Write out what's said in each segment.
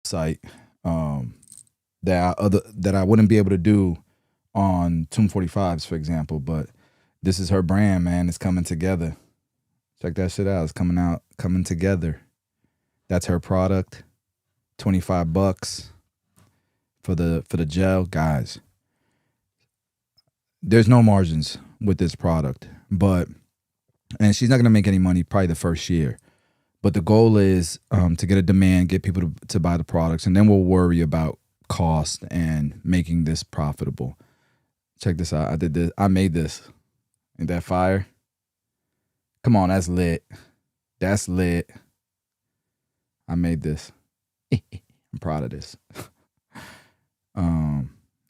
site that I wouldn't be able to do on Tomb 45s, for example. But this is her brand, man. It's coming together. Check that shit out. It's coming together. That's her product. $25 for the gel, guys. There's no margins with this product, and she's not gonna make any money probably the first year. But the goal is to get a demand, get people to buy the products, and then we'll worry about cost and making this profitable. Check this out. I did this. I made this. Ain't that fire? Come on, that's lit. That's lit. I made this. I'm proud of this.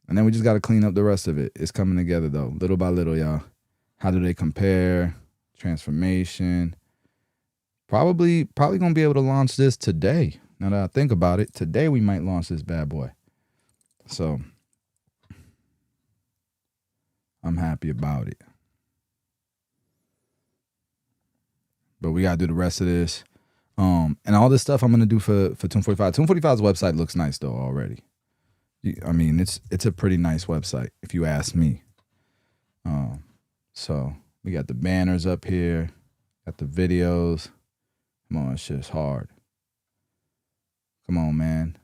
And then we just got to clean up the rest of it. It's coming together though, little by little, y'all. How do they compare? Transformation. Probably gonna be able to launch this today. Now that I think about it, today we might launch this bad boy. So I'm happy about it. But we gotta do the rest of this. And all this stuff I'm gonna do for Tomb 45. Tomb 45's website looks nice though already. I mean, it's a pretty nice website if you ask me. So we got the banners up here, got the videos. Come on, shit's hard. Come on, man.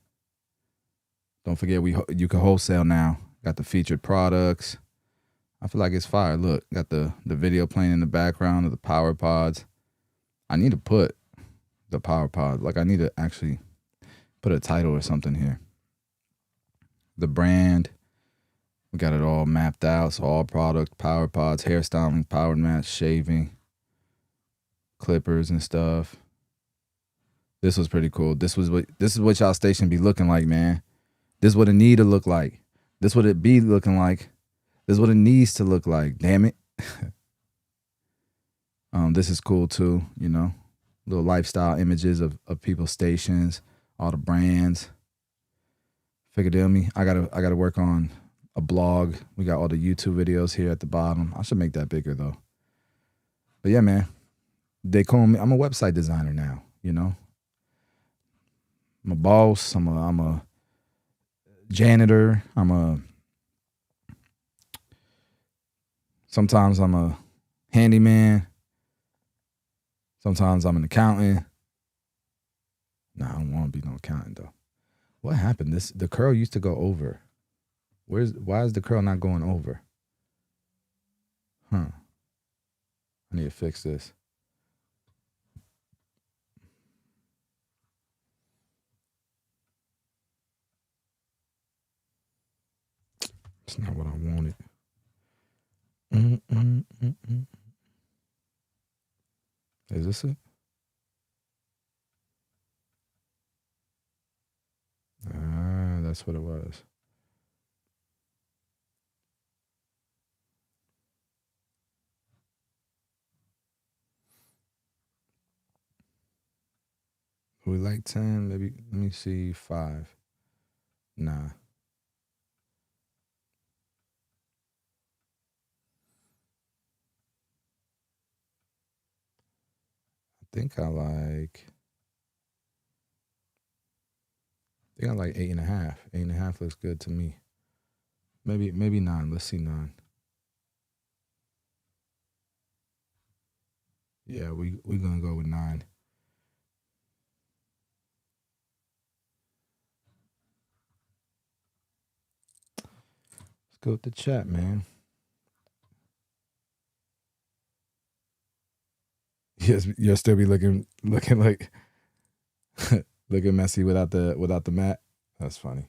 Don't forget you can wholesale now. Got the featured products. I feel like it's fire. Look, got the video playing in the background of the power pods. I need to put the power pod. Like I need to actually put a title or something here. The brand. We got it all mapped out. So all product, power pods, hairstyling, power mats, shaving, clippers and stuff. This was pretty cool. This is what y'all station be looking like, man. This is what it need to look like. This is what it be looking like. This is what it needs to look like. Damn it. This is cool too, you know. Little lifestyle images of people's stations, all the brands. Figure me. I gotta work on a blog. We got all the YouTube videos here at the bottom. I should make that bigger though. But yeah, man. They call me. I'm a website designer now, you know. I'm a boss. I'm a janitor. Sometimes I'm a handyman. Sometimes I'm an accountant. Nah, I don't want to be no accountant though. What happened? The curl used to go over. Why is the curl not going over? I need to fix this. It's not what I wanted. Is this it? That's what it was. We like 10, maybe, let me see, 5. Nah. I think I like 8.5. 8.5 looks good to me. Maybe 9. Let's see 9. Yeah, we're gonna go with 9. Let's go with the chat, man. Yes, you'll still be looking like looking messy without the mat. That's funny.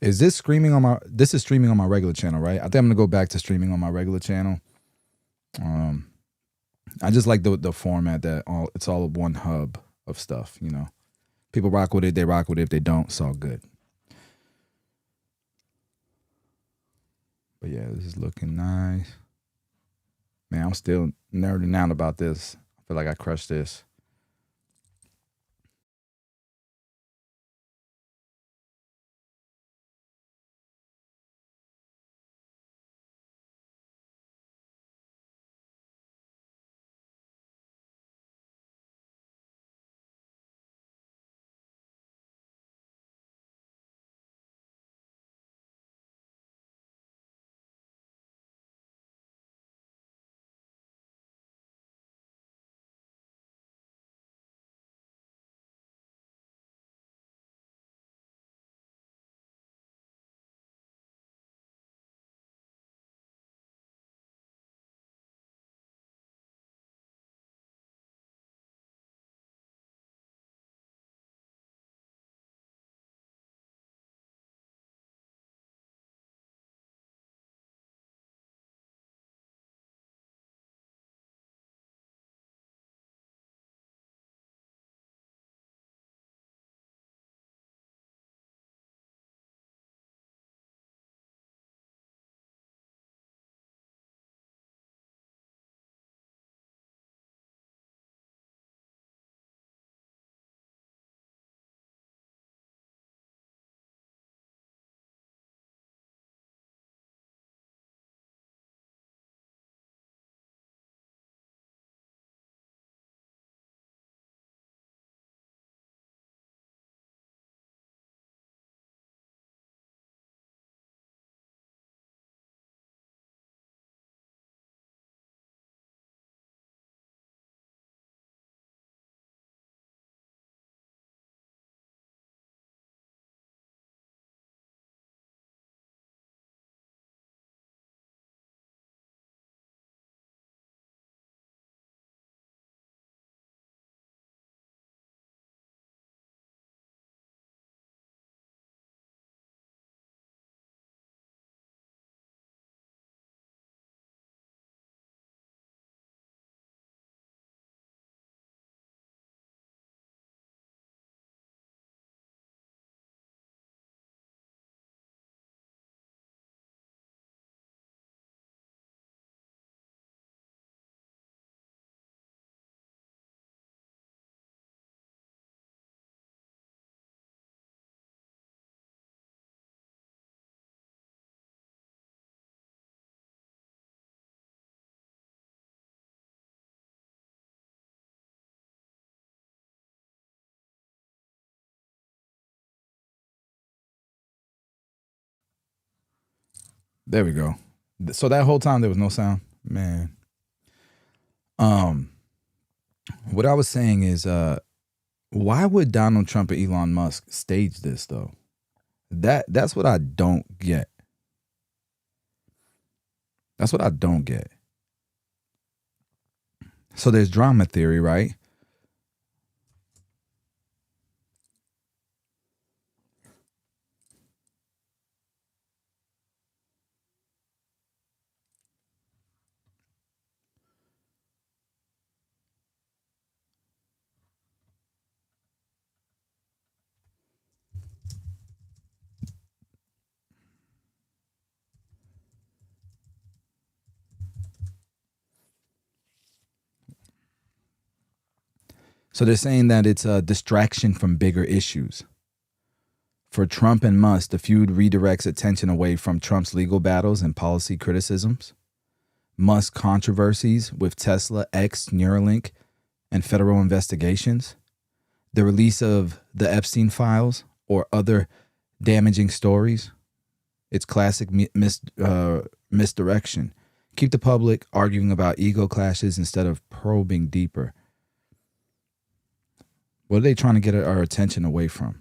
Is this streaming on my? This is streaming on my regular channel, right? I think I'm gonna go back to streaming on my regular channel. I just like the format that it's all one hub of stuff. You know, people rock with it. They rock with it. If they don't, it's all good. But yeah, this is looking nice. Man, I'm still nerding out about this. I feel like I crushed this. There we go. So that whole time there was no sound, man. What I was saying is, why would Donald Trump and Elon Musk stage this though? That's what I don't get. That's what I don't get. So there's drama theory, right? So they're saying that it's a distraction from bigger issues. For Trump and Musk, the feud redirects attention away from Trump's legal battles and policy criticisms, Musk controversies with Tesla, X, Neuralink, and federal investigations, the release of the Epstein files or other damaging stories. It's classic misdirection. Keep the public arguing about ego clashes instead of probing deeper. What are they trying to get our attention away from?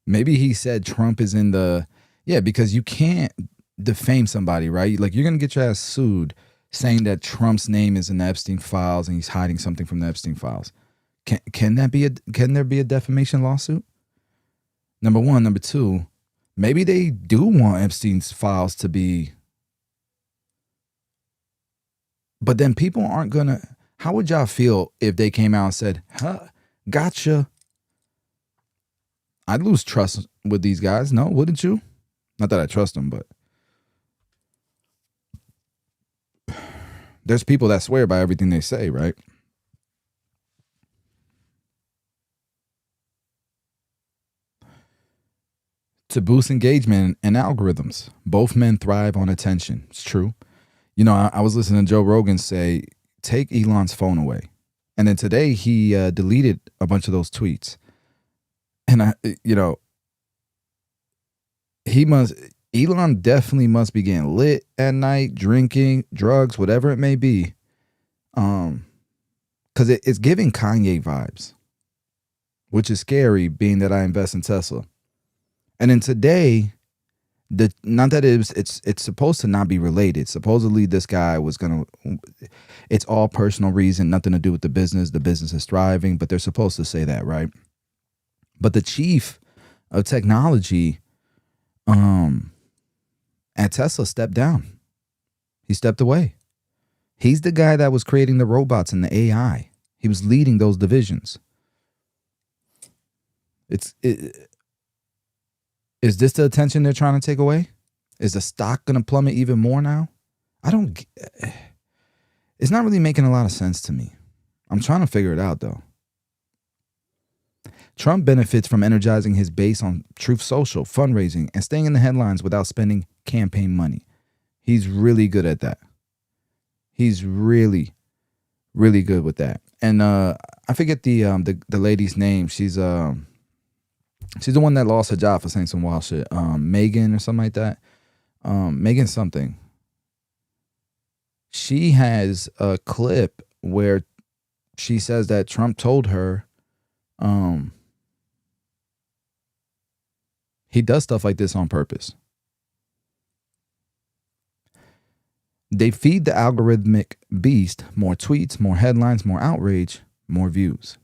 Maybe he said Trump is in the, yeah, because you can't defame somebody, right? Like, you're going to get your ass sued saying that Trump's name is in the Epstein files and he's hiding something from the Epstein files. Can there be a defamation lawsuit? Number one. Number two, maybe they do want Epstein's files to be, but then people aren't going to, how would y'all feel if they came out and said, huh, gotcha? I'd lose trust with these guys. No, wouldn't you? Not that I trust them, but there's people that swear by everything they say, right? To boost engagement and algorithms, both men thrive on attention. It's true. You know, I was listening to Joe Rogan say, take Elon's phone away. And then today he deleted a bunch of those tweets. And Elon definitely must be getting lit at night, drinking, drugs, whatever it may be. Because it's giving Kanye vibes, which is scary, being that I invest in Tesla. And then today, not that it's supposed to not be related. Supposedly this guy was it's all personal reason, nothing to do with the business. The business is thriving, but they're supposed to say that, right? But the chief of technology at Tesla stepped down. He stepped away. He's the guy that was creating the robots and the AI. He was leading those divisions. Is this the attention they're trying to take away? Is the stock going to plummet even more now? It's not really making a lot of sense to me. I'm trying to figure it out though. Trump benefits from energizing his base on Truth Social, fundraising, and staying in the headlines without spending campaign money. He's really good at that. He's really, really good with that. And I forget the lady's name. She's the one that lost her job for saying some wild shit. Megan or something like that. Megan something. She has a clip where she says that Trump told her he does stuff like this on purpose. They feed the algorithmic beast more tweets, more headlines, more outrage, more views.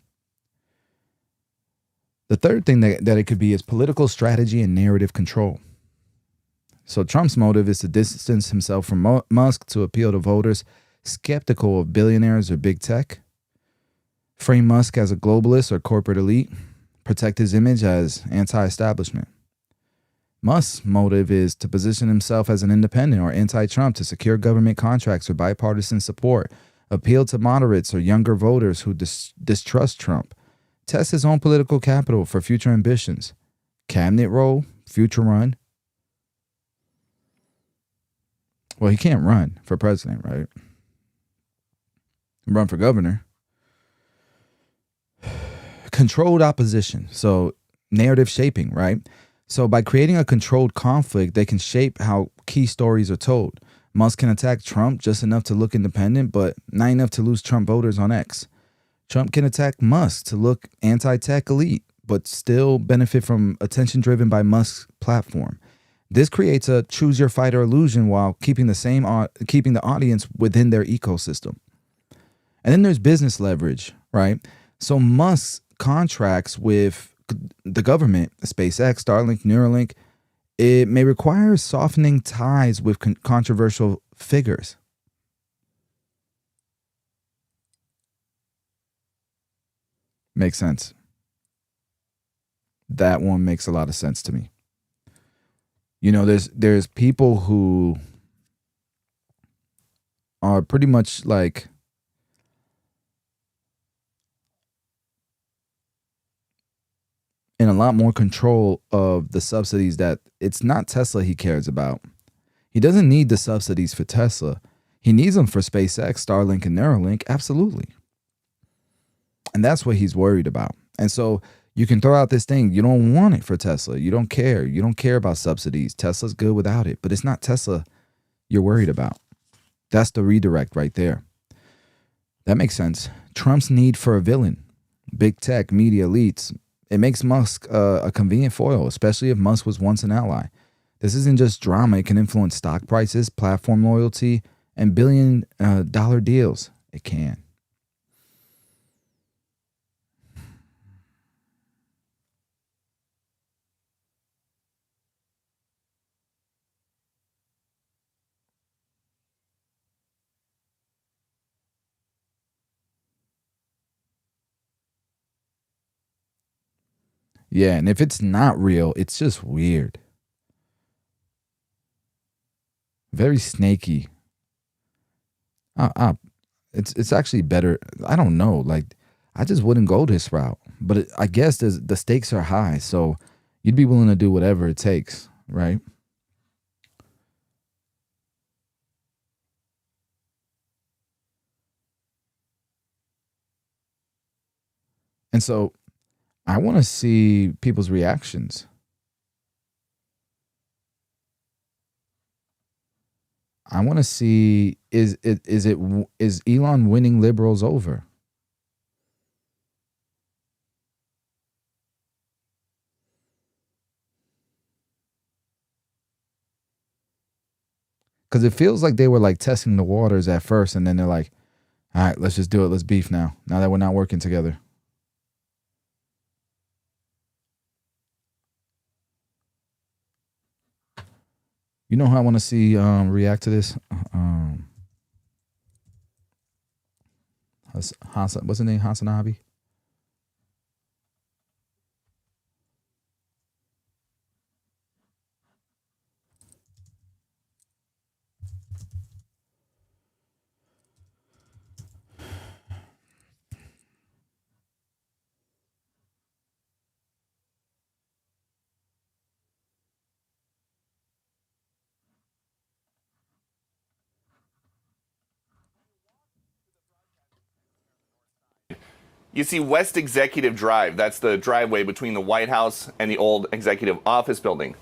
The third thing that it could be is political strategy and narrative control. So Trump's motive is to distance himself from Musk to appeal to voters skeptical of billionaires or big tech, frame Musk as a globalist or corporate elite, protect his image as anti-establishment. Musk's motive is to position himself as an independent or anti-Trump to secure government contracts or bipartisan support, appeal to moderates or younger voters who distrust Trump, test his own political capital for future ambitions, cabinet role, future run. Well, he can't run for president, right? Run for governor. controlled opposition. So narrative shaping, right? So by creating a controlled conflict, they can shape how key stories are told. Musk can attack Trump just enough to look independent, but not enough to lose Trump voters on X. Trump can attack Musk to look anti-tech elite, but still benefit from attention driven by Musk's platform. This creates a choose your fighter illusion while keeping the audience within their ecosystem. And then there's business leverage, right? So Musk contracts with the government, SpaceX, Starlink, Neuralink. It may require softening ties with controversial figures. Makes sense. That one makes a lot of sense to me. You know, there's people who are pretty much like in a lot more control of the subsidies that it's not Tesla he cares about. He doesn't need the subsidies for Tesla. He needs them for SpaceX, Starlink, and Neuralink. Absolutely. And that's what he's worried about. And so you can throw out this thing. You don't want it for Tesla. You don't care. You don't care about subsidies. Tesla's good without it. But it's not Tesla you're worried about. That's the redirect right there. That makes sense. Trump's need for a villain. Big tech, media elites. It makes Musk a convenient foil, especially if Musk was once an ally. This isn't just drama. It can influence stock prices, platform loyalty, and billion-dollar deals. It can. Yeah, and if it's not real, it's just weird. Very snaky. It's actually better. I don't know. Like, I just wouldn't go this route. But I guess the stakes are high, so you'd be willing to do whatever it takes, right? And so I want to see people's reactions. I want to see is Elon winning liberals over? Because it feels like they were like testing the waters at first, and then they're like, all right, let's just do it. Let's beef now that we're not working together. You know who I want to see react to this? Hassan, what's his name? Hassanabi? You see West Executive Drive. That's the driveway between the White House and the old executive office building.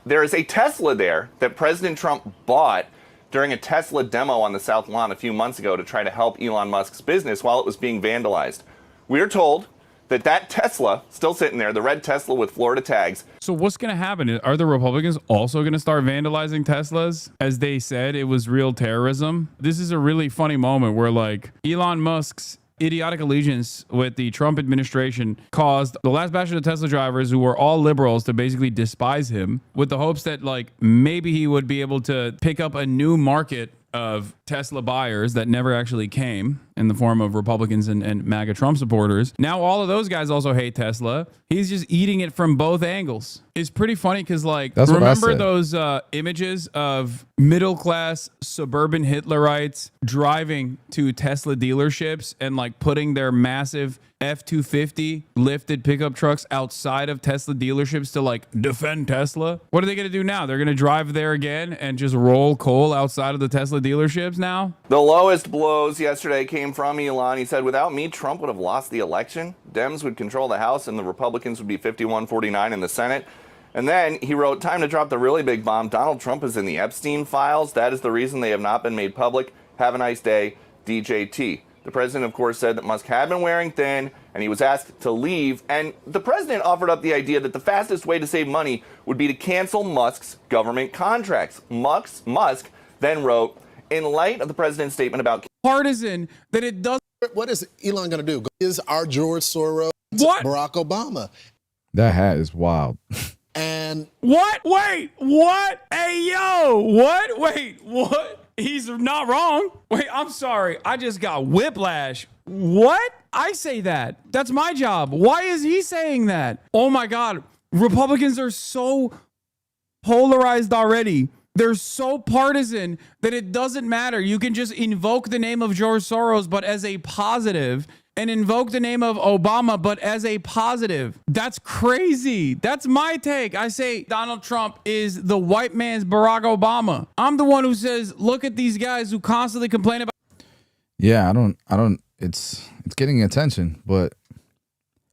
There is a Tesla there that President Trump bought during a Tesla demo on the South Lawn a few months ago to try to help Elon Musk's business while it was being vandalized. We're told that Tesla, still sitting there, the red Tesla with Florida tags. So what's going to happen? Are the Republicans also going to start vandalizing Teslas? As they said, it was real terrorism. This is a really funny moment where like Elon Musk's idiotic allegiance with the Trump administration caused the last batch of the Tesla drivers, who were all liberals, to basically despise him with the hopes that like maybe he would be able to pick up a new market of Tesla buyers that never actually came in the form of Republicans and MAGA Trump supporters. Now all of those guys also hate Tesla. He's just eating it from both angles. It's pretty funny because like, remember those images of middle-class suburban Hitlerites driving to Tesla dealerships and like putting their massive F-250 lifted pickup trucks outside of Tesla dealerships to like defend Tesla? What are they going to do now? They're going to drive there again and just roll coal outside of the Tesla dealerships now? The lowest blows yesterday came came from Elon. He said, without me, Trump would have lost the election. Dems would control the House and the Republicans would be 51-49 in the Senate. And then he wrote, time to drop the really big bomb. Donald Trump is in the Epstein files. That is the reason they have not been made public. Have a nice day, DJT. The president, of course, said that Musk had been wearing thin and he was asked to leave. And the president offered up the idea that the fastest way to save money would be to cancel Musk's government contracts. Musk then wrote, in light of the president's statement about partisan, that it does. What is Elon going to do? Is our George Soros What? Barack Obama? That hat is wild. And What? Wait, what? Hey, yo, what? Wait, what? He's not wrong. Wait, I'm sorry. I just got whiplash. What? I say that. That's my job. Why is he saying that? Oh my God. Republicans are so polarized already. They're so partisan that it doesn't matter. You can just invoke the name of George Soros, but as a positive, and invoke the name of Obama, but as a positive. That's crazy. That's my take. I say Donald Trump is the white man's Barack Obama. I'm the one who says, look at these guys who constantly complain about. Yeah, I don't, it's getting attention, but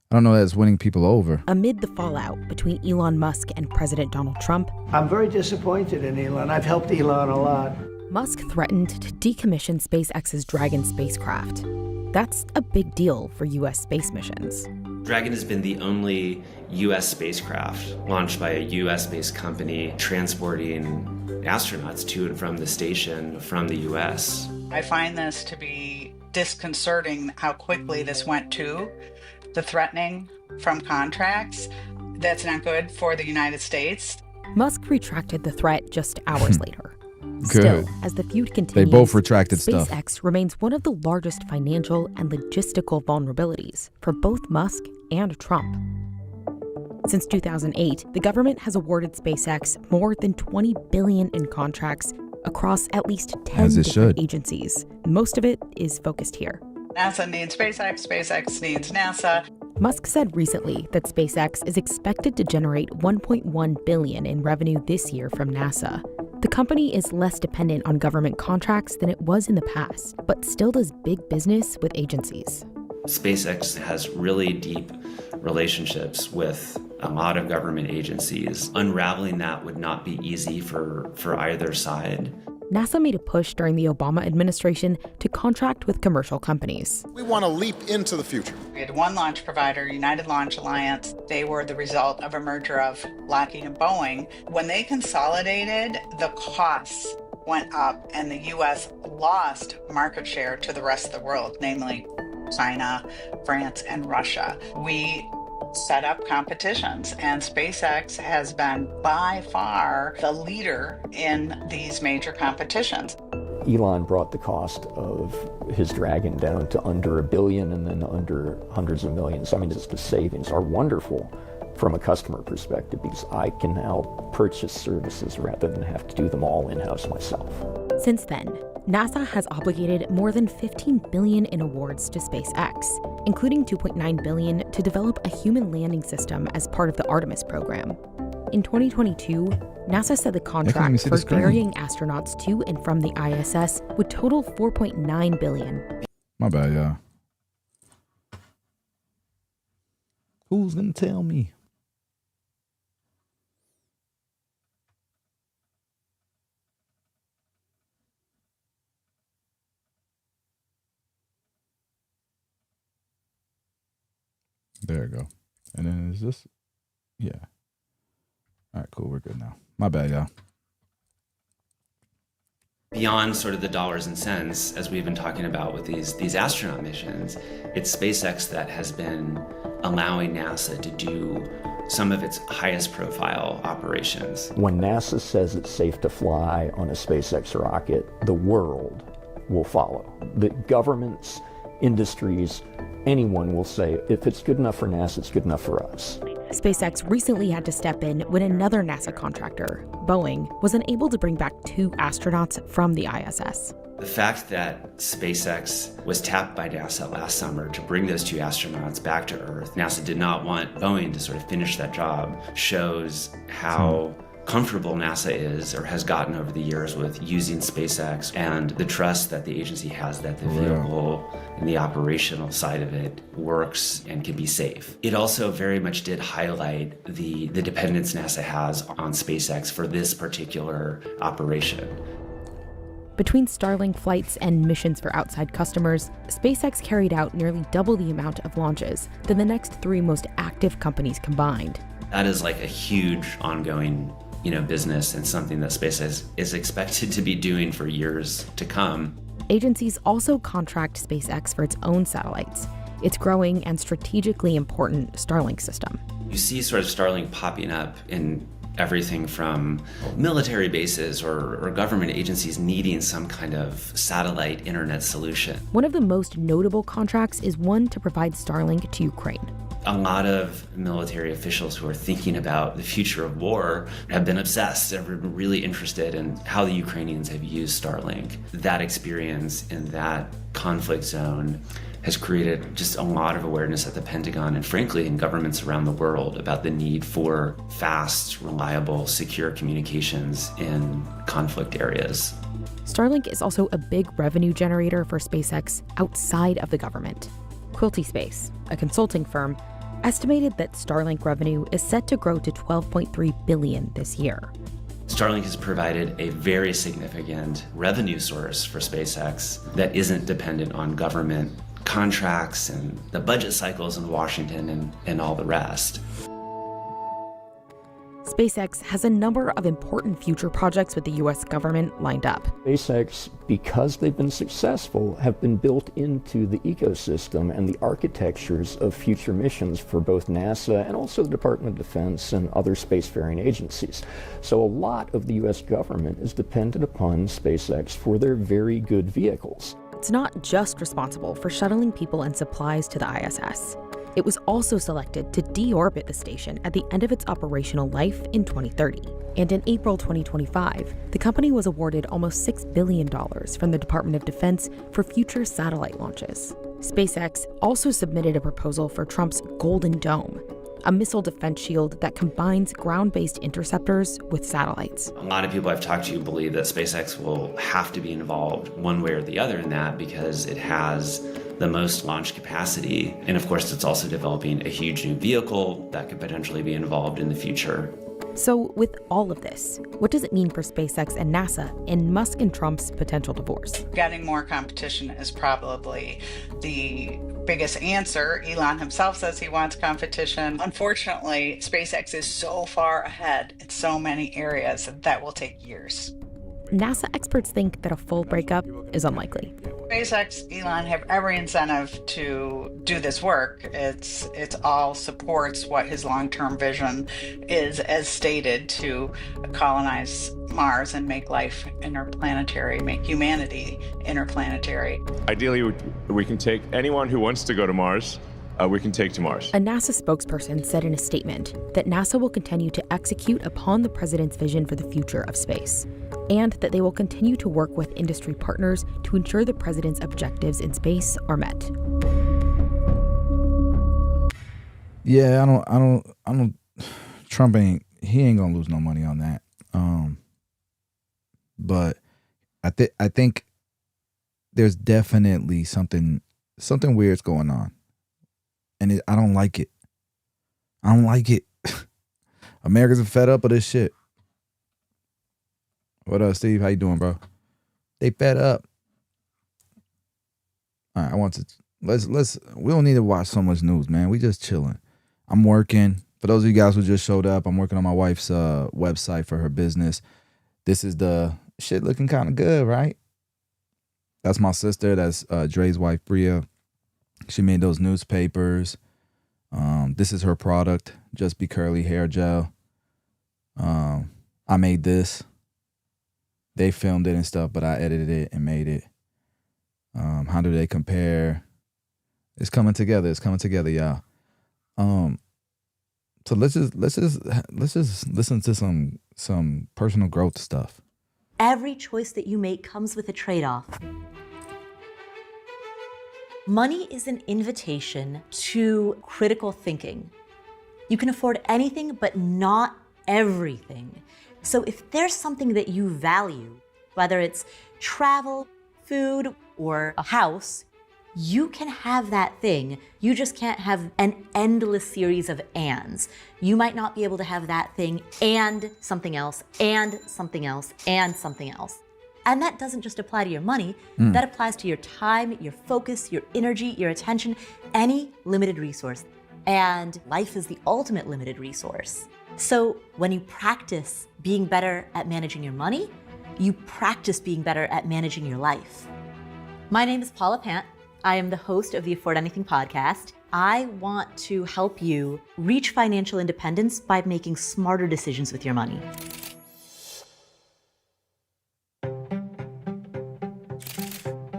I don't know that it's winning people over. Amid the fallout between Elon Musk and President Donald Trump, I'm very disappointed in Elon. I've helped Elon a lot. Musk threatened to decommission SpaceX's Dragon spacecraft. That's a big deal for U.S. space missions. Dragon has been the only U.S. spacecraft launched by a U.S.-based company transporting astronauts to and from the station from the U.S. I find this to be disconcerting how quickly this went to. The threatening from contracts, that's not good for the United States. Musk retracted the threat just hours later. Good. Still, as the feud continues, They both retracted stuff. SpaceX remains one of the largest financial and logistical vulnerabilities for both Musk and Trump. Since 2008, the government has awarded SpaceX more than $20 billion in contracts across at least 10 different agencies. Most of it is focused here. NASA needs SpaceX, SpaceX needs NASA. Musk said recently that SpaceX is expected to generate $1.1 billion in revenue this year from NASA. The company is less dependent on government contracts than it was in the past, but still does big business with agencies. SpaceX has really deep relationships with a lot of government agencies. Unraveling that would not be easy for either side. NASA made a push during the Obama administration to contract with commercial companies. we want to leap into the future. We had one launch provider, United Launch Alliance. They were the result of a merger of Lockheed and Boeing. When they consolidated, the costs went up and the U.S. lost market share to the rest of the world, namely China, France, and Russia. We set up competitions, and SpaceX has been by far the leader in these major competitions. Elon brought the cost of his Dragon down to under $1 billion and then under hundreds of millions. I mean, just the savings are wonderful from a customer perspective because I can now purchase services rather than have to do them all in-house myself. Since then, NASA has obligated more than $15 billion in awards to SpaceX, including $2.9 billion to develop a human landing system as part of the Artemis program. In 2022, NASA said the contract for ferrying astronauts to and from the ISS would total $4.9 billion. My bad, y'all. Who's gonna tell me? There we go. And then is this? Yeah. All right, cool. We're good now. My bad, y'all. Beyond sort of the dollars and cents, as we've been talking about with these astronaut missions, it's SpaceX that has been allowing NASA to do some of its highest profile operations. When NASA says it's safe to fly on a SpaceX rocket, the world will follow. The governments, industries, anyone will say, if it's good enough for NASA, it's good enough for us. SpaceX recently had to step in when another NASA contractor, Boeing, was unable to bring back 2 astronauts from the ISS. The fact that SpaceX was tapped by NASA last summer to bring those 2 astronauts back to Earth, NASA did not want Boeing to sort of finish that job, shows how comfortable NASA is or has gotten over the years with using SpaceX and the trust that the agency has that the vehicle and the operational side of it works and can be safe. It also very much did highlight the dependence NASA has on SpaceX for this particular operation. Between Starlink flights and missions for outside customers, SpaceX carried out nearly double the amount of launches than the next three most active companies combined. That is like a huge ongoing business and something that SpaceX is expected to be doing for years to come. Agencies also contract SpaceX for its own satellites, its growing and strategically important Starlink system. You see sort of Starlink popping up in everything from military bases or government agencies needing some kind of satellite internet solution. One of the most notable contracts is one to provide Starlink to Ukraine. A lot of military officials who are thinking about the future of war have been obsessed, have been really interested in how the Ukrainians have used Starlink. That experience in that conflict zone has created just a lot of awareness at the Pentagon and frankly in governments around the world about the need for fast, reliable, secure communications in conflict areas. Starlink is also a big revenue generator for SpaceX outside of the government. Quilty Space, a consulting firm, estimated that Starlink revenue is set to grow to $12.3 billion this year. Starlink has provided a very significant revenue source for SpaceX that isn't dependent on government contracts and the budget cycles in Washington and all the rest. SpaceX has a number of important future projects with the U.S. government lined up. SpaceX, because they've been successful, have been built into the ecosystem and the architectures of future missions for both NASA and also the Department of Defense and other spacefaring agencies. So a lot of the U.S. government is dependent upon SpaceX for their very good vehicles. It's not just responsible for shuttling people and supplies to the ISS. It was also selected to deorbit the station at the end of its operational life in 2030. And in April 2025, the company was awarded almost $6 billion from the Department of Defense for future satellite launches. SpaceX also submitted a proposal for Trump's Golden Dome, a missile defense shield that combines ground-based interceptors with satellites. A lot of people I've talked to believe that SpaceX will have to be involved one way or the other in that because it has the most launch capacity. And of course, it's also developing a huge new vehicle that could potentially be involved in the future. So with all of this, what does it mean for SpaceX and NASA and Musk and Trump's potential divorce? Getting more competition is probably the biggest answer. Elon himself says he wants competition. Unfortunately, SpaceX is so far ahead in so many areas that will take years. NASA experts think that a full breakup is unlikely. SpaceX, Elon have every incentive to do this work. It's all supports what his long-term vision is, as stated, to colonize Mars and make life interplanetary, make humanity interplanetary. Ideally, we can take anyone who wants to go to Mars. We can take to Mars. A NASA spokesperson said in a statement that NASA will continue to execute upon the president's vision for the future of space, and that they will continue to work with industry partners to ensure the president's objectives in space are met. Yeah, I don't. Trump ain't gonna lose no money on that. But I think there's definitely something weird's going on. And I don't like it. I don't like it. Americans are fed up of this shit. What up, Steve? How you doing, bro? They fed up. All right, let's we don't need to watch so much news, man. We just chilling. I'm working. For those of you guys who just showed up, I'm working on my wife's website for her business. This is the shit looking kind of good, right? That's my sister. That's Dre's wife, Bria. She made those newspapers. This is her product, Just Be Curly hair gel. I made this. They filmed it and stuff, but I edited it and made it. How do they compare? It's coming together. It's coming together, y'all. So let's just listen to some personal growth stuff. Every choice that you make comes with a trade-off. Money is an invitation to critical thinking. You can afford anything, but not everything. So if there's something that you value, whether it's travel, food, or a house, you can have that thing. You just can't have an endless series of ands. You might not be able to have that thing and something else, and something else, and something else. And that doesn't just apply to your money, that applies to your time, your focus, your energy, your attention, any limited resource. And life is the ultimate limited resource. So when you practice being better at managing your money, you practice being better at managing your life. My name is Paula Pant. I am the host of the Afford Anything podcast. I want to help you reach financial independence by making smarter decisions with your money.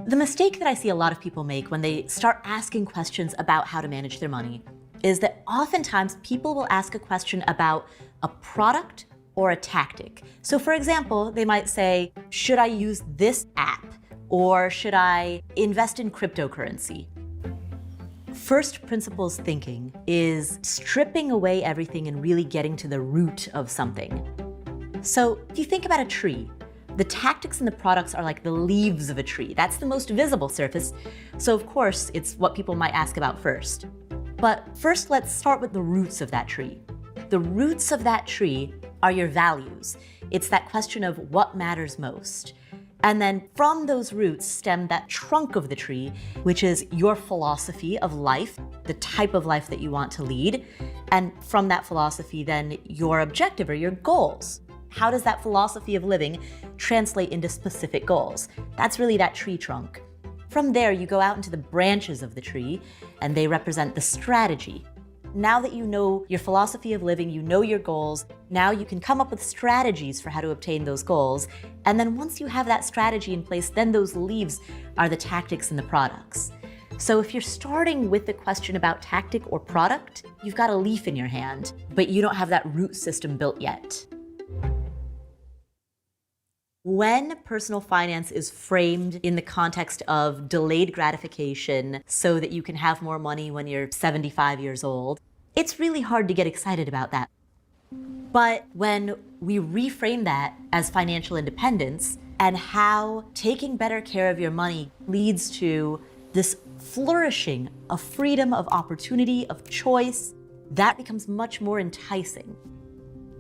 The mistake that I see a lot of people make when they start asking questions about how to manage their money is that oftentimes people will ask a question about a product or a tactic. So for example, they might say, should I use this app? Or should I invest in cryptocurrency? First principles thinking is stripping away everything and really getting to the root of something. So if you think about a tree, the tactics and the products are like the leaves of a tree. That's the most visible surface. So of course, it's what people might ask about first. But first, let's start with the roots of that tree. The roots of that tree are your values. It's that question of what matters most. And then from those roots stem that trunk of the tree, which is your philosophy of life, the type of life that you want to lead. And from that philosophy, then your objective or your goals. How does that philosophy of living translate into specific goals? That's really that tree trunk. From there, you go out into the branches of the tree, and they represent the strategy. Now that you know your philosophy of living, you know your goals, now you can come up with strategies for how to obtain those goals. And then once you have that strategy in place, then those leaves are the tactics and the products. So if you're starting with the question about tactic or product, you've got a leaf in your hand, but you don't have that root system built yet. When personal finance is framed in the context of delayed gratification so that you can have more money when you're 75 years old, it's really hard to get excited about that. But when we reframe that as financial independence and how taking better care of your money leads to this flourishing of freedom, of opportunity, of choice, that becomes much more enticing.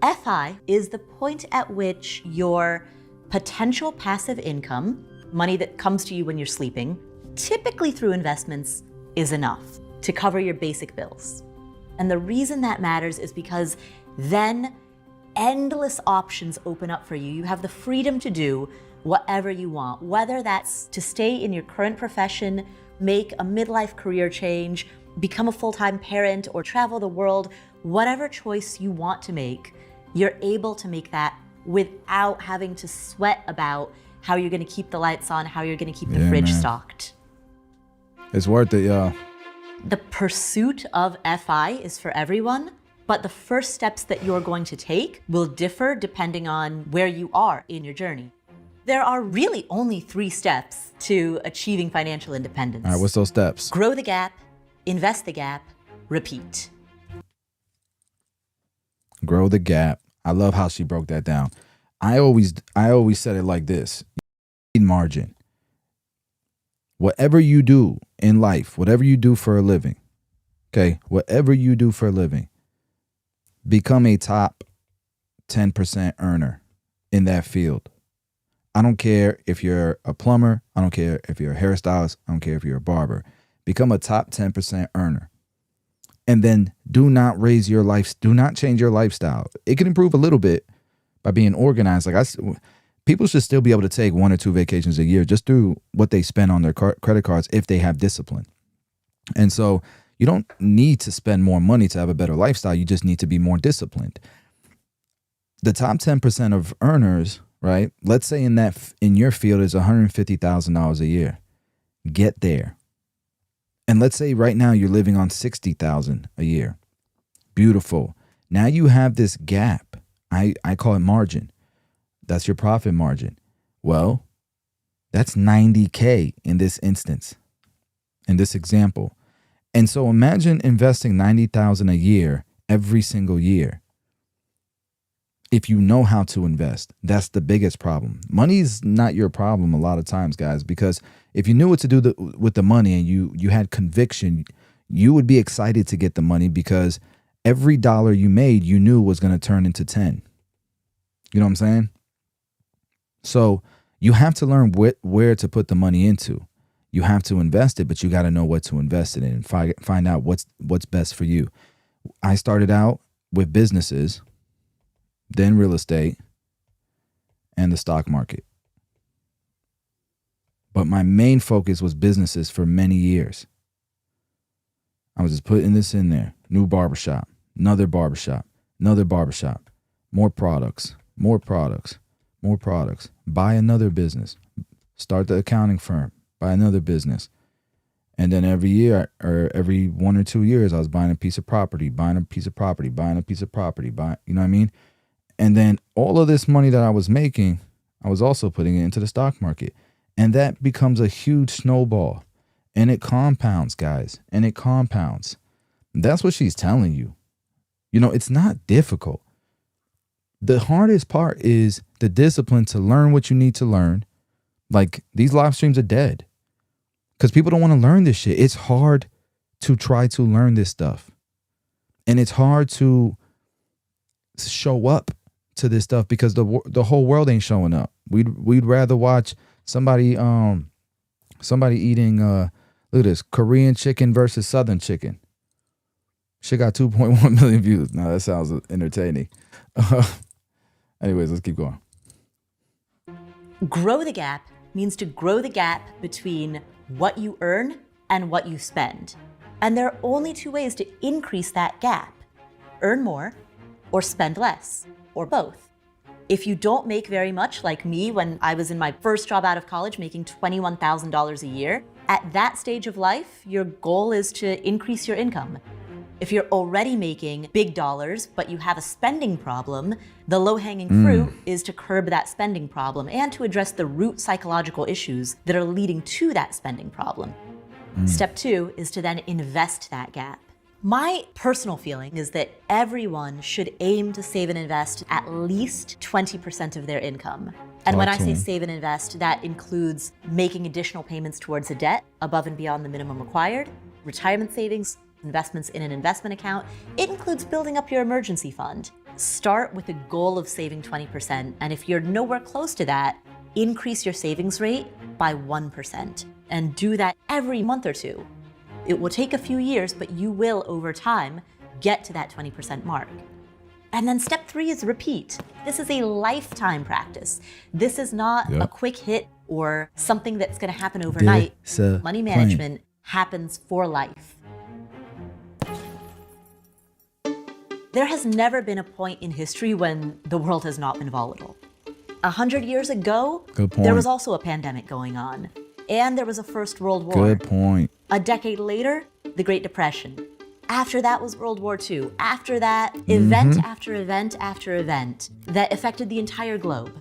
FI is the point at which your potential passive income, money that comes to you when you're sleeping, typically through investments, is enough to cover your basic bills. And the reason that matters is because then endless options open up for you. You have the freedom to do whatever you want, whether that's to stay in your current profession, make a midlife career change, become a full-time parent, or travel the world. Whatever choice you want to make, you're able to make that without having to sweat about how you're going to keep the lights on, how you're going to keep the fridge stocked. It's worth it, y'all. The pursuit of FI is for everyone, but the first steps that you're going to take will differ depending on where you are in your journey. There are really only 3 steps to achieving financial independence. All right, what's those steps? Grow the gap, invest the gap, repeat. Grow the gap. I love how she broke that down. I always said it like this. You need margin. Whatever you do in life, whatever you do for a living, okay, whatever you do for a living, become a top 10% earner in that field. I don't care if you're a plumber. I don't care if you're a hairstylist. I don't care if you're a barber. Become a top 10% earner. And then do not change your lifestyle. It can improve a little bit by being organized. People should still be able to take 1 or 2 vacations a year just through what they spend on their credit cards if they have discipline. And so you don't need to spend more money to have a better lifestyle. You just need to be more disciplined. The top 10% of earners, right? Let's say in your field is $150,000 a year. Get there. And let's say right now you're living on $60,000 a year. Beautiful. Now you have this gap. I call it margin. That's your profit margin. Well, that's $90K in this instance, in this example. And so imagine investing $90,000 a year every single year. if you know how to invest. That's the biggest problem. Money's not your problem a lot of times, guys, because if you knew what to do with the money and you had conviction, you would be excited to get the money because every dollar you made, you knew was going to turn into 10. You know what I'm saying? So you have to learn where to put the money into. You have to invest it, but you got to know what to invest it in and find out what's best for you. I started out with businesses, then real estate, and the stock market. But my main focus was businesses for many years. I was just putting this in there. New barbershop, another barbershop, another barbershop, more products, more products, more products. Buy another business. Start the accounting firm. Buy another business. And then every year or every 1 or 2 years, I was buying a piece of property, buying a piece of property, buying a piece of property, you know what I mean? And then all of this money that I was making, I was also putting it into the stock market. And that becomes a huge snowball. And it compounds, guys. And it compounds. That's what she's telling you. You know, it's not difficult. The hardest part is the discipline to learn what you need to learn. Like, these live streams are dead because people don't want to learn this shit. It's hard to try to learn this stuff. And it's hard to show up to this stuff because the whole world ain't showing up. We'd rather watch somebody eating look at this, Korean chicken versus Southern chicken. Shit got 2.1 million views. Now that sounds entertaining. Anyways, let's keep going. Grow the gap means to grow the gap between what you earn and what you spend. And there are only two ways to increase that gap: earn more or spend less, or both. If you don't make very much, like me when I was in my first job out of college making $21,000 a year, at that stage of life, your goal is to increase your income. If you're already making big dollars, but you have a spending problem, the low-hanging fruit is to curb that spending problem and to address the root psychological issues that are leading to that spending problem. Step 2 is to then invest that gap. My personal feeling is that everyone should aim to save and invest at least 20% of their income. And when I say save and invest, that includes making additional payments towards a debt above and beyond the minimum required, retirement savings, investments in an investment account. It includes building up your emergency fund. Start with a goal of saving 20%, and if you're nowhere close to that, increase your savings rate by 1%, and do that every month or two. It will take a few years, but you will, over time, get to that 20% mark. And then step 3 is repeat. This is a lifetime practice. This is not a quick hit or something that's going to happen overnight. Money management happens for life. There has never been a point in history when the world has not been volatile. 100 years ago, there was also a pandemic going on, and there was a First World War. Good point. A decade later, the Great Depression. After that was World War II. After that, event after event after event that affected the entire globe.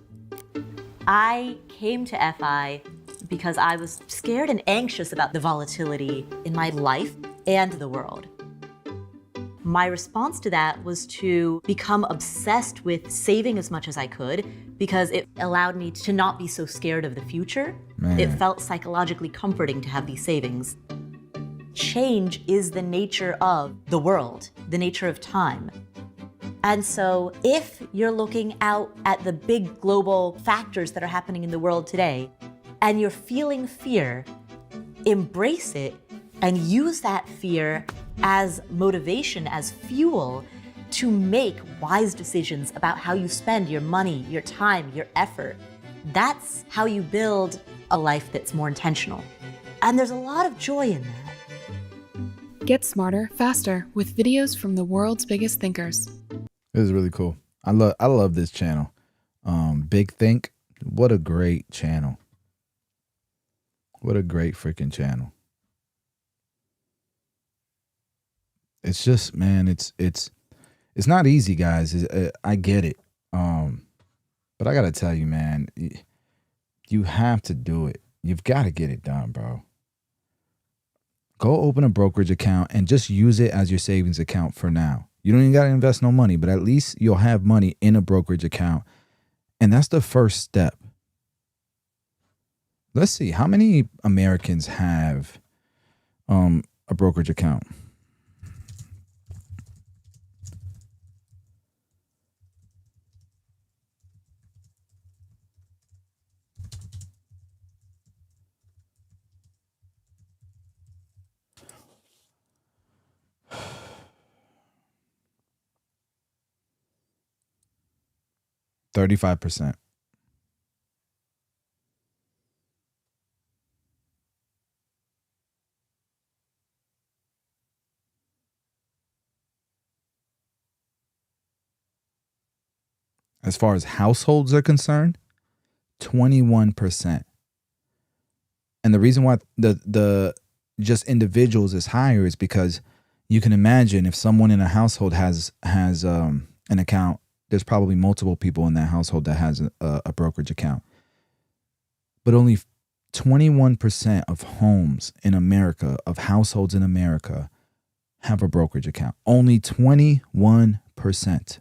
I came to FI because I was scared and anxious about the volatility in my life and the world. My response to that was to become obsessed with saving as much as I could because it allowed me to not be so scared of the future. It felt psychologically comforting to have these savings. Change is the nature of the world, the nature of time. And so if you're looking out at the big global factors that are happening in the world today, and you're feeling fear, embrace it and use that fear as motivation, as fuel to make wise decisions about how you spend your money, your time, your effort. That's how you build a life that's more intentional. And there's a lot of joy in that. Get smarter, faster with videos from the world's biggest thinkers. This is really cool. I love this channel. Big Think. What a great channel. What a great freaking channel. It's just, man, it's not easy, guys. I get it. But I got to tell you, man, you have to do it. You've got to get it done, bro. Go open a brokerage account and just use it as your savings account for now. You don't even got to invest no money, but at least you'll have money in a brokerage account. And that's the first step. Let's see, how many Americans have a brokerage account? %35%. As far as households are concerned, 21%. And the reason why the just individuals is higher is because you can imagine if someone in a household has an account, there's probably multiple people in that household that has a brokerage account. But only 21% of homes in America, of households in America, have a brokerage account. Only 21%.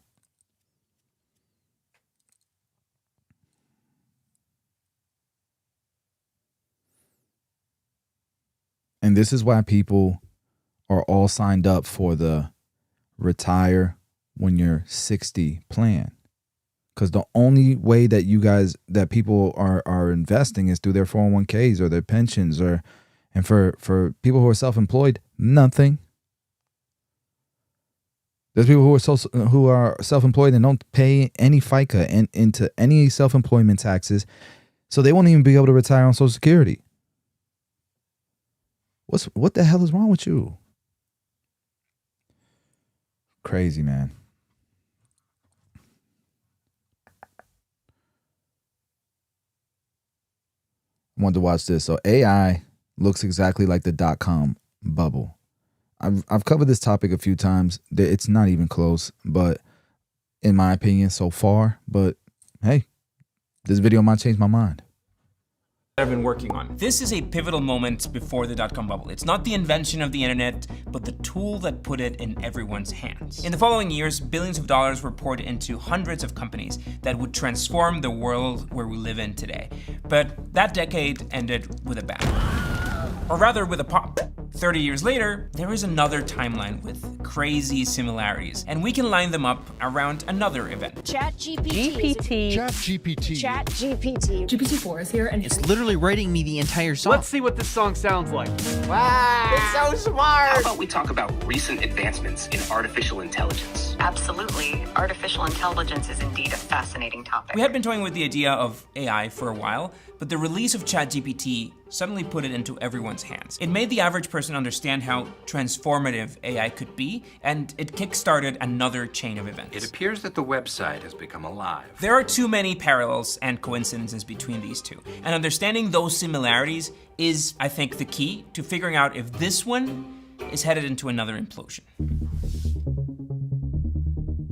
And this is why people are all signed up for the retire when you're 60 plan. Because the only way that people are investing is through their 401ks or their pensions, and for people who are self-employed, nothing. There's people who are self-employed and don't pay any FICA into any self-employment taxes, so they won't even be able to retire on Social Security. What the hell is wrong with you? Crazy, man. I wanted to watch this. So AI looks exactly like the .com bubble. I've covered this topic a few times. It's not even close, but in my opinion so far. But hey, this video might change my mind. I've been working on. This is a pivotal moment before the dot-com bubble. It's not the invention of the internet, but the tool that put it in everyone's hands. In the following years, billions of dollars were poured into hundreds of companies that would transform the world where we live in today. But that decade ended with a bang. Or rather, with a pop. 30 years later, there is another timeline with crazy similarities, and we can line them up around another event. ChatGPT. GPT-4 is here, and it's literally writing me the entire song. Let's see what this song sounds like. Wow, it's so smart. How about we talk about recent advancements in artificial intelligence? Absolutely. Artificial intelligence is indeed a fascinating topic. We had been toying with the idea of AI for a while, but the release of ChatGPT suddenly put it into everyone's hands. It made the average person understand how transformative AI could be, and it kickstarted another chain of events. It appears that the website has become alive. There are too many parallels and coincidences between these two, and understanding those similarities is, I think, the key to figuring out if this one is headed into another implosion.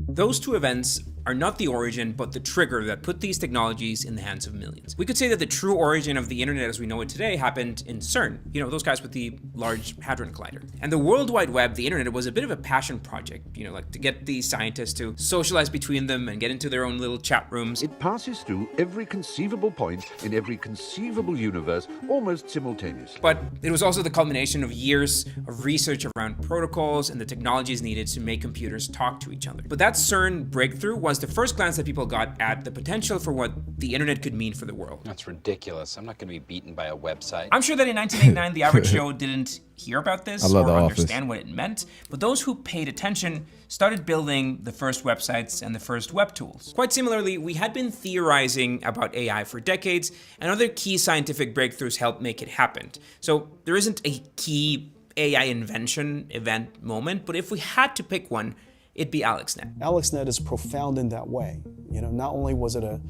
Those two events are not the origin, but the trigger that put these technologies in the hands of millions. We could say that the true origin of the internet as we know it today happened in CERN, you know, those guys with the Large Hadron Collider. And the World Wide Web, the internet, was a bit of a passion project, you know, like to get these scientists to socialize between them and get into their own little chat rooms. It passes through every conceivable point in every conceivable universe almost simultaneously. But it was also the culmination of years of research around protocols and the technologies needed to make computers talk to each other. But that CERN breakthrough was the first glance that people got at the potential for what the internet could mean for the world. That's ridiculous. I'm not going to be beaten by a website. I'm sure that in 1989, the average Joe didn't hear about this or understand what it meant, but those who paid attention started building the first websites and the first web tools. Quite similarly, we had been theorizing about AI for decades, and other key scientific breakthroughs helped make it happen. So there isn't a key AI invention event moment, but if we had to pick one, it'd be AlexNet. AlexNet is profound in that way. You know, not only was it a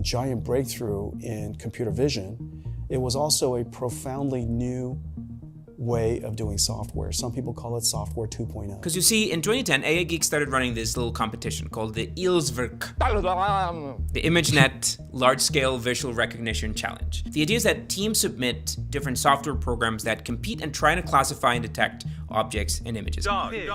giant breakthrough in computer vision, it was also a profoundly new way of doing software. Some people call it software 2.0. Because you see, in 2010, AI Geek started running this little competition called the Ilswerk, the ImageNet Large-Scale Visual Recognition Challenge. The idea is that teams submit different software programs that compete and try to classify and detect objects and images. Pig,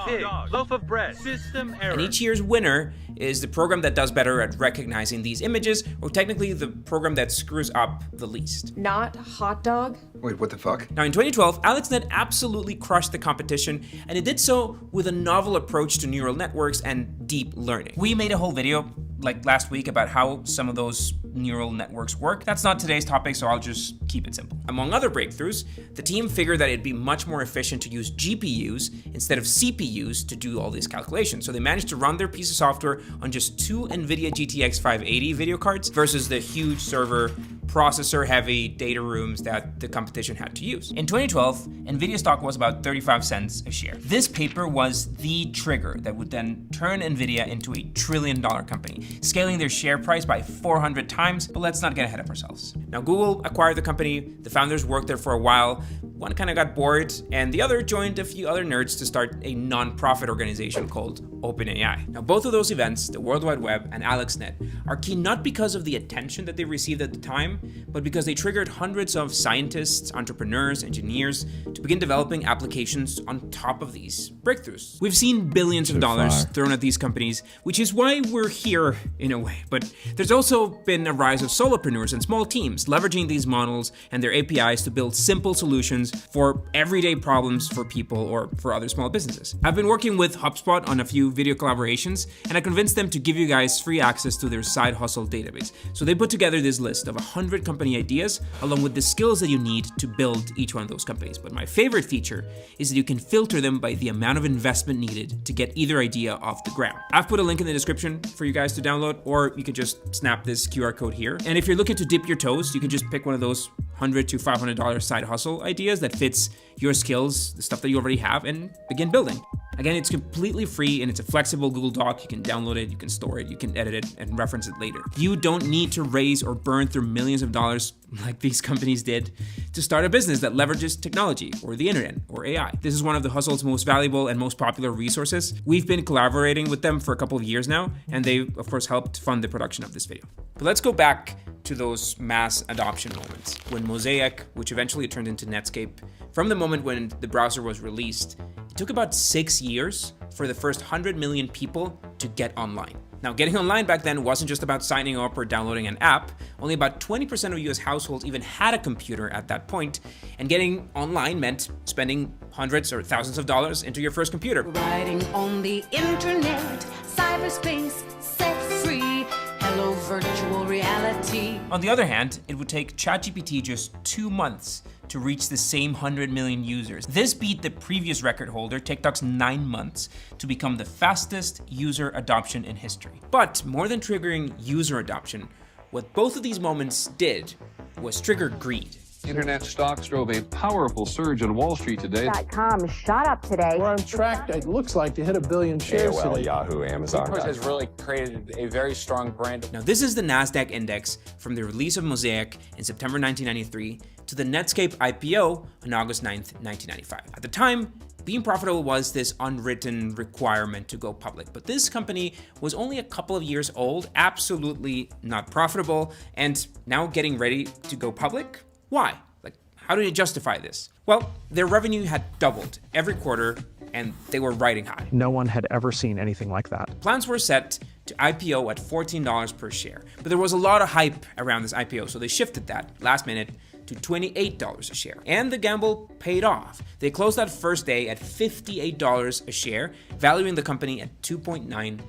loaf of bread, system error. And each year's winner is the program that does better at recognizing these images, or technically the program that screws up the least. Not hot dog. Wait, what the fuck? Now in 2012, AlexNet absolutely crushed the competition, and it did so with a novel approach to neural networks and deep learning. We made a whole video like last week about how some of those neural networks work. That's not today's topic, so I'll just keep it simple. Among other breakthroughs, the team figured that it'd be much more efficient to use GPUs instead of CPUs to do all these calculations. So they managed to run their piece of software on just 2 NVIDIA GTX 580 video cards versus the huge server processor-heavy data rooms that the competition had to use. In 2012, NVIDIA stock was about 35 cents a share. This paper was the trigger that would then turn NVIDIA into a $1 trillion company, scaling their share price by 400 times, but let's not get ahead of ourselves. Now, Google acquired the company, the founders worked there for a while, one kind of got bored, and the other joined a few other nerds to start a non-profit organization called OpenAI. Now, both of those events, the World Wide Web and AlexNet, are key not because of the attention that they received at the time, but because they triggered hundreds of scientists, entrepreneurs, engineers to begin developing applications on top of these breakthroughs. We've seen billions of dollars thrown at these companies, which is why we're here in a way. But there's also been a rise of solopreneurs and small teams leveraging these models and their APIs to build simple solutions for everyday problems for people or for other small businesses. I've been working with HubSpot on a few video collaborations, and I convinced them to give you guys free access to their side hustle database. So they put together this list of 100 company ideas along with the skills that you need to build each one of those companies. But my favorite feature is that you can filter them by the amount of investment needed to get either idea off the ground. I've put a link in the description for you guys to download, or you could just snap this QR code here. And if you're looking to dip your toes, you can just pick one of those $100 to $500 side hustle ideas that fits your skills, the stuff that you already have, and begin building. Again, it's completely free and it's a flexible Google Doc. You can download it, you can store it, you can edit it and reference it later. You don't need to raise or burn through millions of dollars like these companies did to start a business that leverages technology or the internet or AI. This is one of the Hustle's most valuable and most popular resources. We've been collaborating with them for a couple of years now, and they of course helped fund the production of this video. But let's go back to those mass adoption moments when Mosaic, which eventually turned into Netscape, from the moment when the browser was released, it took about 6 years for the first 100 million people to get online. Now, getting online back then wasn't just about signing up or downloading an app. Only about 20% of US households even had a computer at that point, and getting online meant spending hundreds or thousands of dollars into your first computer. Riding on the internet, cyberspace, set free, hello virtual reality. On the other hand, it would take ChatGPT just 2 months to reach the same 100 million users. This beat the previous record holder, TikTok's 9 months, to become the fastest user adoption in history. But more than triggering user adoption, what both of these moments did was trigger greed. Internet stocks drove a powerful surge on Wall Street today. .com shot up today. We're on track, it looks like, to hit 1 billion shares AOL, today. Yahoo, Amazon. Bitcoin has really created a very strong brand. Now, this is the NASDAQ index from the release of Mosaic in September 1993 to the Netscape IPO on August 9th, 1995. At the time, being profitable was this unwritten requirement to go public, but this company was only a couple of years old, absolutely not profitable, and now getting ready to go public? Why? Like, how do you justify this? Well, their revenue had doubled every quarter, and they were riding high. No one had ever seen anything like that. Plans were set to IPO at $14 per share, but there was a lot of hype around this IPO, so they shifted that last minute to $28 a share. And the gamble paid off. They closed that first day at $58 a share, valuing the company at $2.9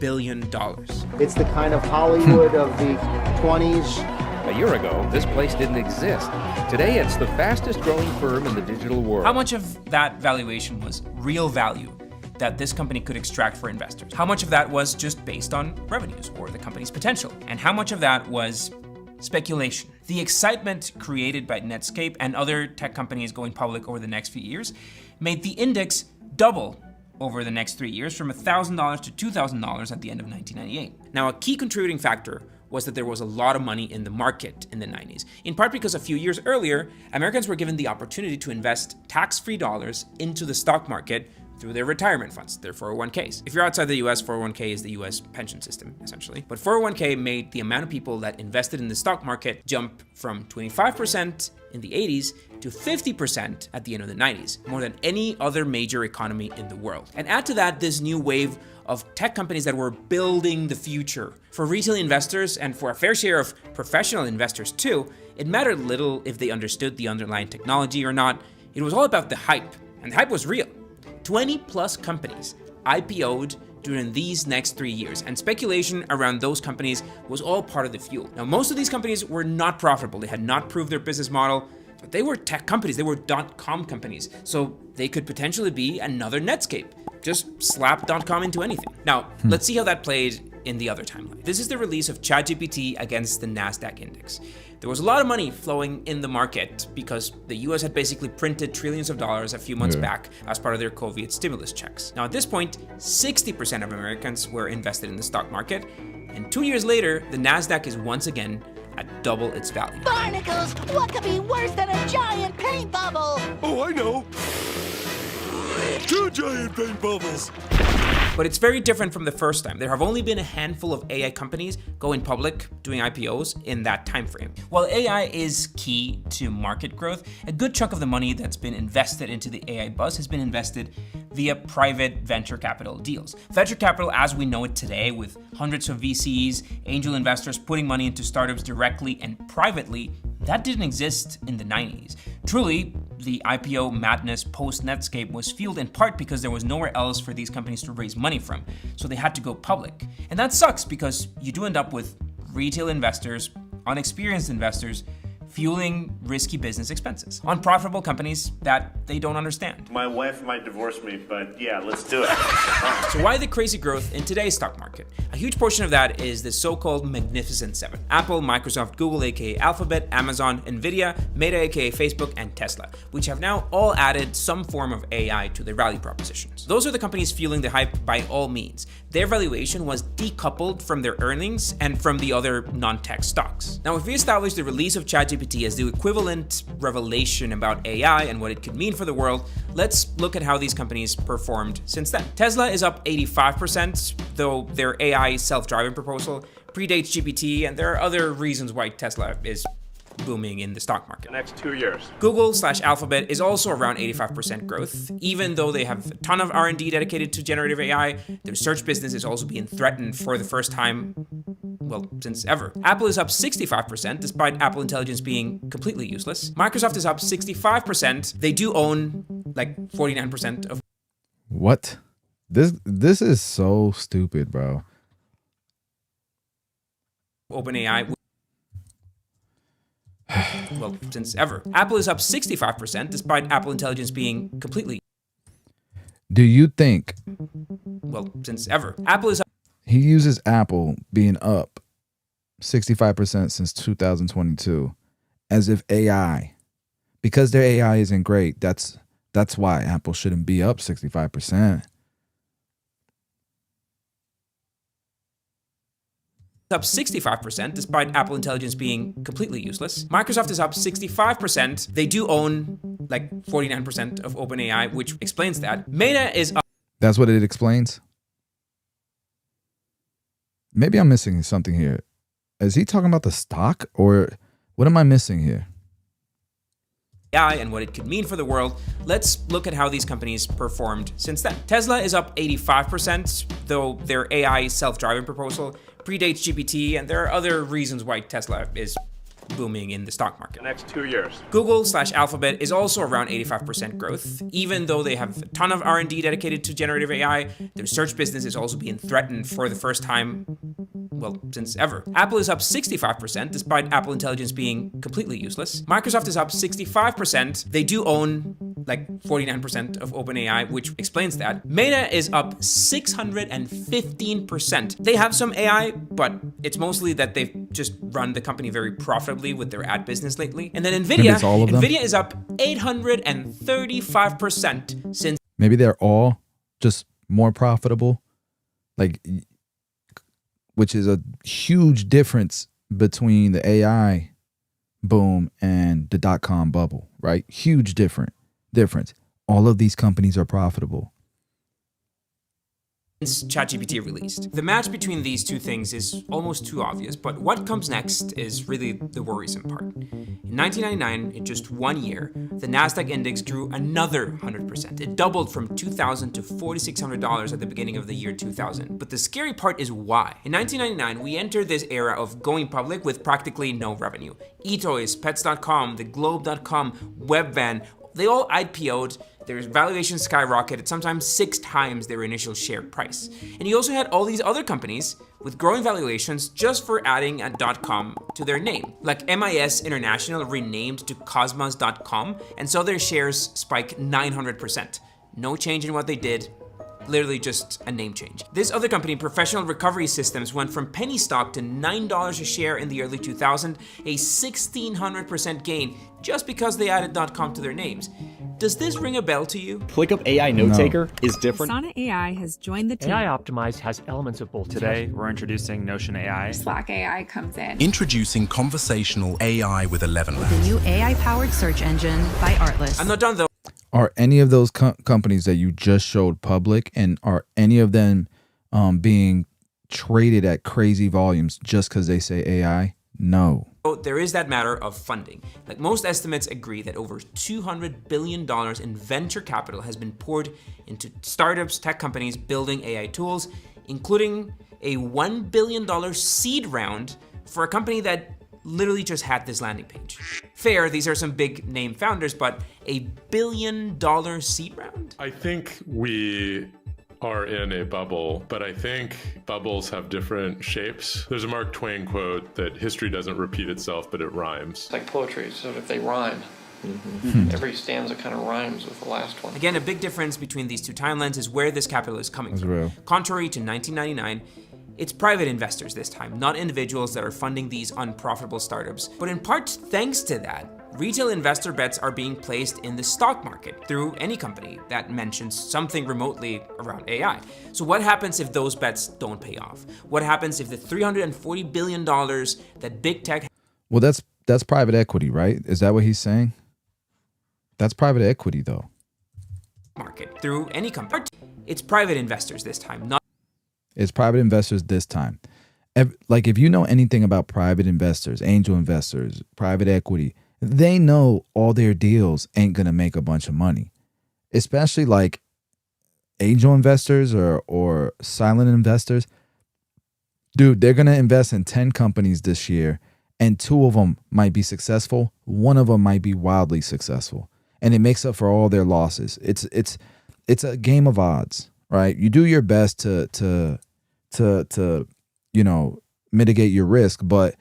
billion. It's the kind of Hollywood of the 20s. A year ago, this place didn't exist. Today, it's the fastest growing firm in the digital world. How much of that valuation was real value that this company could extract for investors? How much of that was just based on revenues or the company's potential? And how much of that was speculation? The excitement created by Netscape and other tech companies going public over the next few years made the index double over the next 3 years, from $1,000 to $2,000 at the end of 1998. Now, a key contributing factor was that there was a lot of money in the market in the 90s, in part because a few years earlier, Americans were given the opportunity to invest tax-free dollars into the stock market through their retirement funds, their 401ks. If you're outside the US, 401k is the US pension system, essentially. But 401k made the amount of people that invested in the stock market jump from 25% in the 80s to 50% at the end of the 90s, more than any other major economy in the world. And add to that this new wave of tech companies that were building the future. For retail investors and for a fair share of professional investors too, it mattered little if they understood the underlying technology or not. It was all about the hype, and the hype was real. 20 plus companies IPO'd during these next 3 years, and speculation around those companies was all part of the fuel. Now, most of these companies were not profitable. They had not proved their business model, but they were tech companies. They were .com companies, so they could potentially be another Netscape. Just slap .com into anything. Now, let's see how that played in the other timeline. This is the release of ChatGPT against the NASDAQ index. There was a lot of money flowing in the market because the US had basically printed trillions of dollars a few months back as part of their COVID stimulus checks. Now, at this point, 60% of Americans were invested in the stock market, and 2 years later, the NASDAQ is once again at double its value. Barnacles! What could be worse than a giant paint bubble? Oh, I know. 2 giant paint bubbles. But it's very different from the first time. There have only been a handful of AI companies going public, doing IPOs in that time frame. While AI is key to market growth, a good chunk of the money that's been invested into the AI buzz has been invested via private venture capital deals. Venture capital as we know it today, with hundreds of VCs, angel investors putting money into startups directly and privately, that didn't exist in the 90s. Truly, the IPO madness post-Netscape was fueled in part because there was nowhere else for these companies to raise money from, so they had to go public. And that sucks because you do end up with retail investors, unexperienced investors, fueling risky business expenses. Unprofitable companies that they don't understand. My wife might divorce me, but yeah, let's do it. So why the crazy growth in today's stock market? A huge portion of that is the so-called Magnificent Seven. Apple, Microsoft, Google, aka Alphabet, Amazon, Nvidia, Meta, aka Facebook, and Tesla, which have now all added some form of AI to their value propositions. Those are the companies fueling the hype by all means. Their valuation was decoupled from their earnings and from the other non-tech stocks. Now, if we establish the release of ChatGPT as the equivalent revelation about AI and what it could mean for the world, let's look at how these companies performed since then. Tesla is up 85%, though their AI self-driving proposal predates GPT, and there are other reasons why Tesla is booming in the stock market. The next 2 years. Google/Alphabet is also around 85% growth. Even though they have a ton of R&D dedicated to generative AI, their search business is also being threatened for the first time, well, since ever. Apple is up 65%, despite Apple Intelligence being completely useless. Microsoft is up 65%. They do own like 49% of... What? This is so stupid, bro. OpenAI. Well, since ever. Apple is up 65%, despite Apple Intelligence being completely... Do you think... Well, since ever. Apple is up... He uses Apple being up 65% since 2022 as if AI, because their AI isn't great, that's why Apple shouldn't be up 65%. Up 65%, despite Apple Intelligence being completely useless. Microsoft is up 65%. They do own like 49% of OpenAI, which explains that. Meta is up... That's what it explains? Maybe I'm missing something here. Is he talking about the stock, or what am I missing here? AI and what it could mean for the world, let's look at how these companies performed since then. Tesla is up 85%, though their AI self-driving proposal predates GPT, and there are other reasons why Tesla is booming in the stock market. The next 2 years. Google/Alphabet is also around 85% growth. Even though they have a ton of R&D dedicated to generative AI, their search business is also being threatened for the first time, well, since ever. Apple is up 65%, despite Apple Intelligence being completely useless. Microsoft is up 65%. They do own like 49% of OpenAI, which explains that. Meta is up 615%. They have some AI, but it's mostly that they've just run the company very profitably with their ad business lately. And then Nvidia is up 835% since... Maybe they're all just more profitable, like, which is a huge difference between the AI boom and the .com bubble, right? Huge difference. All of these companies are profitable. ChatGPT released. The match between these two things is almost too obvious, but what comes next is really the worrisome part. In 1999, in just 1 year, the Nasdaq index grew another 100%. It doubled from $2,000 to $4,600 at the beginning of the year 2000. But the scary part is why. In 1999, we entered this era of going public with practically no revenue. eToys, Pets.com, TheGlobe.com, Webvan, they all IPO'd. Their valuations skyrocketed, sometimes 6 times their initial share price. And you also had all these other companies with growing valuations just for adding a .com to their name. Like MIS International renamed to Cosmos.com and saw their shares spike 900%. No change in what they did, literally just a name change. This other company, Professional Recovery Systems, went from penny stock to $9 a share in the early 2000s, a 1,600% gain just because they added .com to their names. Does this ring a bell to you? ClickUp AI Note Taker is different. Sonnet AI has joined the team. AI Optimized has elements of both. Today, we're introducing Notion AI. Slack AI comes in. Introducing conversational AI with 11 Labs. The new AI-powered search engine by Artlist. I'm not done though. Are any of those companies that you just showed public, and are any of them being traded at crazy volumes just because they say AI? No. So there is that matter of funding. Like most estimates agree that over $200 billion in venture capital has been poured into startups, tech companies building AI tools, including a $1 billion seed round for a company that literally just had this landing page. Fair, these are some big name founders, but a $1 billion seed round? I think we are in a bubble, but I think bubbles have different shapes. There's a Mark Twain quote that history doesn't repeat itself, but it rhymes. It's like poetry, so if they rhyme, every stanza kind of rhymes with the last one. Again, a big difference between these two timelines is where this capital is coming from. Real. Contrary to 1999, it's private investors this time, not individuals that are funding these unprofitable startups. But in part thanks to that, retail investor bets are being placed in the stock market through any company that mentions something remotely around AI. So what happens if those bets don't pay off? What happens if the $340 billion that big tech... Well, that's private equity, right? Is that what he's saying? That's private equity, though. Market through any company. It's private investors this time, not... It's private investors this time. Like, if you know anything about private investors, angel investors, private equity, they know all their deals ain't going to make a bunch of money. Especially like angel investors or silent investors. Dude, they're going to invest in 10 companies this year, and 2 of them might be successful. 1 of them might be wildly successful. And it makes up for all their losses. It's a game of odds. Right, you do your best to mitigate your risk, but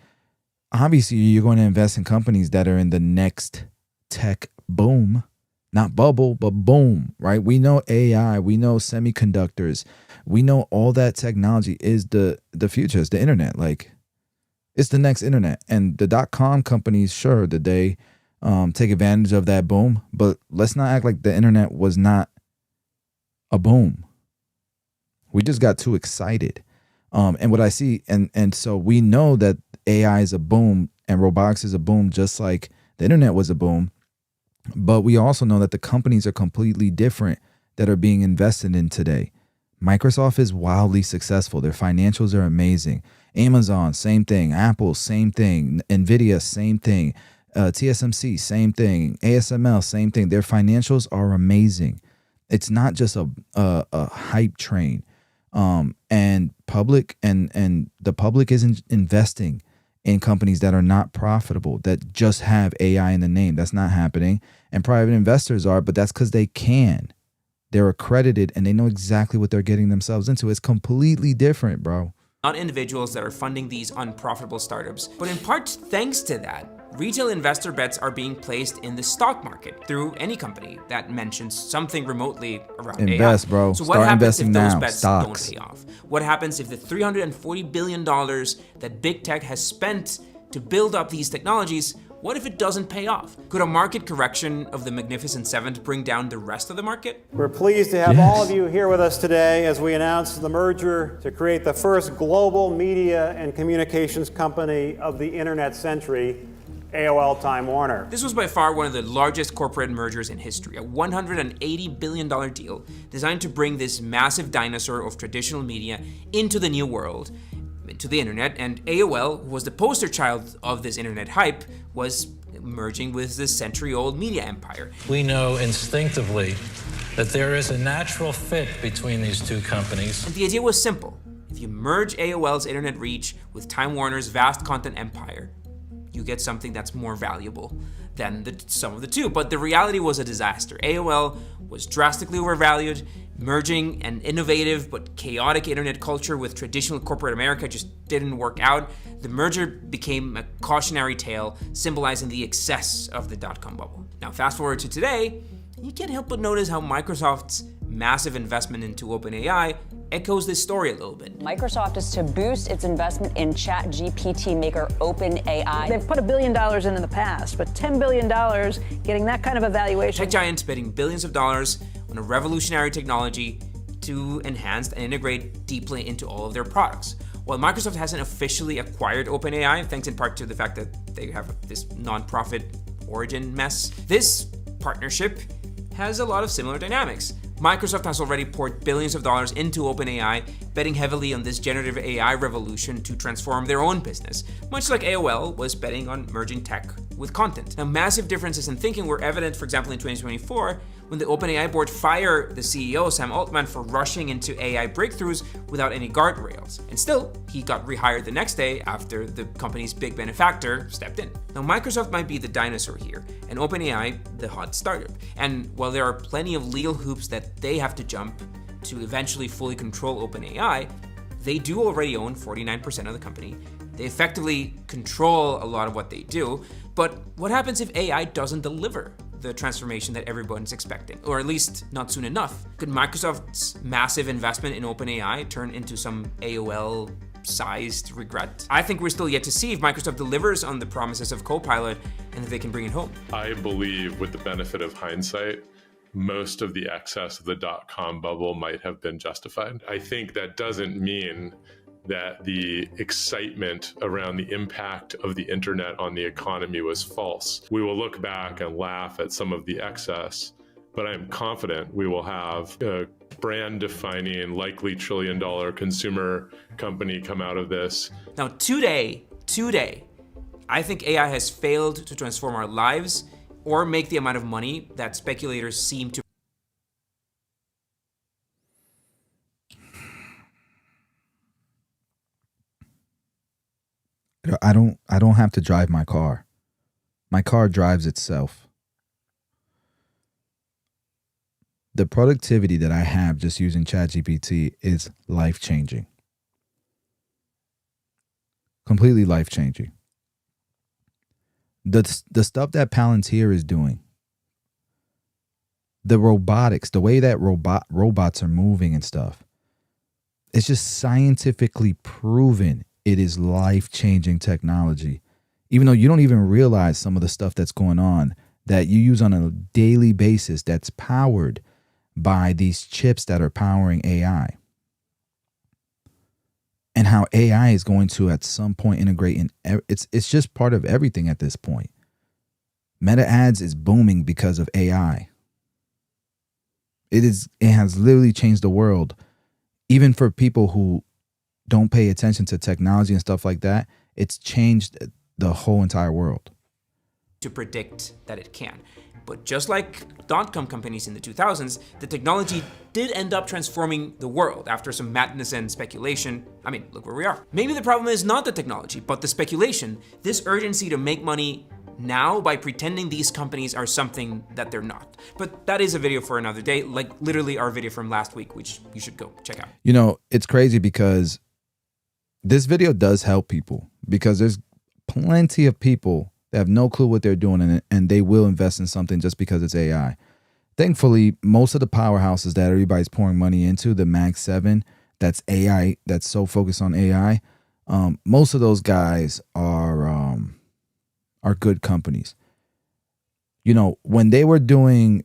obviously you're going to invest in companies that are in the next tech boom, not bubble, but boom. Right? We know AI, we know semiconductors, we know all that technology is the future. It's the internet. Like, it's the next internet, and the .com companies, sure, that they take advantage of that boom, but let's not act like the internet was not a boom. We just got too excited. And what I see, and so we know that AI is a boom and robotics is a boom, just like the internet was a boom. But we also know that the companies are completely different that are being invested in today. Microsoft is wildly successful. Their financials are amazing. Amazon, same thing. Apple, same thing. Nvidia, same thing. TSMC, same thing. ASML, same thing. Their financials are amazing. It's not just a hype train. And the public isn't investing in companies that are not profitable, that just have AI in the name. That's not happening. And private investors are, but that's because they can. They're accredited and they know exactly what they're getting themselves into. It's completely different, bro. Not individuals that are funding these unprofitable startups. But in part thanks to that, retail investor bets are being placed in the stock market through any company that mentions something remotely around Invest, AI. bro. So what Start happens if investing those now. bets Stocks. don't pay off? What happens if the $340 billion that big tech has spent to build up these technologies, what if it doesn't pay off? Could a market correction of the Magnificent Seven bring down the rest of the market? We're pleased to have all of you here with us today as we announce the merger to create the first global media and communications company of the internet century. AOL Time Warner. This was by far one of the largest corporate mergers in history, a $180 billion deal designed to bring this massive dinosaur of traditional media into the new world, into the internet, and AOL, who was the poster child of this internet hype, was merging with this century-old media empire. We know instinctively that there is a natural fit between these two companies. And the idea was simple. If you merge AOL's internet reach with Time Warner's vast content empire, you get something that's more valuable than the sum of the two. But the reality was a disaster. AOL was drastically overvalued. Merging an innovative but chaotic internet culture with traditional corporate America just didn't work out. The merger became a cautionary tale, symbolizing the excess of the dot-com bubble. Now, fast forward to today, you can't help but notice how Microsoft's massive investment into OpenAI echoes this story a little bit. Microsoft is to boost its investment in ChatGPT maker OpenAI. They've put $1 billion in the past, but $10 billion getting that kind of evaluation. Tech giants betting billions of dollars on a revolutionary technology to enhance and integrate deeply into all of their products. While Microsoft hasn't officially acquired OpenAI, thanks in part to the fact that they have this non-profit origin mess, this partnership has a lot of similar dynamics. Microsoft has already poured billions of dollars into OpenAI, betting heavily on this generative AI revolution to transform their own business, much like AOL was betting on merging tech with content. Now, massive differences in thinking were evident, for example, in 2024, when the OpenAI board fired the CEO, Sam Altman, for rushing into AI breakthroughs without any guardrails. And still, he got rehired the next day after the company's big benefactor stepped in. Now, Microsoft might be the dinosaur here, and OpenAI the hot startup. And while there are plenty of legal hoops that they have to jump to eventually fully control OpenAI, they do already own 49% of the company. They effectively control a lot of what they do. But what happens if AI doesn't deliver the transformation that everyone's expecting, or at least not soon enough? Could Microsoft's massive investment in OpenAI turn into some AOL-sized regret? I think we're still yet to see if Microsoft delivers on the promises of Copilot and if they can bring it home. I believe, with the benefit of hindsight, most of the excess of the dot-com bubble might have been justified. I think that doesn't mean that the excitement around the impact of the internet on the economy was false. We will look back and laugh at some of the excess, but I'm confident we will have a brand-defining, likely trillion-dollar consumer company come out of this. Now, today, I think AI has failed to transform our lives or make the amount of money that speculators seem to. I don't have to drive my car. My car drives itself. The productivity that I have just using ChatGPT is life-changing. Completely life-changing. The stuff that Palantir is doing, the robotics, the way that robots are moving and stuff, it's just scientifically proven it is life-changing technology. Even though you don't even realize some of the stuff that's going on that you use on a daily basis that's powered by these chips that are powering AI. And how AI is going to at some point integrate in it's just part of everything at this point. Meta ads is booming because of AI. It has literally changed the world. Even for people who don't pay attention to technology and stuff like that, it's changed the whole entire world. To predict that it can. But just like dot-com companies in the 2000s, the technology did end up transforming the world after some madness and speculation. I mean, look where we are. Maybe the problem is not the technology, but the speculation. This urgency to make money now by pretending these companies are something that they're not. But that is a video for another day, like literally our video from last week, which you should go check out. You know, it's crazy because this video does help people, because there's plenty of people that have no clue what they're doing, and they will invest in something just because it's AI. Thankfully, most of the powerhouses that everybody's pouring money into, the Mag 7, that's AI, that's so focused on AI, most of those guys are good companies. You know, when they were doing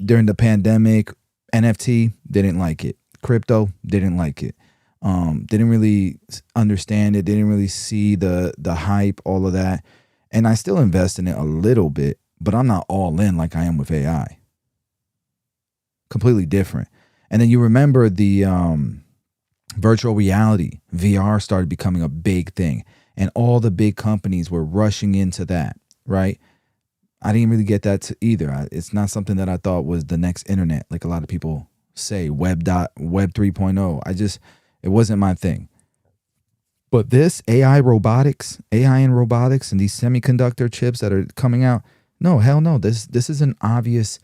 during the pandemic, NFT, they didn't like it. Crypto, didn't like it. Didn't really understand it. Didn't really see the hype, all of that. And I still invest in it a little bit, but I'm not all in like I am with AI. Completely different. And then you remember the virtual reality, VR started becoming a big thing. And all the big companies were rushing into that, right? I didn't really get that either. It's not something that I thought was the next internet, like a lot of people say, Web 3.0. It wasn't my thing. But this AI and robotics and these semiconductor chips that are coming out, no, hell no. This is an obvious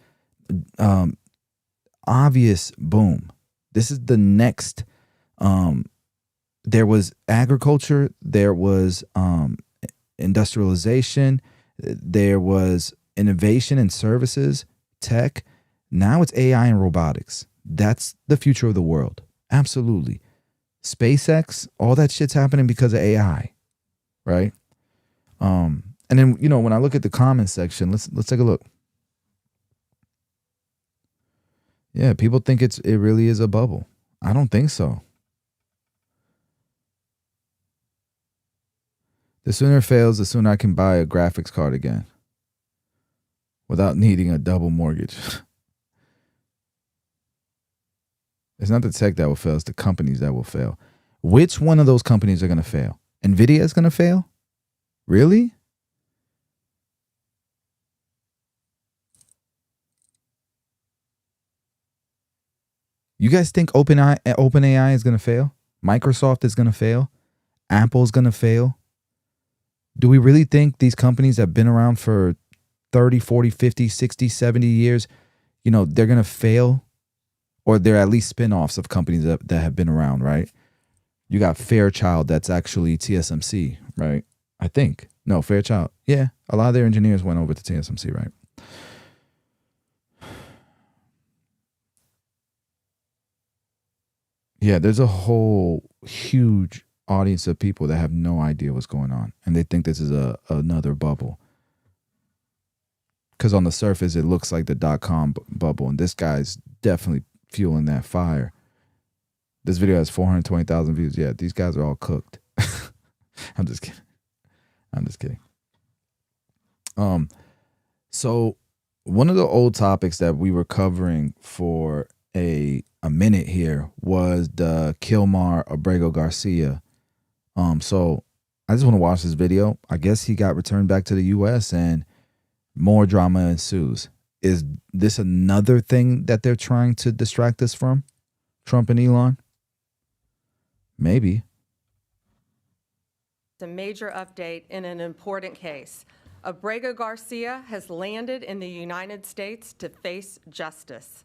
boom. This is the next. There was agriculture, there was industrialization, there was innovation and services, tech. Now it's AI and robotics. That's the future of the world. Absolutely. SpaceX, all that shit's happening because of AI, right? And then, you know, when I look at the comment section, let's take a look. Yeah, people think it really is a bubble. I don't think so. The sooner it fails, the sooner I can buy a graphics card again without needing a double mortgage. It's not the tech that will fail, it's the companies that will fail. Which one of those companies are going to fail? NVIDIA is going to fail? Really? You guys think OpenAI is going to fail? Microsoft is going to fail? Apple is going to fail? Do we really think these companies that have been around for 30, 40, 50, 60, 70 years, you know, they're going to fail? Or they're at least spin-offs of companies that have been around, right? You got Fairchild, that's actually TSMC, right? I think. No, Fairchild. Yeah, a lot of their engineers went over to TSMC, right? Yeah, there's a whole huge audience of people that have no idea what's going on. And they think this is another bubble. Because on the surface, it looks like the .com bubble. And this guy's definitely fueling that fire. This video has 420,000 views. Yeah, these guys are all cooked. I'm just kidding. So one of the old topics that we were covering for a minute here was the Kilmar Abrego Garcia. So I just want to watch this video. I guess he got returned back to the U.S. and more drama ensues. Is this another thing that they're trying to distract us from? Trump and Elon? Maybe. A major update in an important case. Abrego Garcia has landed in the United States to face justice.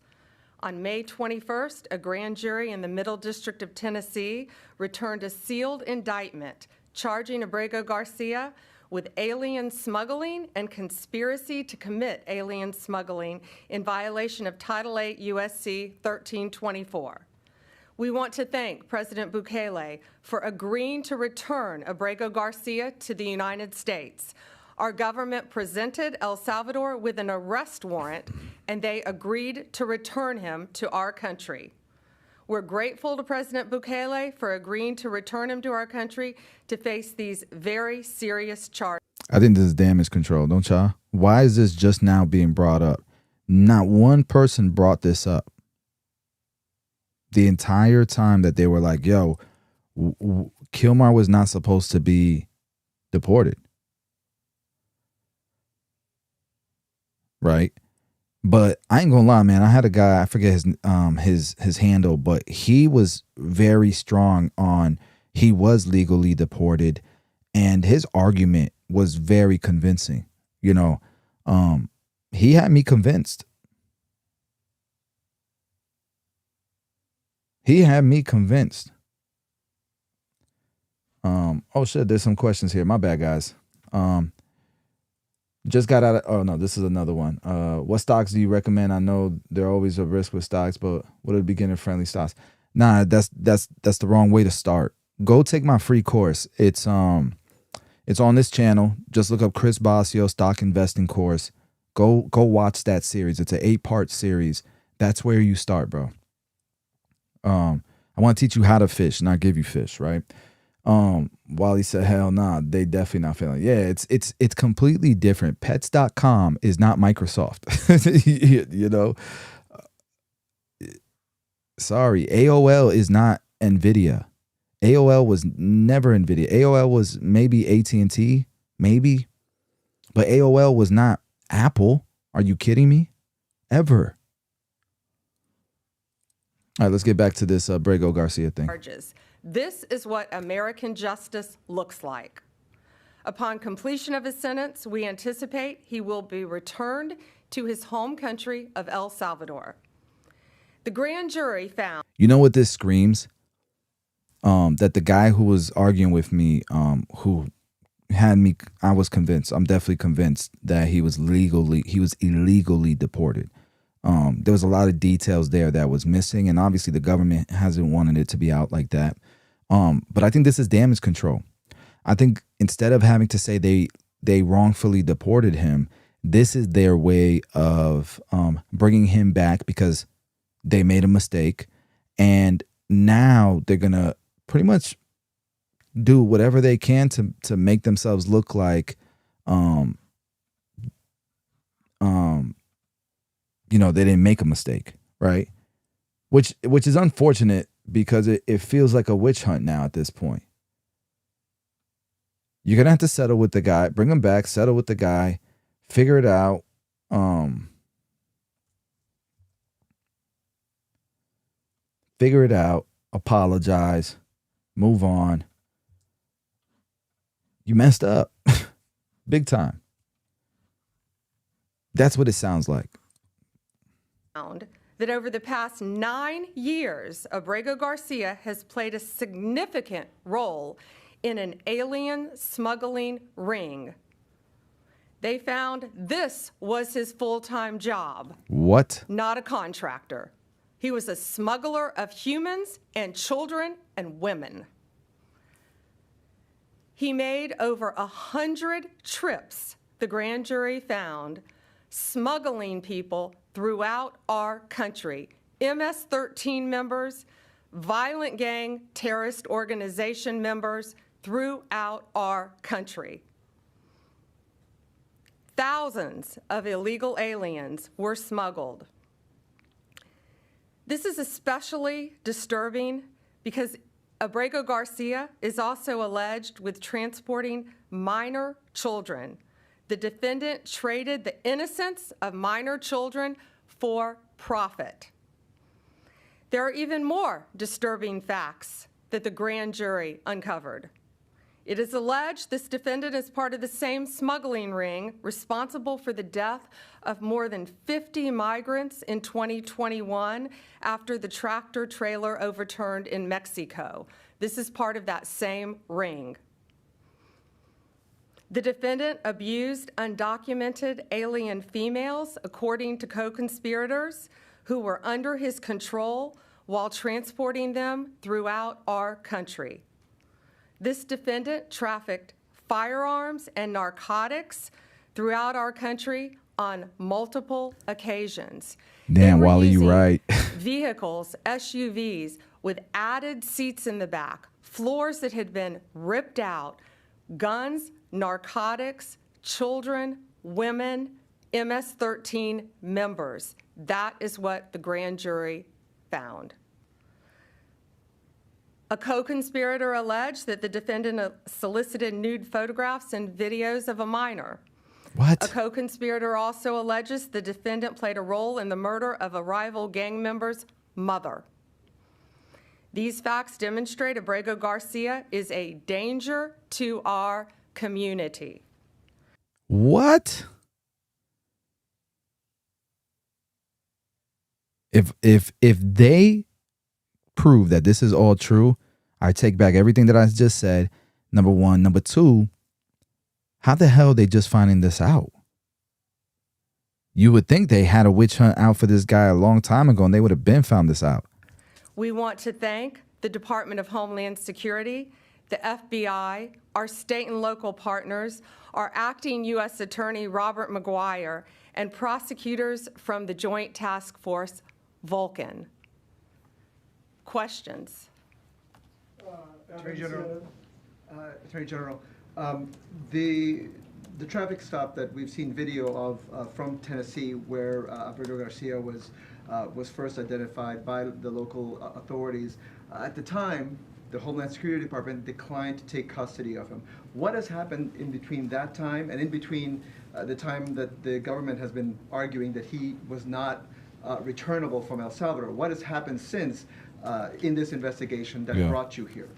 On May 21st, a grand jury in the Middle District of Tennessee returned a sealed indictment charging Abrego Garcia with alien smuggling and conspiracy to commit alien smuggling in violation of Title 8 U.S.C. 1324. We want to thank President Bukele for agreeing to return Abrego Garcia to the United States. Our government presented El Salvador with an arrest warrant, and they agreed to return him to our country. We're grateful to President Bukele for agreeing to return him to our country to face these very serious charges. I think this is damage control, don't y'all? Why is this just now being brought up? Not one person brought this up. The entire time that they were like, yo, Kilmar was not supposed to be deported. Right? But I ain't gonna lie, man. I had a guy, I forget his handle, but he was very strong on he was legally deported, and his argument was very convincing. You know, he had me convinced. He had me convinced. Oh shit, there's some questions here. My bad, guys. Just got out of, oh no, this is another one. What stocks do you recommend? I know there are always a risk with stocks, but what are beginner friendly stocks? Nah, that's the wrong way to start. Go take my free course. It's on this channel. Just look up Chris Bosio stock investing course. Go watch that series. It's an 8-part series. That's where you start, bro. I want to teach you how to fish, not give you fish, right? Wally said, hell nah, they definitely not feeling. Yeah, it's completely different. Pets.com is not Microsoft. you know? Sorry, AOL is not NVIDIA. AOL was never NVIDIA. AOL was maybe AT&T, maybe. But AOL was not Apple. Are you kidding me? Ever. All right, let's get back to this Brego Garcia thing. This is what American justice looks like. Upon completion of his sentence, we anticipate he will be returned to his home country of El Salvador. The grand jury found... You know what this screams? That the guy who was arguing with me, who had me, I was convinced, I'm definitely convinced that he was illegally deported. There was a lot of details there that was missing, and obviously the government hasn't wanted it to be out like that. But I think this is damage control. I think instead of having to say they wrongfully deported him, this is their way of bringing him back because they made a mistake, and now they're gonna pretty much do whatever they can to make themselves look like you know, they didn't make a mistake, right? Which is unfortunate because it feels like a witch hunt now at this point. You're gonna have to settle with the guy, bring him back, settle with the guy, figure it out. Figure it out, apologize, move on. You messed up. Big time. That's what it sounds like. That over the past 9 years, Abrego Garcia has played a significant role in an alien smuggling ring. They found this was his full-time job. What? Not a contractor. He was a smuggler of humans and children and women. He made over 100 trips, the grand jury found, smuggling people throughout our country. MS-13 members, violent gang terrorist organization members throughout our country. Thousands of illegal aliens were smuggled. This is especially disturbing because Abrego Garcia is also alleged with transporting minor children. The defendant traded the innocence of minor children for profit. There are even more disturbing facts that the grand jury uncovered. It is alleged this defendant is part of the same smuggling ring responsible for the death of more than 50 migrants in 2021 after the tractor trailer overturned in Mexico. This is part of that same ring. The defendant abused undocumented alien females, according to co-conspirators who were under his control while transporting them throughout our country. This defendant trafficked firearms and narcotics throughout our country on multiple occasions. Damn, Wally, you right. Vehicles, SUVs, with added seats in the back, floors that had been ripped out, guns, narcotics, children, women, MS-13 members. That is what the grand jury found. A co-conspirator alleged that the defendant solicited nude photographs and videos of a minor. What? A co-conspirator also alleges the defendant played a role in the murder of a rival gang member's mother. These facts demonstrate Abrego Garcia is a danger to our community. What? If they prove that this is all true, I take back everything that I just said. Number one. Number two, how the hell are they just finding this out? You would think they had a witch hunt out for this guy a long time ago and they would have been found this out. We want to thank the Department of Homeland Security, the FBI, our state and local partners, our acting U.S. Attorney Robert McGuire, and prosecutors from the Joint Task Force Vulcan. Questions? Attorney General, Attorney General, the traffic stop that we've seen video of from Tennessee, where Alberto Garcia was first identified by the local authorities, at the time, the Homeland Security Department declined to take custody of him. What has happened in between that time and in between the time that the government has been arguing that he was not returnable from El Salvador? What has happened since in this investigation that brought you here?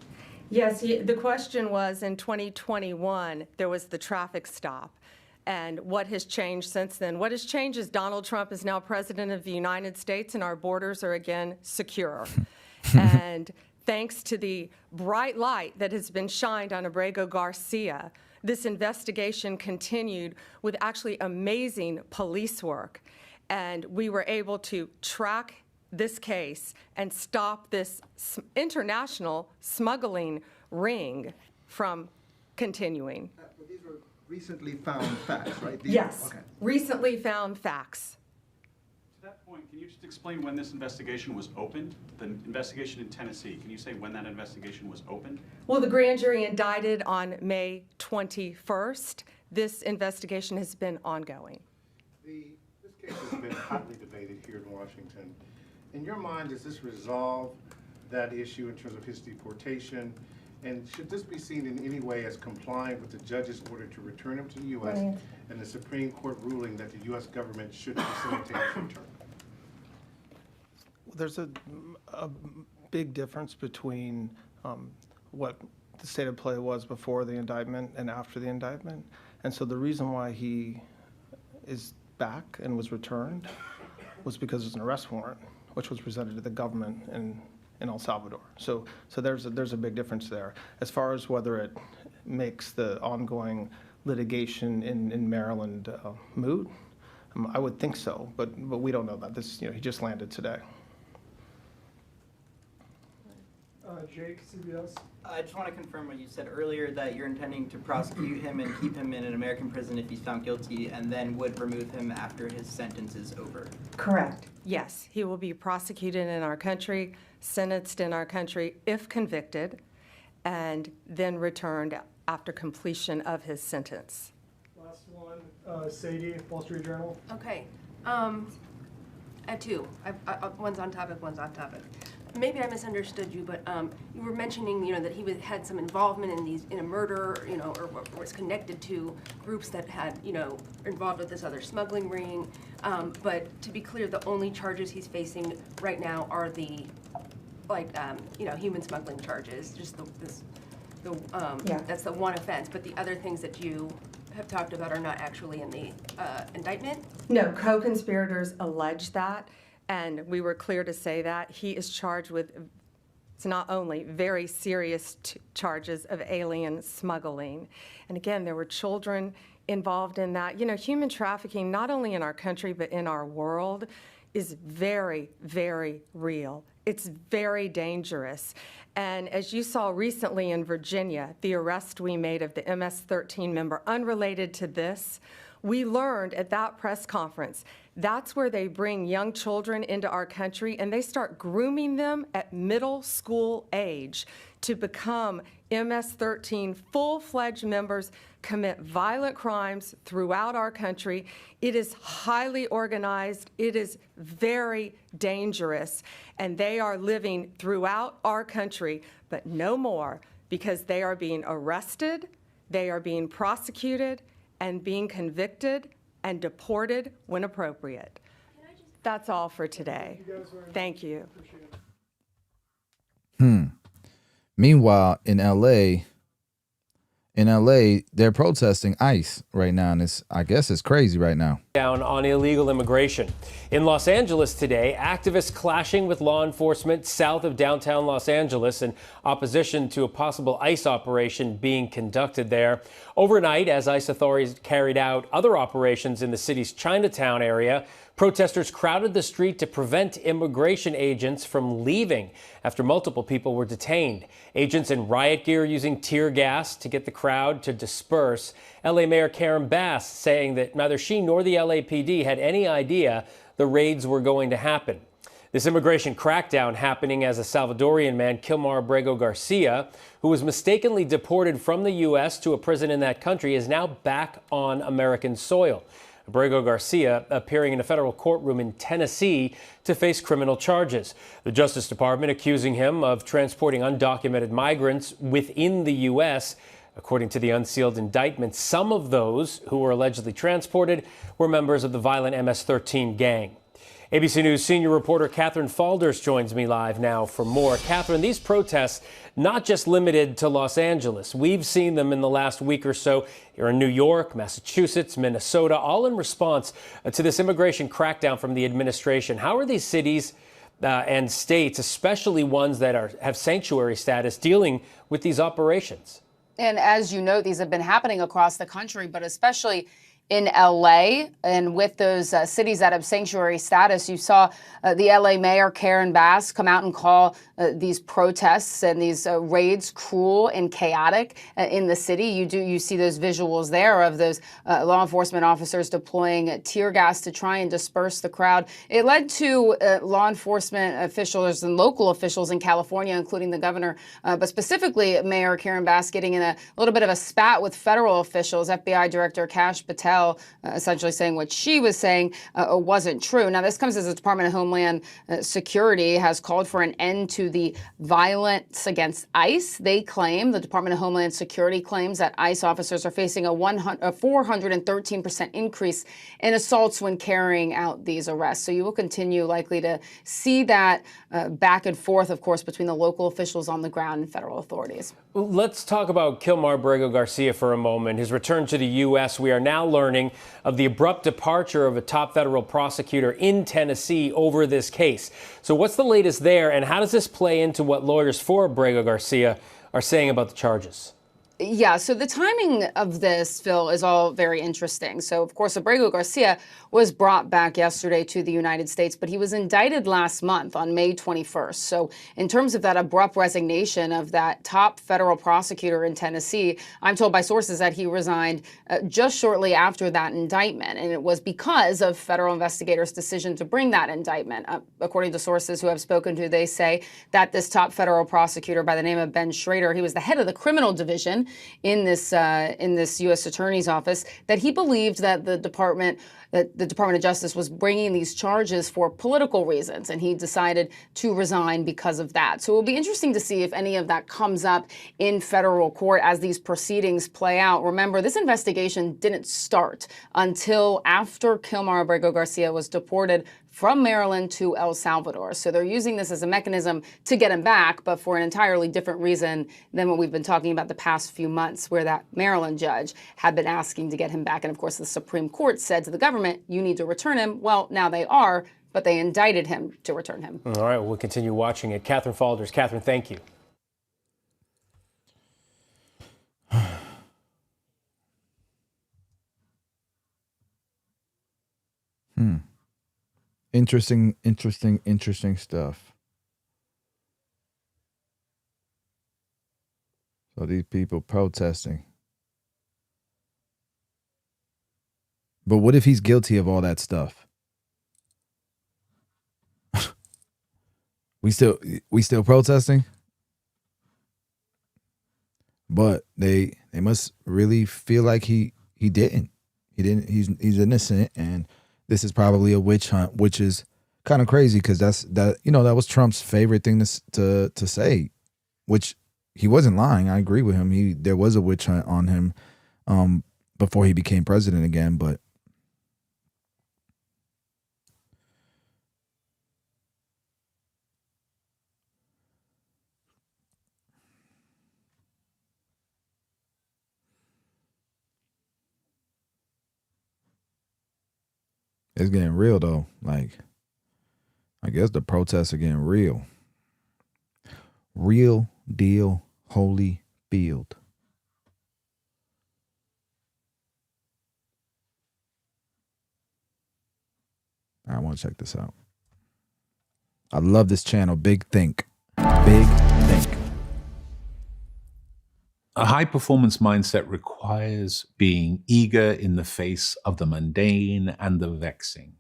Yes, the question was in 2021, there was the traffic stop. And what has changed since then? What has changed is Donald Trump is now president of the United States and our borders are again secure. And thanks to the bright light that has been shined on Abrego Garcia, this investigation continued with actually amazing police work. And we were able to track this case and stop this international smuggling ring from continuing. But these were recently found facts, right? Yes, okay. Recently found facts. To that point, can you just explain when this investigation was opened? The investigation in Tennessee, can you say when that investigation was opened? Well, the grand jury indicted on May 21st. This investigation has been ongoing. This case has been hotly debated here in Washington. In your mind, does this resolve that issue in terms of his deportation? And should this be seen in any way as complying with the judge's order to return him to the U.S. and the Supreme Court ruling that the U.S. government should facilitate his return? There's a big difference between what the state of play was before the indictment and after the indictment. And so the reason why he is back and was returned was because there's an arrest warrant, which was presented to the government in El Salvador. So there's a big difference there. As far as whether it makes the ongoing litigation in Maryland moot, I would think so, but we don't know that. He just landed today. Jake, CBS. I just want to confirm what you said earlier, that you're intending to prosecute him and keep him in an American prison if he's found guilty, and then would remove him after his sentence is over. Correct. Yes, he will be prosecuted in our country, sentenced in our country if convicted, and then returned after completion of his sentence. Last one, Sadie, Wall Street Journal. Okay. I have two. One's on topic, one's off topic. Maybe I misunderstood you, but you were mentioning, that he had some involvement in a murder, or was connected to groups that had, involved with this other smuggling ring. But to be clear, the only charges he's facing right now are the, human smuggling charges. Just that's the one offense. But the other things that you have talked about are not actually in the indictment? No, co-conspirators allege that. And we were clear to say that he is charged with, it's not only very serious charges of alien smuggling. And again, there were children involved in that. Human trafficking, not only in our country, but in our world, is very, very real. It's very dangerous. And as you saw recently in Virginia, the arrest we made of the MS-13 member, unrelated to this, we learned at that press conference, that's where they bring young children into our country and they start grooming them at middle school age to become MS-13 full-fledged members, commit violent crimes throughout our country. It is highly organized. It is very dangerous. And they are living throughout our country, but no more, because they are being arrested, they are being prosecuted, and being convicted and deported when appropriate. That's all for today. Thank you. Meanwhile, in LA, they're protesting ICE right now, and I guess it's crazy right now. Down on illegal immigration. In Los Angeles today, activists clashing with law enforcement south of downtown Los Angeles in opposition to a possible ICE operation being conducted there. Overnight, as ICE authorities carried out other operations in the city's Chinatown area, protesters crowded the street to prevent immigration agents from leaving after multiple people were detained. Agents in riot gear using tear gas to get the crowd to disperse. LA Mayor Karen Bass saying that neither she nor the LAPD had any idea the raids were going to happen. This immigration crackdown happening as a Salvadorian man, Kilmar Abrego Garcia, who was mistakenly deported from the U.S. to a prison in that country, is now back on American soil. Abrego Garcia appearing in a federal courtroom in Tennessee to face criminal charges. The Justice Department accusing him of transporting undocumented migrants within the U.S. According to the unsealed indictment, some of those who were allegedly transported were members of the violent MS-13 gang. ABC News senior reporter Catherine Falders joins me live now for more. Catherine, these protests not just limited to Los Angeles. We've seen them in the last week or so here in New York, Massachusetts, Minnesota, all in response to this immigration crackdown from the administration. How are these cities and states, especially ones that have sanctuary status, dealing with these operations? And as you know, these have been happening across the country, but especially in LA and with those cities that have sanctuary status. You saw the LA mayor, Karen Bass, come out and call these protests and these raids cruel and chaotic in the city. You see those visuals there of those law enforcement officers deploying tear gas to try and disperse the crowd. It led to law enforcement officials and local officials in California, including the governor, but specifically Mayor Karen Bass getting in a little bit of a spat with federal officials. FBI Director Kash Patel essentially saying what she was saying wasn't true. Now, this comes as the Department of Homeland Security has called for an end to the violence against ICE. They claim, the Department of Homeland Security claims, that ICE officers are facing a 413% increase in assaults when carrying out these arrests. So you will continue likely to see that back and forth, of course, between the local officials on the ground and federal authorities. Let's talk about Kilmar Abrego Garcia for a moment. His return to the U.S. We are now learning of the abrupt departure of a top federal prosecutor in Tennessee over this case. So what's the latest there, and how does this play into what lawyers for Abrego Garcia are saying about the charges? Yeah, so the timing of this, Phil, is all very interesting. So, of course, Abrego Garcia was brought back yesterday to the United States, but he was indicted last month on May 21st. So in terms of that abrupt resignation of that top federal prosecutor in Tennessee, I'm told by sources that he resigned just shortly after that indictment. And it was because of federal investigators' decision to bring that indictment. According to sources who I've spoken to, they say that this top federal prosecutor by the name of Ben Schrader, he was the head of the criminal division in this U.S. Attorney's Office, that he believed that the Department of Justice was bringing these charges for political reasons, and he decided to resign because of that. So it will be interesting to see if any of that comes up in federal court as these proceedings play out. Remember, this investigation didn't start until after Kilmar Abrego Garcia was deported from Maryland to El Salvador. So they're using this as a mechanism to get him back, but for an entirely different reason than what we've been talking about the past few months, where that Maryland judge had been asking to get him back. And of course, the Supreme Court said to the government, you need to return him. Well, now they are, but they indicted him to return him. All right, we'll continue watching it. Catherine Falders. Catherine, thank you. Interesting stuff. So these people protesting. But what if he's guilty of all that stuff? we still protesting? But they must really feel like he didn't. He's innocent, and this is probably a witch hunt, which is kind of crazy because that was Trump's favorite thing to say, which he wasn't lying. I agree with him. There was a witch hunt on him before he became president again, but it's getting real, though. Like, I guess the protests are getting real. Real deal, Holy Field. I want to check this out. I love this channel. Big Think. Big Think. A high-performance mindset requires being eager in the face of the mundane and the vexing.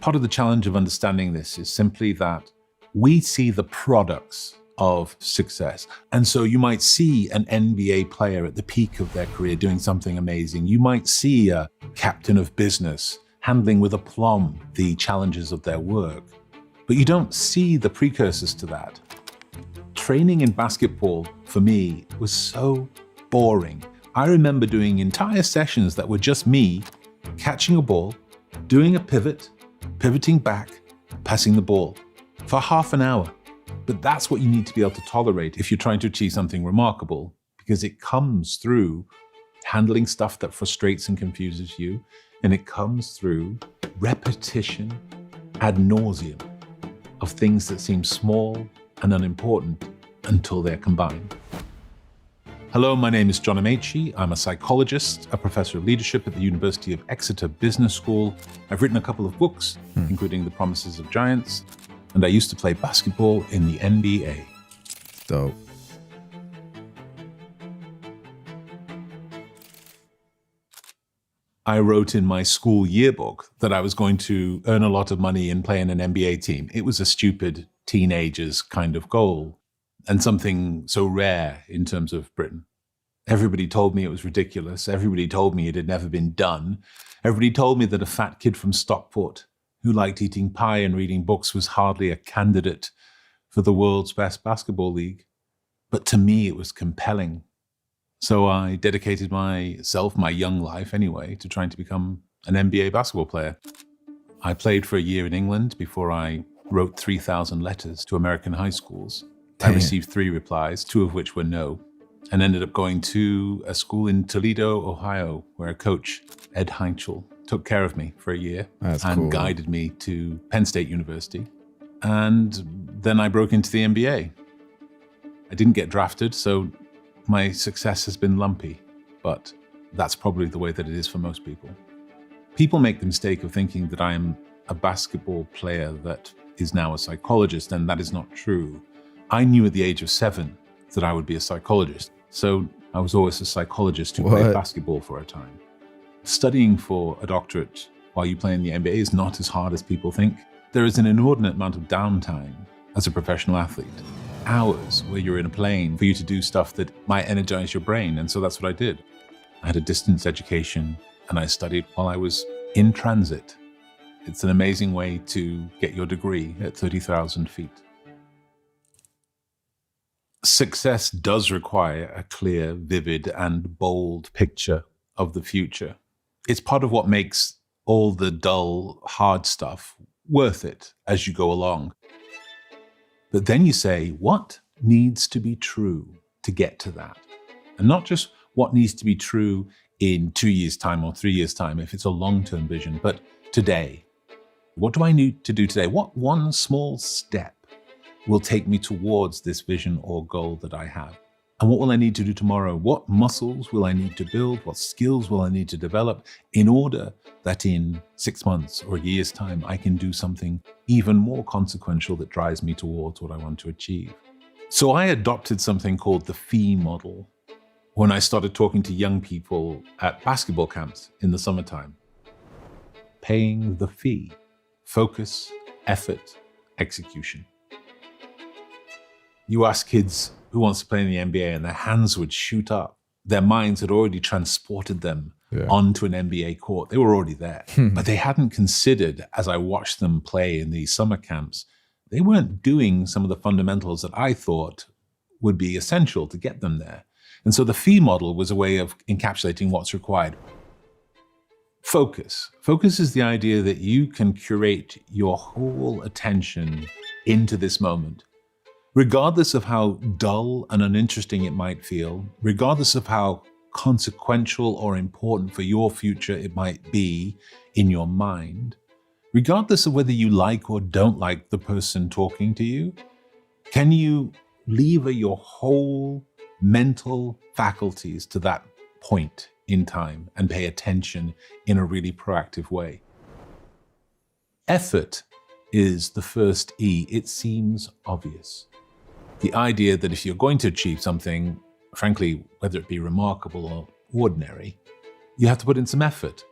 Part of the challenge of understanding this is simply that we see the products of success. And so you might see an NBA player at the peak of their career doing something amazing. You might see a captain of business handling with aplomb the challenges of their work. But you don't see the precursors to that. Training in basketball, for me, was so boring. I remember doing entire sessions that were just me catching a ball, doing a pivot, pivoting back, passing the ball for half an hour. But that's what you need to be able to tolerate if you're trying to achieve something remarkable, because it comes through handling stuff that frustrates and confuses you, and it comes through repetition ad nauseum of things that seem small and unimportant until they're combined. Hello, my name is John Amaechi. I'm a psychologist, a professor of leadership at the University of Exeter Business School. I've written a couple of books, including The Promises of Giants, and I used to play basketball in the NBA. Dope. I wrote in my school yearbook that I was going to earn a lot of money and play in an NBA team. It was a stupid teenager's kind of goal, and something so rare in terms of Britain. Everybody told me it was ridiculous. Everybody told me it had never been done. Everybody told me that a fat kid from Stockport who liked eating pie and reading books was hardly a candidate for the world's best basketball league. But to me, it was compelling. So I dedicated myself, my young life anyway, to trying to become an NBA basketball player. I played for a year in England before I wrote 3,000 letters to American high schools. I received 3 replies, 2 of which were no, and ended up going to a school in Toledo, Ohio, where a coach, Ed Heinchel, took care of me for a year and guided me to Penn State University. And then I broke into the NBA. I didn't get drafted, so my success has been lumpy, but that's probably the way that it is for most people. People make the mistake of thinking that I am a basketball player that is now a psychologist, and that is not true. I knew at the age of 7 that I would be a psychologist, so I was always a psychologist who played basketball for a time. Studying for a doctorate while you play in the NBA is not as hard as people think. There is an inordinate amount of downtime as a professional athlete. Hours where you're in a plane for you to do stuff that might energize your brain, and so that's what I did. I had a distance education, and I studied while I was in transit. It's an amazing way to get your degree at 30,000 feet. Success does require a clear, vivid, and bold picture of the future. It's part of what makes all the dull, hard stuff worth it as you go along. But then you say, what needs to be true to get to that? And not just what needs to be true in 2 years' time or 3 years' time, if it's a long-term vision, but today. What do I need to do today? What one small step will take me towards this vision or goal that I have? And what will I need to do tomorrow? What muscles will I need to build? What skills will I need to develop in order that in 6 months or a year's time, I can do something even more consequential that drives me towards what I want to achieve? So I adopted something called the fee model when I started talking to young people at basketball camps in the summertime. Paying the fee: focus, effort, execution. You ask kids who wants to play in the NBA and their hands would shoot up. Their minds had already transported them onto an NBA court. They were already there. But they hadn't considered, as I watched them play in these summer camps, they weren't doing some of the fundamentals that I thought would be essential to get them there. And so the fee model was a way of encapsulating what's required. Focus. Focus is the idea that you can curate your whole attention into this moment. Regardless of how dull and uninteresting it might feel, regardless of how consequential or important for your future it might be in your mind, regardless of whether you like or don't like the person talking to you, can you lever your whole mental faculties to that point in time and pay attention in a really proactive way? Effort is the first E. It seems obvious. The idea that if you're going to achieve something, frankly, whether it be remarkable or ordinary, you have to put in some effort.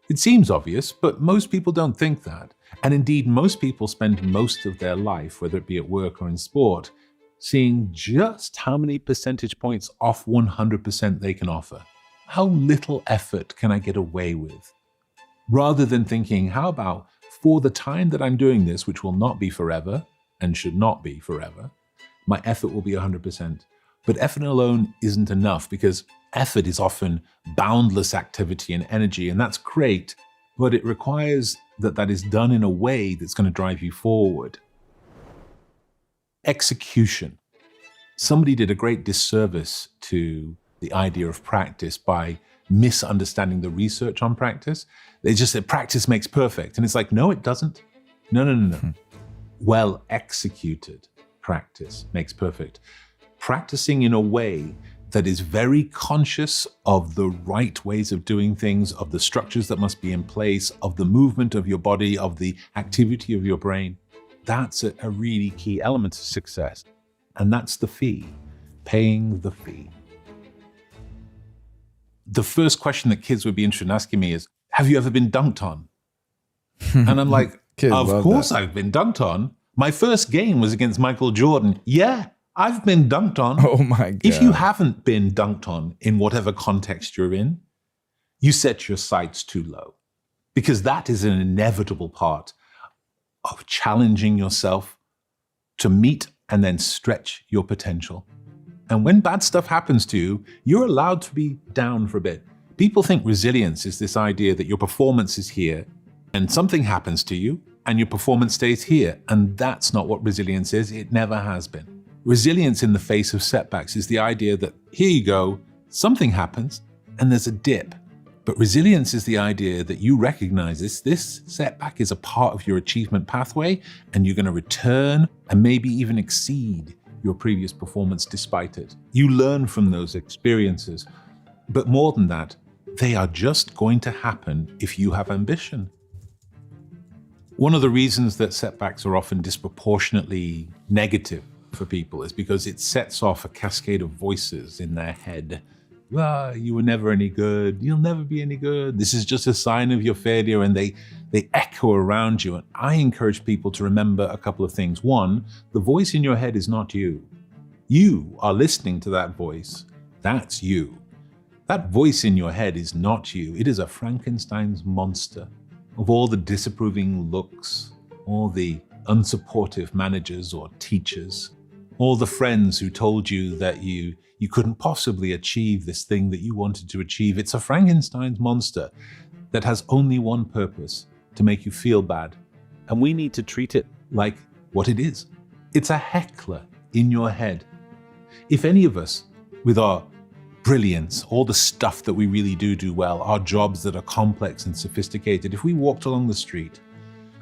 It seems obvious, but most people don't think that. And indeed, most people spend most of their life, whether it be at work or in sport, seeing just how many percentage points off 100% they can offer. How little effort can I get away with? Rather than thinking, how about for the time that I'm doing this, which will not be forever and should not be forever, my effort will be 100%. But effort alone isn't enough, because effort is often boundless activity and energy, and that's great, but it requires that is done in a way that's going to drive you forward. Execution. Somebody did a great disservice to the idea of practice by misunderstanding the research on practice. They just said practice makes perfect. And it's like, no, it doesn't. No. Well executed practice makes perfect. Practicing in a way that is very conscious of the right ways of doing things, of the structures that must be in place, of the movement of your body, of the activity of your brain. That's a really key element of success. And that's the fee, paying the fee. The first question that kids would be interested in asking me is, have you ever been dunked on? And I'm like, of course I've been dunked on. My first game was against Michael Jordan. Yeah, I've been dunked on. Oh my God. If you haven't been dunked on in whatever context you're in, you set your sights too low, because that is an inevitable part of challenging yourself to meet and then stretch your potential. And when bad stuff happens to you, you're allowed to be down for a bit. People think resilience is this idea that your performance is here and something happens to you and your performance stays here. And that's not what resilience is. It never has been. Resilience in the face of setbacks is the idea that here you go, something happens and there's a dip. But resilience is the idea that you recognize this setback is a part of your achievement pathway, and you're going to return and maybe even exceed your previous performance despite it. You learn from those experiences. But more than that, they are just going to happen if you have ambition. One of the reasons that setbacks are often disproportionately negative for people is because it sets off a cascade of voices in their head. Well, you were never any good. You'll never be any good. This is just a sign of your failure. And they echo around you. And I encourage people to remember a couple of things. One, the voice in your head is not you. You are listening to that voice. That's you. That voice in your head is not you. It is a Frankenstein's monster of all the disapproving looks, all the unsupportive managers or teachers, all the friends who told you that you couldn't possibly achieve this thing that you wanted to achieve. It's a Frankenstein's monster that has only one purpose, to make you feel bad. And we need to treat it like what it is. It's a heckler in your head. If any of us, with our brilliance, all the stuff that we really do well, our jobs that are complex and sophisticated, if we walked along the street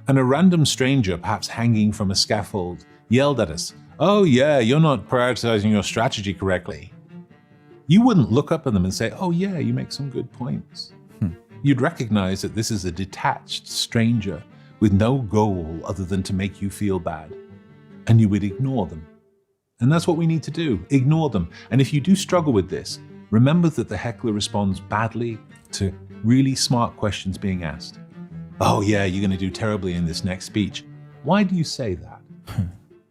and a random stranger, perhaps hanging from a scaffold, yelled at us, "Oh yeah, you're not prioritizing your strategy correctly," you wouldn't look up at them and say, "Oh yeah, you make some good points." You'd recognize that this is a detached stranger with no goal other than to make you feel bad. And you would ignore them. And that's what we need to do, ignore them. And if you do struggle with this, remember that the heckler responds badly to really smart questions being asked. "Oh yeah, you're going to do terribly in this next speech." Why do you say that?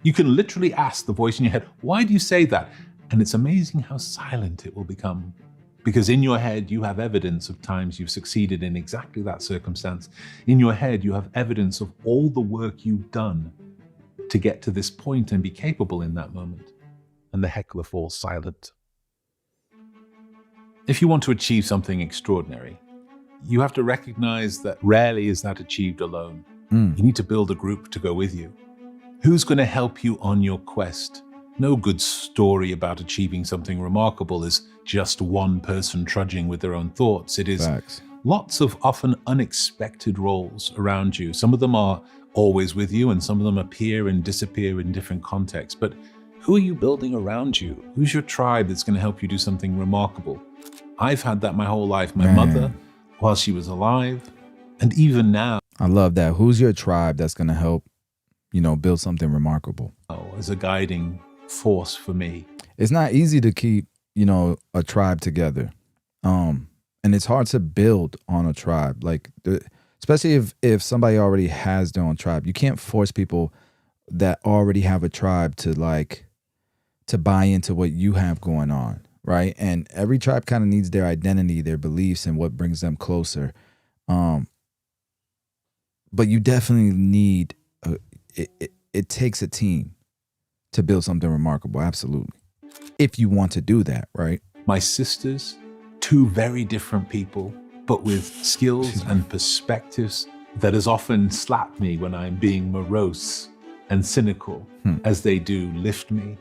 You can literally ask the voice in your head, why do you say that? And it's amazing how silent it will become. Because in your head, you have evidence of times you've succeeded in exactly that circumstance. In your head, you have evidence of all the work you've done to get to this point and be capable in that moment. And the heckler falls silent. If you want to achieve something extraordinary, you have to recognize that rarely is that achieved alone. You need to build a group to go with you. Who's going to help you on your quest? No good story about achieving something remarkable is just one person trudging with their own thoughts. It is lots of often unexpected roles around you. Some of them are always with you, and some of them appear and disappear in different contexts. But who are you building around you? Who's your tribe that's going to help you do something remarkable? I've had that my whole life. My mother, while she was alive, and even now. I love that. Who's your tribe that's going to help, build something remarkable? As a guiding force for me. It's not easy to keep, a tribe together. And it's hard to build on a tribe, like especially if somebody already has their own tribe. You can't force people that already have a tribe to buy into what you have going on, right? And every tribe kind of needs their identity, their beliefs, and what brings them closer. But you definitely need it takes a team to build something remarkable, absolutely. If you want to do that, right? My sisters, two very different people, but with skills and perspectives that has often slapped me when I'm being morose and cynical, as they do lift me.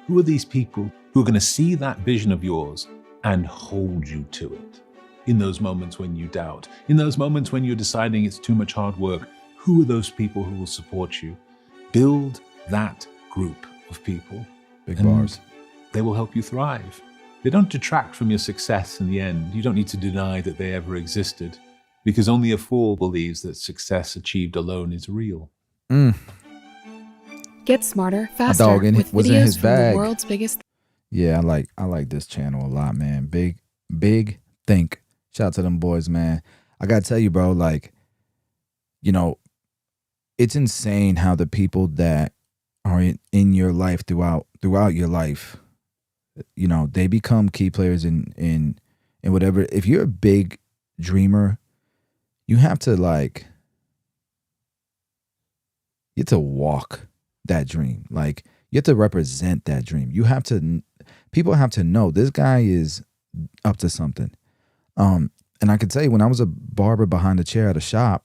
Who are these people who are going to see that vision of yours and hold you to it? In those moments when you doubt, in those moments when you're deciding it's too much hard work, who are those people who will support you? Build that group of people. Big bars. They will help you thrive. They don't detract from your success in the end. You don't need to deny that they ever existed, because only a fool believes that success achieved alone is real. Get smarter, faster dog with was in videos his from bag. the world's biggest. Yeah, I like this channel a lot, man. Big think. Shout out to them boys, man. I gotta tell you, bro, like, you know, it's insane how the people that are in your life throughout your life, you know, they become key players in whatever. If you're a big dreamer, you have to walk that dream. Like, you have to represent that dream. People have to know this guy is up to something. And I can tell you, when I was a barber behind the chair at a shop,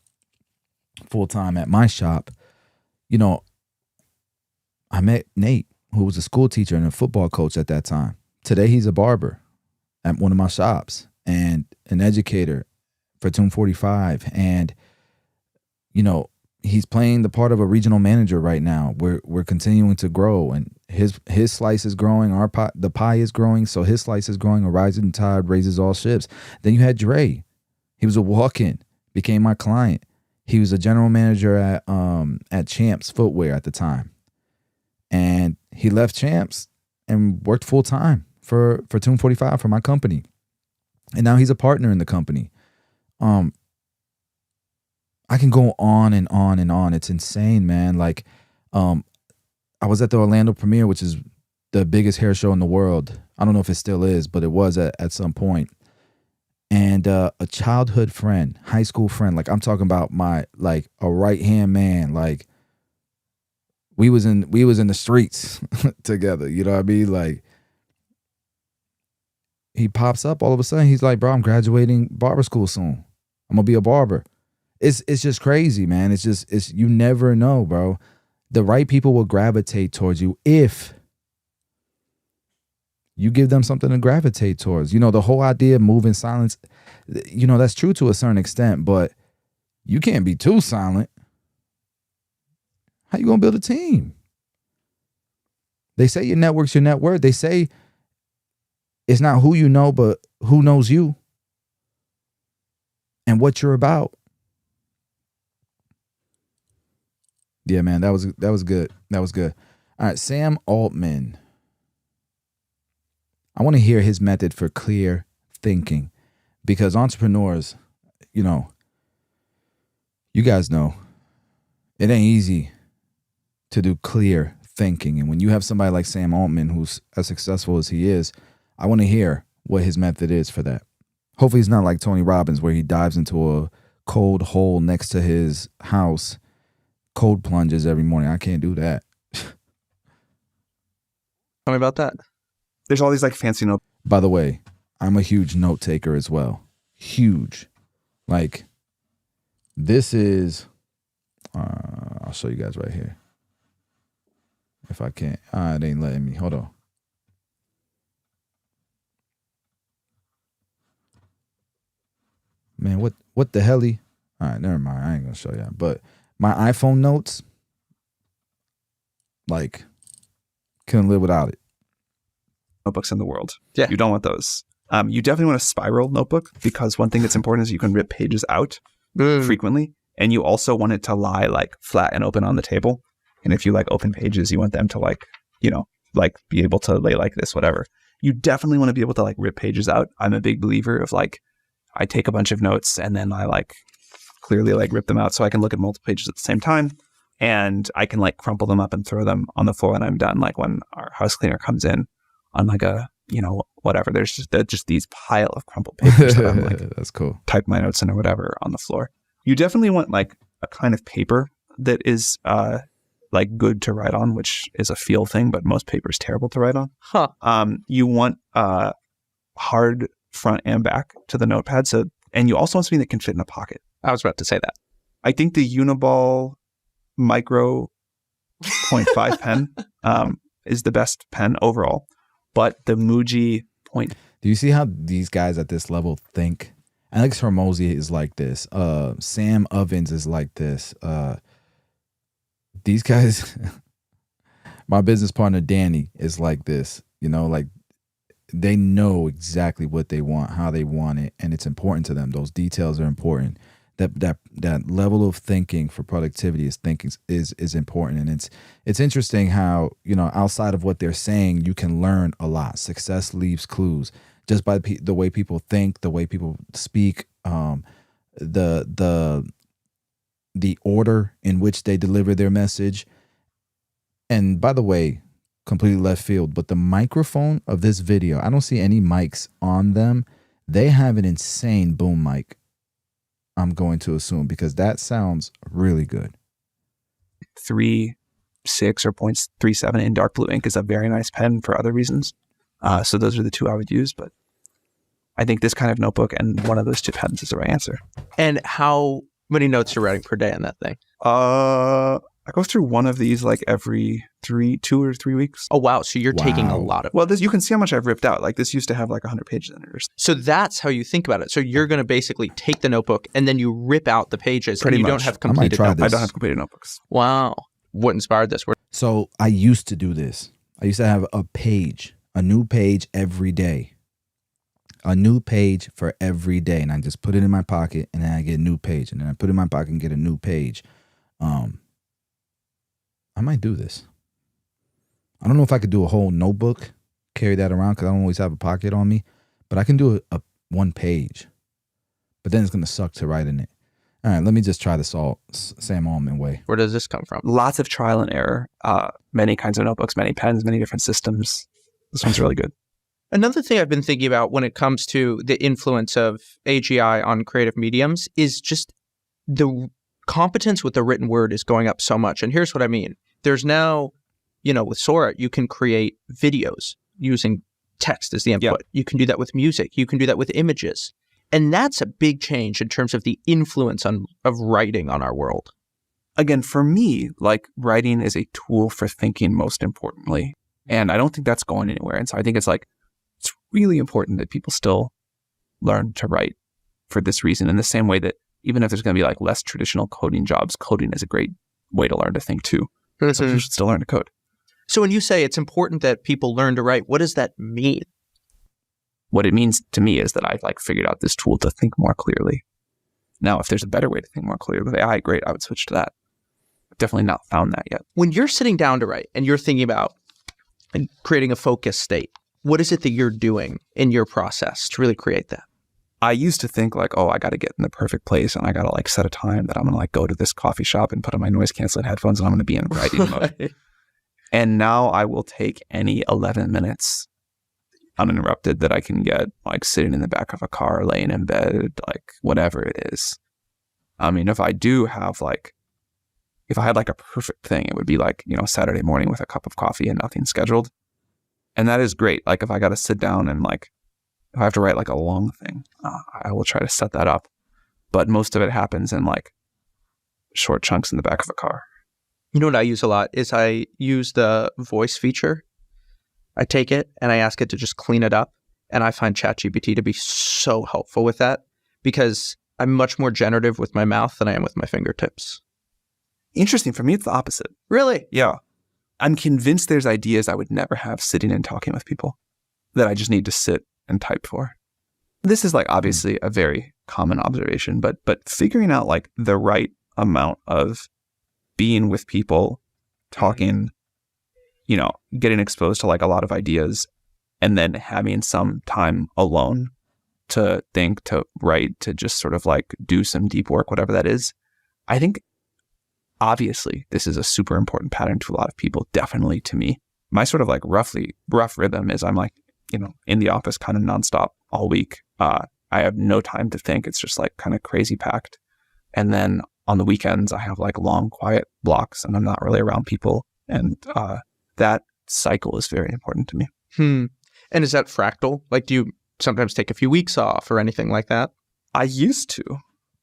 full time at my shop, you know, I met Nate, who was a school teacher and a football coach at that time. Today, he's a barber at one of my shops and an educator for Tune 45. And, you know, he's playing the part of a regional manager right now. We're continuing to grow, and his slice is growing. The pie is growing, so his slice is growing. A rising tide raises all ships. Then you had Dre. He was a walk-in, became my client. He was a general manager at Champs Footwear at the time, and he left Champs and worked full time for Tune 45 for my company, and now he's a partner in the company. I can go on and on and on. It's insane, man. Like, I was at the Orlando premiere, which is the biggest hair show in the world. I don't know if it still is, but it was at some point. And a childhood friend, high school friend, like I'm talking about a right-hand man, like we was in the streets together, you know what I mean? Like, he pops up all of a sudden, he's like, bro, I'm graduating barber school soon. I'm gonna be a barber. It's just crazy, man. It's you never know, bro. The right people will gravitate towards you if you give them something to gravitate towards. You know, the whole idea of moving silence, you know, that's true to a certain extent, but you can't be too silent. How you gonna build a team? They say your network's your net worth. They say it's not who you know, but who knows you and what you're about. Yeah, man, that was good. That was good. All right, Sam Altman. I want to hear his method for clear thinking, because entrepreneurs, you know, you guys know, it ain't easy to do clear thinking. And when you have somebody like Sam Altman, who's as successful as he is, I want to hear what his method is for that. Hopefully he's not like Tony Robbins, where he dives into a cold hole next to his house, cold plunges every morning. I can't do that. Tell me about that. There's all these like fancy notes. By the way, I'm a huge note taker as well. Huge. Like, this is, I'll show you guys right here. If I can't. It ain't letting me. Hold on. Man, what the hell? All right, never mind. I ain't gonna show you. But my iPhone notes, like, couldn't live without it. Notebooks in the world. Yeah. You don't want those. You definitely want a spiral notebook, because one thing that's important is you can rip pages out frequently, and you also want it to lie like flat and open on the table. And if you like open pages, you want them to like, you know, like be able to lay like this, whatever. You definitely want to be able to like rip pages out. I'm a big believer of like I take a bunch of notes and then I like clearly like rip them out so I can look at multiple pages at the same time. And I can like crumple them up and throw them on the floor when I'm done. Like when our house cleaner comes in on like a, whatever, there's just these pile of crumpled papers that I'm like, that's cool. Type my notes in or whatever on the floor. You definitely want like a kind of paper that is like good to write on, which is a feel thing, but most paper is terrible to write on. You want hard front and back to the notepad. And you also want something that can fit in a pocket. I was about to say that. I think the Uniball Micro 0.5 pen is the best pen overall, but the Muji point. Do you see how these guys at this level think? Alex Hormozy is like this. Sam Ovens is like this. These guys, my business partner Danny is like this. Like they know exactly what they want, how they want it, and it's important to them. Those details are important. That level of thinking for productivity is important, and it's interesting how outside of what they're saying, you can learn a lot. Success leaves clues just by the way people think, the way people speak, the order in which they deliver their message. And by the way, completely left field, but the microphone of this video, I don't see any mics on them. They have an insane boom mic, I'm going to assume, because that sounds really good. 3.6 or 0.37 in dark blue ink is a very nice pen for other reasons. So those are the two I would use, but I think this kind of notebook and one of those two pens is the right answer. And how many notes you're writing per day on that thing? I go through one of these like every 2 or 3 weeks. Oh, wow. So you're taking a lot of... Well, you can see how much I've ripped out. Like this used to have like 100 pages in it. So that's how you think about it. So you're going to basically take the notebook and then you rip out the pages. Pretty and you much. Don't have completed notebooks. I don't have completed notebooks. Wow. What inspired this? So I used to do this. I used to have a new page every day. A new page for every day. And I just put it in my pocket and then I get a new page. And then I put it in my pocket and get a new page. I might do this. I don't know if I could do a whole notebook, carry that around because I don't always have a pocket on me. But I can do a one page. But then it's going to suck to write in it. All right, let me just try this Sam Altman way. Where does this come from? Lots of trial and error. Many kinds of notebooks, many pens, many different systems. This one's really good. Another thing I've been thinking about when it comes to the influence of AGI on creative mediums is just the competence with the written word is going up so much. And here's what I mean. There's now, with Sora, you can create videos using text as the input. Yep. You can do that with music. You can do that with images. And that's a big change in terms of the influence of writing on our world. Again, for me, like writing is a tool for thinking most importantly. And I don't think that's going anywhere. And so I think it's really important that people still learn to write for this reason. In the same way that even if there's going to be like less traditional coding jobs, coding is a great way to learn to think too. So you should still learn to code. So when you say it's important that people learn to write, what does that mean? What it means to me is that I've figured out this tool to think more clearly. Now, if there's a better way to think more clearly with AI, great, I would switch to that. I've definitely not found that yet. When you're sitting down to write and you're thinking about creating a focused state, what is it that you're doing in your process to really create that? I used to think I got to get in the perfect place and I got to set a time that I'm going to go to this coffee shop and put on my noise canceling headphones and I'm going to be in writing mode. And now I will take any 11 minutes uninterrupted that I can get, sitting in the back of a car, laying in bed, whatever it is. I mean, if I do have if I had a perfect thing, it would be Saturday morning with a cup of coffee and nothing scheduled. And that is great. If I got to sit down and if I have to write a long thing, I will try to set that up. But most of it happens in short chunks in the back of a car. You know what I use a lot is I use the voice feature. I take it and I ask it to just clean it up. And I find ChatGPT to be so helpful with that because I'm much more generative with my mouth than I am with my fingertips. Interesting. For me, it's the opposite. Really? Yeah. I'm convinced there's ideas I would never have sitting and talking with people that I just need to sit and type for. This is obviously a very common observation, but figuring out the right amount of being with people, talking, getting exposed to a lot of ideas and then having some time alone to think, to write, to just sort of like do some deep work, whatever that is. I think obviously this is a super important pattern to a lot of people, definitely to me. My sort of like rough rhythm is I'm like, you know, in the office kind of nonstop all week. I have no time to think. It's just like kind of crazy packed. And then on the weekends, I have like long, quiet blocks and I'm not really around people. And that cycle is very important to me. And is that fractal? Like, do you sometimes take a few weeks off or anything like that? I used to.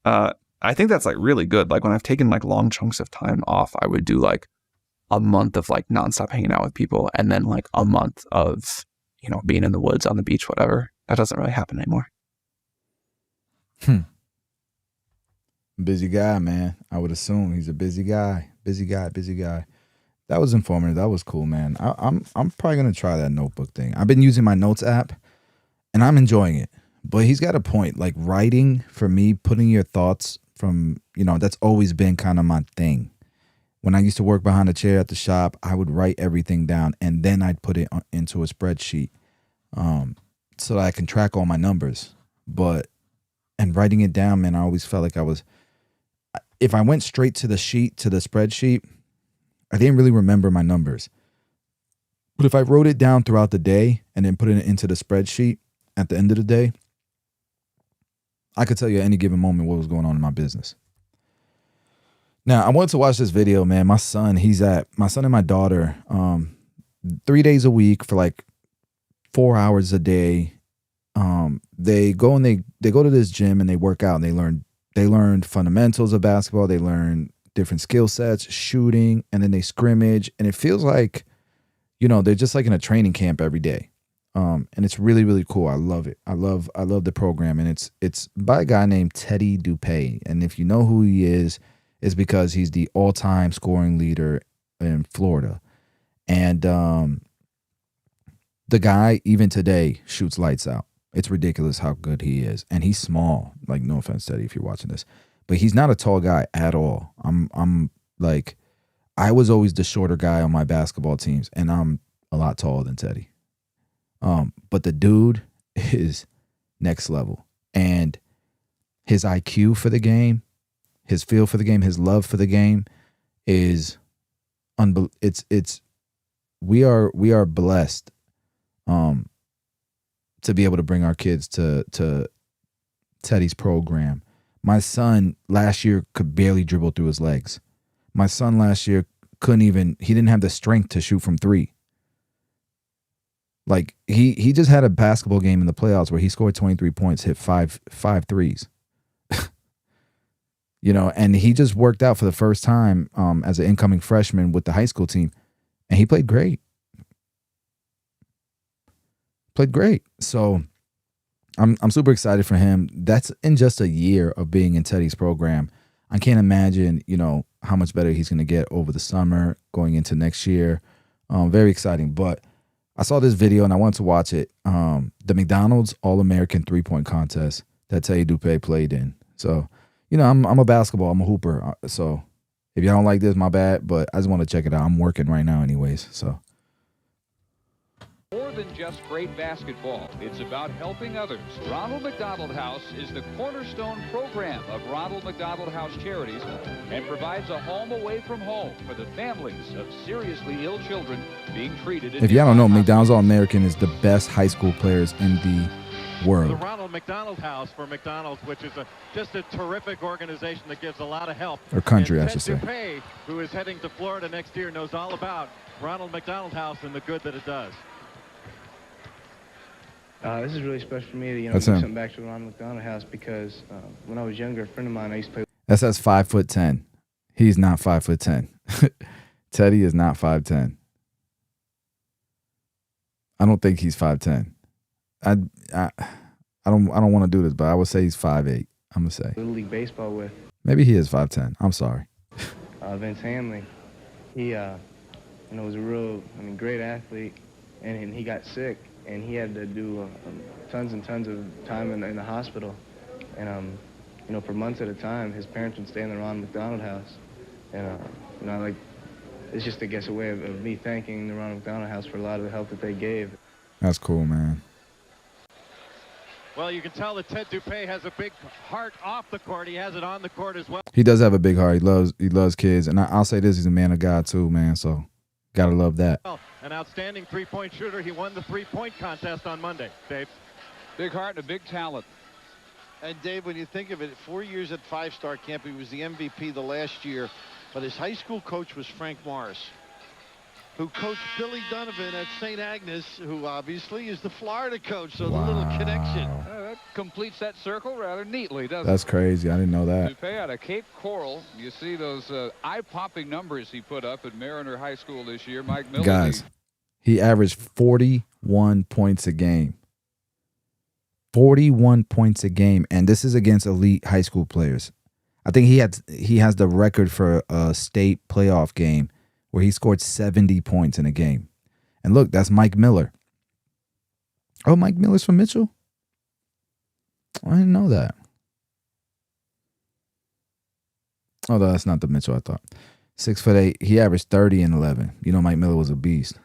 I think that's like really good. Like when I've taken like long chunks of time off, I would do like a month of like nonstop hanging out with people and then like a month of, you know, being in the woods, on the beach, whatever. That doesn't really happen anymore. Busy guy, man. I would assume he's a busy guy. Busy guy. That was informative. That was cool, man. I'm probably gonna try that notebook thing. I've been using my notes app and I'm enjoying it. But he's got a point. Like writing, for me, putting your thoughts from, you know, that's always been kind of my thing. When I used to work behind a chair at the shop, I would write everything down and then I'd put it into a spreadsheet so that I can track all my numbers. And writing it down, man, I always felt like if I went straight to the spreadsheet, I didn't really remember my numbers. But if I wrote it down throughout the day and then put it into the spreadsheet at the end of the day, I could tell you at any given moment what was going on in my business. Now, I wanted to watch this video, man. My son and my daughter, 3 days a week for like 4 hours a day. They go to this gym and they work out and they learn fundamentals of basketball. They learn different skill sets, shooting, and then they scrimmage. And it feels like, you know, they're just like in a training camp every day. And it's really, really cool. I love it. I love the program. And it's by a guy named Teddy Dupay. And if you know who he is, it's because he's the all-time scoring leader in Florida. And the guy, even today, shoots lights out. It's ridiculous how good he is. And he's small. Like, no offense, Teddy, if you're watching this. But he's not a tall guy at all. I'm like, I was always the shorter guy on my basketball teams. And I'm a lot taller than Teddy. But the dude is next level. And his IQ for the game, his feel for the game, his love for the game is we are blessed to be able to bring our kids to Teddy's program. My son last year could barely dribble through his legs. My son last year he didn't have the strength to shoot from three. Like he just had a basketball game in the playoffs where he scored 23 points, hit five threes. You know, and he just worked out for the first time as an incoming freshman with the high school team, and he played great. So I'm super excited for him. That's in just a year of being in Teddy's program. I can't imagine, you know, how much better he's going to get over the summer going into next year. Very exciting. But I saw this video and I wanted to watch it. The McDonald's All-American 3-point contest that Teddy Dupay played in. So, you know, I'm a hooper. So if y'all don't like this, my bad. But I just want to check it out. I'm working right now anyways. So. More than just great basketball, it's about helping others. Ronald McDonald House is the cornerstone program of Ronald McDonald House Charities and provides a home away from home for the families of seriously ill children being treated. If y'all don't know, McDonald's All-American is the best high school players in the world. The Ronald McDonald House for McDonald's, which is just a terrific organization that gives a lot of help. Or country, and I should say. Ted Dupay, who is heading to Florida next year, knows all about Ronald McDonald House and the good that it does. This is really special for me to give something back to the Ronald McDonald House because when I was younger, a friend of mine I used to play. That says 5'10". He's not 5'10". Teddy is not 5'10". I don't think he's 5'10". I don't want to do this, but I would say he's 5'8". I'm gonna say. Little League Baseball with. Maybe he is 5'10". I'm sorry. Vince Hamley, he was a real, great athlete, and he got sick. And he had to do tons and tons of time in the hospital. And, for months at a time, his parents would stay in the Ronald McDonald House. And, it's just, I guess, a way of me thanking the Ronald McDonald House for a lot of the help that they gave. That's cool, man. Well, you can tell that Ted Dupay has a big heart off the court. He has it on the court as well. He does have a big heart. He loves kids, and I'll say this: he's a man of God too, man. So, gotta love that. An outstanding three-point shooter. He won the three-point contest on Monday. Dave, big heart and a big talent. And Dave, when you think of it, 4 years at five-star camp, he was the MVP the last year, but his high school coach was Frank Morris, who coached Billy Donovan at St. Agnes, who obviously is the Florida coach. So the little connection. That completes that circle rather neatly, doesn't That's it? crazy. I didn't know that. Dupay out of Cape Coral. You see those eye-popping numbers he put up at Mariner High School this year. Mike Miller. Guys, he averaged 41 points a game. 41 points a game, and this is against elite high school players. I think he has the record for a state playoff game where he scored 70 points in a game. And look, that's Mike Miller. Oh, Mike Miller's from Mitchell? I didn't know that. Oh, no, that's not the Mitchell I thought. 6'8". He averaged 30 and 11. You know, Mike Miller was a beast.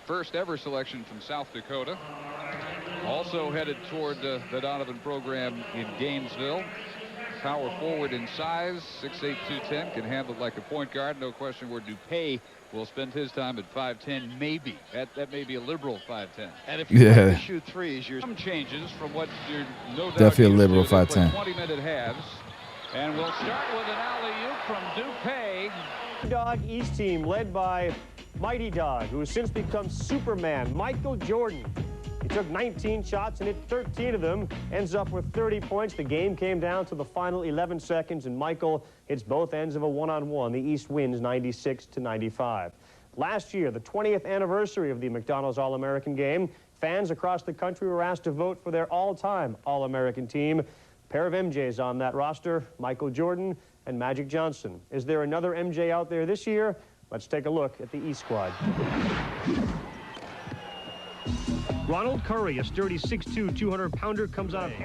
First ever selection from South Dakota. Also headed toward the Donovan program in Gainesville. Power forward in size, 6'8", 210, can handle it like a point guard. No question where Dupay will spend his time at 5'10", maybe. That may be a liberal 5'10". And if you like to shoot threes, you're some changes from what you're no doubt definitely a liberal used to. 5'10". 20-minute halves. And we'll start with an alley-oop from Dupay. Dog East team led by Mighty Dog, who has since become Superman, Michael Jordan. He took 19 shots and hit 13 of them, ends up with 30 points. The game came down to the final 11 seconds, and Michael hits both ends of a one-on-one. The East wins 96-95. Last year, the 20th anniversary of the McDonald's All-American game, fans across the country were asked to vote for their all-time All-American team. A pair of MJs on that roster, Michael Jordan and Magic Johnson. Is there another MJ out there this year? Let's take a look at the East squad. Ronald Curry, a sturdy 6'2", 200-pounder, comes out of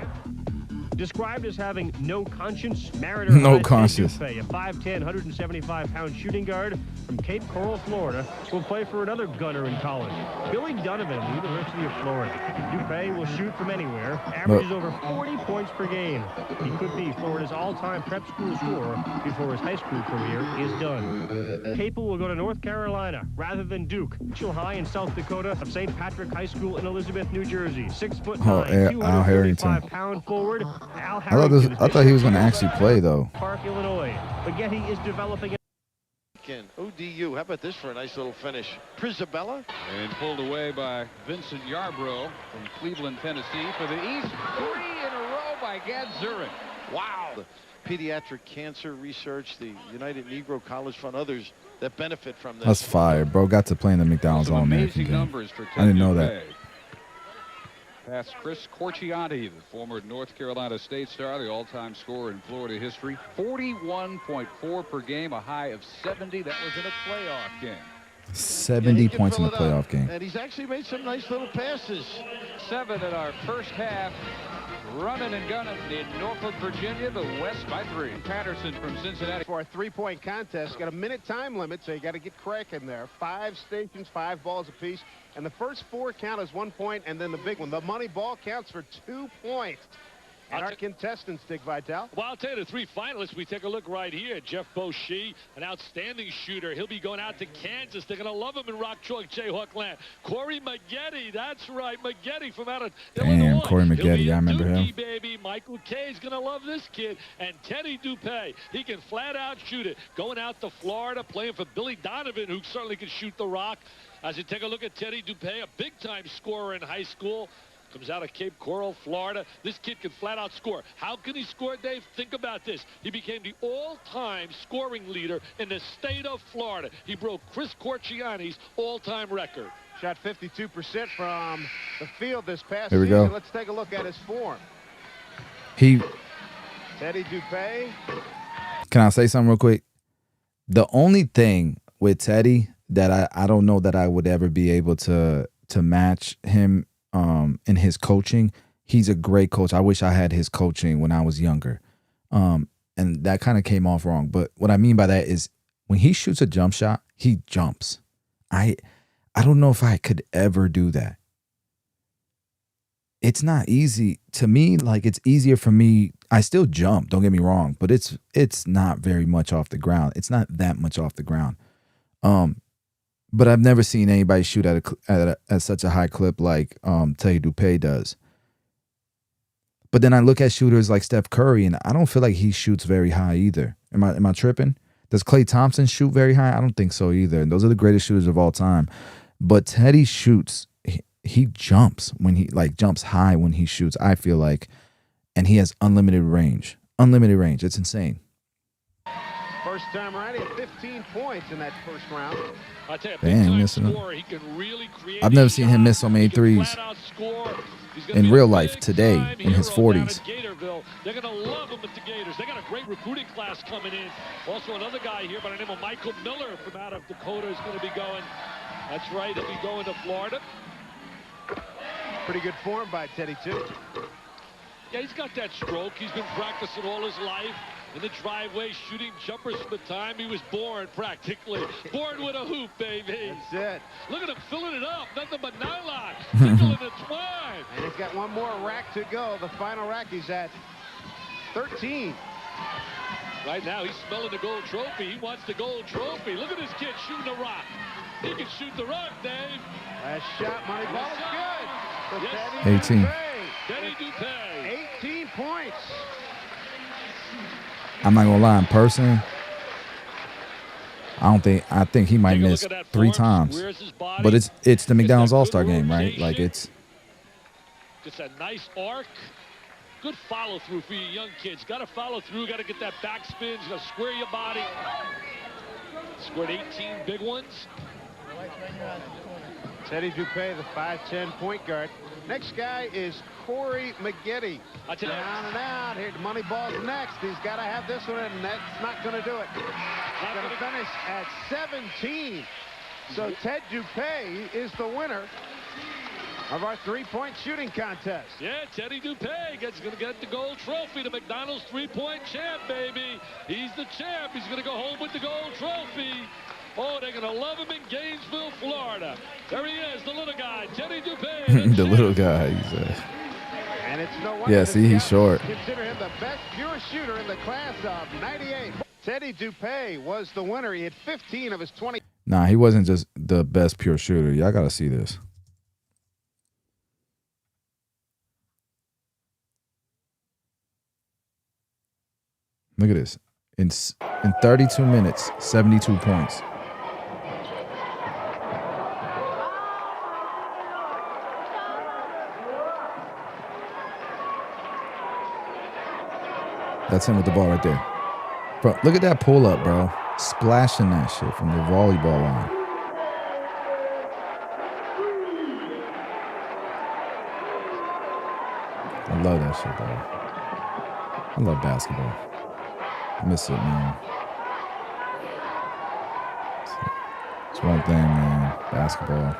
described as having no conscience. Mariner no conscience. Dupay, a 5'10", 175-pound shooting guard from Cape Coral, Florida, will play for another gunner in college. Billy Donovan, the University of Florida. Dupay will shoot from anywhere, averages over 40 points per game. He could be Florida's all-time prep school scorer before his high school career is done. Capel will go to North Carolina rather than Duke. Mitchell High in South Dakota, of St. Patrick High School in Elizabeth, New Jersey. 6'9", Al Harrington. 235-pound forward. Al I thought he was going to actually play, though. Park, Illinois. Spaghetti is developing. ODU. How about this for a nice little finish? Prisabella. And pulled away by Vincent Yarbrough from Cleveland, Tennessee for the East. 3 in a row by Gad Zurich. Wow. The pediatric cancer research, the United Negro College Fund, others that benefit from this. That's fire, bro. Got to play in the McDonald's All-American game. I didn't know that. Past Chris Corchianti, the former North Carolina State star, the all-time scorer in Florida history. 41.4 per game, a high of 70. That was in a playoff game. 70 points in the playoff game. And he's actually made some nice little passes. 7 in our first half. Running and gunning in Norfolk, Virginia, the West by 3. Patterson from Cincinnati. For a three-point contest, got a minute time limit, so you got to get cracking there. 5 stations, 5 balls apiece, and the first 4 count as 1 point, and then the big one. The money ball counts for 2 points. And our contestants, Dick Vitale. Well, I'll tell you the 3 finalists. We take a look right here. Jeff Beauchee, an outstanding shooter. He'll be going out to Kansas. They're going to love him in Rock Chalk Jayhawk land. Corey Maggette, that's right. Maggette from out of Illinois. Corey Maggette, I remember him. Baby. Michael Kay's going to love this kid. And Teddy Dupay, he can flat out shoot it. Going out to Florida, playing for Billy Donovan, who certainly can shoot the rock. As you take a look at Teddy Dupay, a big-time scorer in high school. Comes out of Cape Coral, Florida. This kid can flat out score. How can he score, Dave? Think about this. He became the all-time scoring leader in the state of Florida. He broke Chris Corchiani's all-time record. Shot 52% from the field this past Here we season. go. Let's take a look at his form. Teddy Dupay. Can I say something real quick? The only thing with Teddy that I don't know that I would ever be able to match him in his coaching. He's a great coach. I wish I had his coaching when I was younger. And that kind of came off wrong. But what I mean by that is when he shoots a jump shot, he jumps. I don't know if I could ever do that. it's not easy to me. Like, it's easier for me. I still jump, don't get me wrong, but it's not very much off the ground. It's not that much off the ground. But I've never seen anybody shoot at such a high clip like Teddy Dupe does. But then I look at shooters like Steph Curry, and I don't feel like he shoots very high either. Am I tripping? Does Klay Thompson shoot very high? I don't think so either. And those are the greatest shooters of all time. But Teddy shoots. He jumps when he jumps high when he shoots. I feel like, and he has unlimited range. Unlimited range. It's insane. First time around, he had 15 points in that first round. Damn, missing him. I've never seen him miss so many threes in real life today in his 40s. They're going to love him with the Gators. They got a great recruiting class coming in. Also, another guy here by the name of Michael Miller from out of Dakota is going to be going. That's right, he'll be going to Florida. Pretty good form by Teddy, too. Yeah, he's got that stroke. He's been practicing all his life in the driveway, shooting jumpers from the time he was born, practically. Born with a hoop, baby. That's it. Look at him filling it up. Nothing but nylon. Tickling the twine. And he's got one more rack to go. The final rack, he's at 13. Right now, he's smelling the gold trophy. He wants the gold trophy. Look at this kid shooting the rock. He can shoot the rock, Dave. Last shot, money ball is good. Yes. 18. Teddy Dupe. 18 points. I'm not gonna lie, in person, I think he might miss 3 times. But it's the McDonald's All-Star game, right? Like, it's just a nice arc. Good follow through for you young kids. Got to follow through, got to get that backspin, got to square your body. Scored 18 big ones. Teddy Dupe, the 5'10" point guard. Next guy is Corey Maggette. Down and out. Here, the money ball's next. He's got to have this one, and that's not going to do it. He's going to finish at 17. So Ted Dupe is the winner of our three-point shooting contest. Yeah, Teddy Dupe is going to get the gold trophy. The McDonald's three-point champ, baby. He's the champ. He's going to go home with the gold trophy. Oh, they're going to love him in Gainesville, Florida. There he is, the little guy, Teddy Dupe. the little guy. And it's no wonder. Yeah, see, he's short. Consider him the best pure shooter in the class of '98. Teddy Dupe was the winner. He had 15 of his 20. Nah, he wasn't just the best pure shooter. Y'all got to see this. Look at this. In 32 minutes, 72 points. That's him with the ball right there. Bro, look at that pull up, bro. Splashing that shit from the volleyball line. I love that shit, bro. I love basketball. I miss it, man. It's one thing, man. Basketball.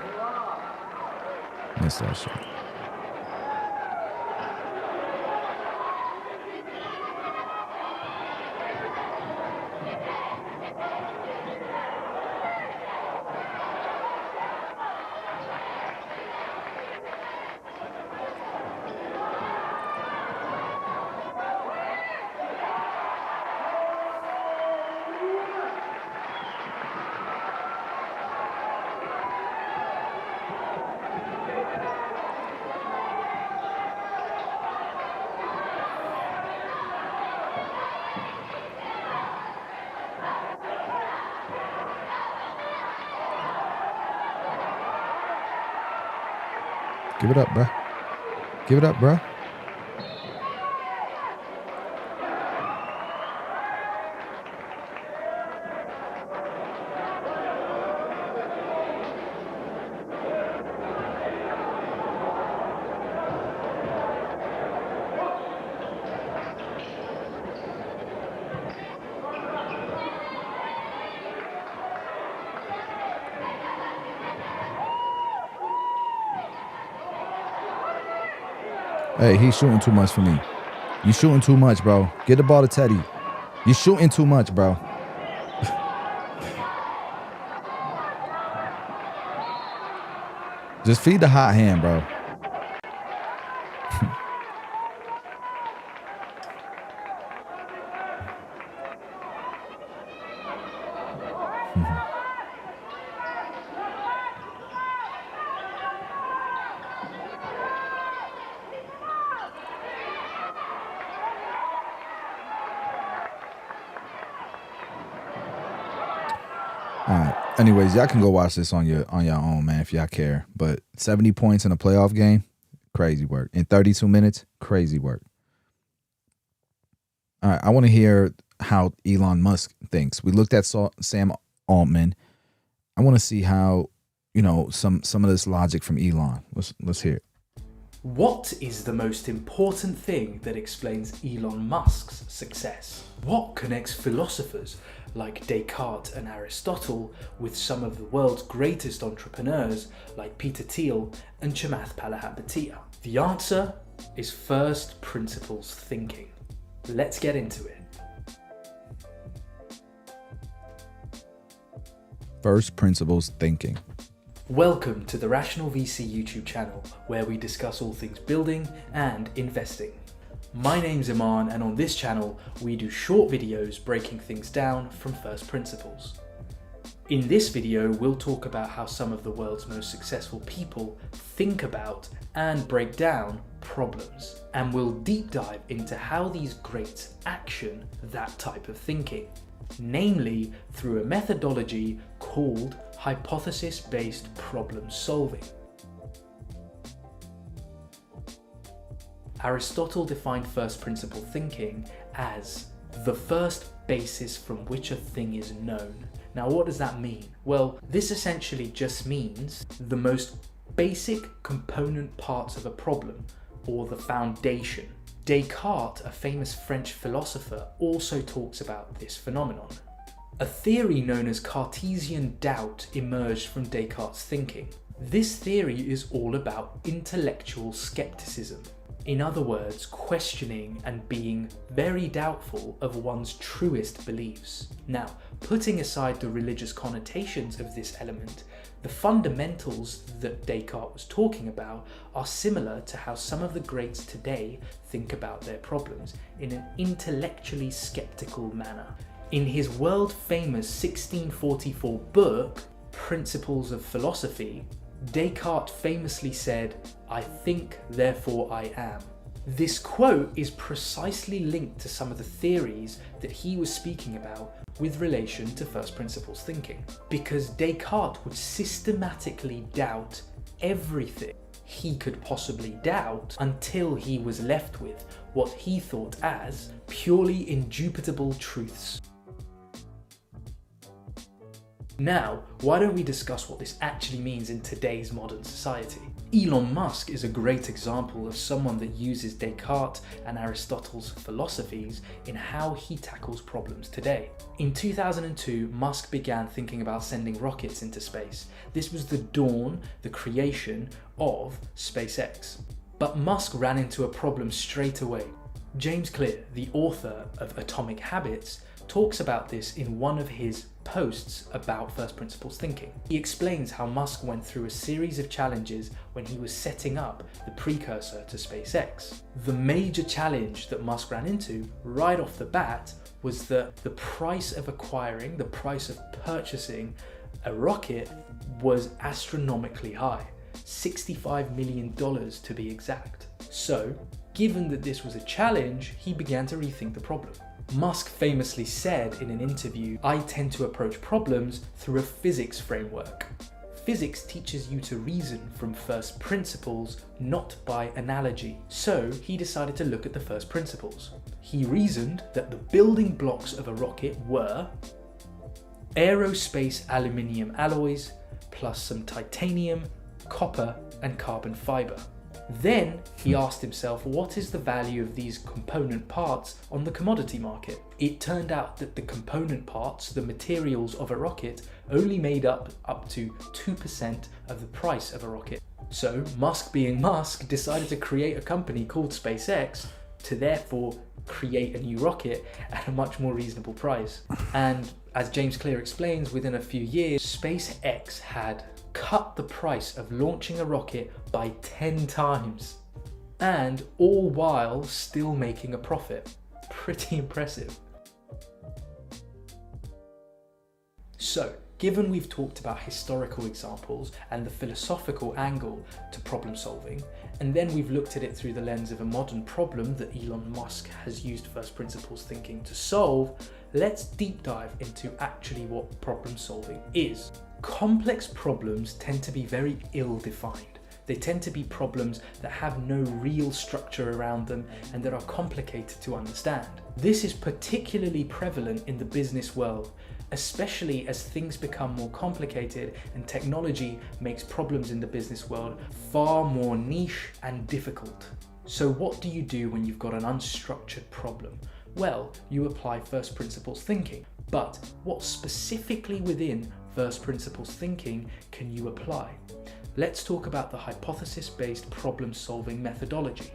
Miss that shit. Give it up, bro. Give it up, bro. Hey, he's shooting too much for me. You shooting too much, bro. Get the ball to Teddy. You shooting too much, bro. Just feed the hot hand, bro. All right. Anyways, y'all can go watch this on your own, man, if y'all care. But 70 points in a playoff game, crazy work. In 32 minutes, crazy work. All right, I want to hear how Elon Musk thinks. We looked at Sam Altman. I want to see how, some of this logic from Elon. Let's hear it. What is the most important thing that explains Elon Musk's success? What connects philosophers like Descartes and Aristotle with some of the world's greatest entrepreneurs like Peter Thiel and Chamath Palihapitiya? The answer is first principles thinking. Let's get into it. First principles thinking. Welcome to the Rational VC YouTube channel, where we discuss all things building and investing. My name's Iman, and on this channel, we do short videos breaking things down from first principles. In this video, we'll talk about how some of the world's most successful people think about and break down problems, and we'll deep dive into how these greats action that type of thinking, namely through a methodology called hypothesis-based problem solving. Aristotle defined first principle thinking as the first basis from which a thing is known. Now, what does that mean? Well, this essentially just means the most basic component parts of a problem, or the foundation. Descartes, a famous French philosopher, also talks about this phenomenon. A theory known as Cartesian doubt emerged from Descartes' thinking. This theory is all about intellectual skepticism. In other words, questioning and being very doubtful of one's truest beliefs. Now, putting aside the religious connotations of this element, the fundamentals that Descartes was talking about are similar to how some of the greats today think about their problems in an intellectually skeptical manner. In his world-famous 1644 book, Principles of Philosophy, Descartes famously said, "I think, therefore I am." This quote is precisely linked to some of the theories that he was speaking about with relation to first principles thinking, because Descartes would systematically doubt everything he could possibly doubt until he was left with what he thought as purely indubitable truths. Now, why don't we discuss what this actually means in today's modern society? Elon Musk is a great example of someone that uses Descartes and Aristotle's philosophies in how he tackles problems today. In 2002, Musk began thinking about sending rockets into space. This was the dawn, the creation of SpaceX. But Musk ran into a problem straight away. James Clear, the author of Atomic Habits, talks about this in one of his posts about first principles thinking. He explains how Musk went through a series of challenges when he was setting up the precursor to SpaceX. The major challenge that Musk ran into right off the bat was that the price of acquiring, the price of purchasing a rocket was astronomically high, $65 million to be exact. So, given that this was a challenge, he began to rethink the problem. Musk famously said in an interview, "I tend to approach problems through a physics framework. Physics teaches you to reason from first principles, not by analogy." So he decided to look at the first principles. He reasoned that the building blocks of a rocket were aerospace aluminium alloys, plus some titanium, copper, and carbon fiber. Then he asked himself, what is the value of these component parts on the commodity market? It turned out that the component parts, the materials of a rocket, only made up to 2% of the price of a rocket. So Musk, being Musk, decided to create a company called SpaceX to therefore create a new rocket at a much more reasonable price. And as James Clear explains, within a few years, SpaceX had cut the price of launching a rocket by 10 times, and all while still making a profit. Pretty impressive. So, given we've talked about historical examples and the philosophical angle to problem solving, and then we've looked at it through the lens of a modern problem that Elon Musk has used first principles thinking to solve, let's deep dive into actually what problem solving is. Complex problems tend to be very ill-defined. They tend to be problems that have no real structure around them and that are complicated to understand. This is particularly prevalent in the business world, especially as things become more complicated and technology makes problems in the business world far more niche and difficult. So what do you do when you've got an unstructured problem? Well, you apply first principles thinking. But what specifically within first principles thinking can you apply? Let's talk about the hypothesis-based problem-solving methodology.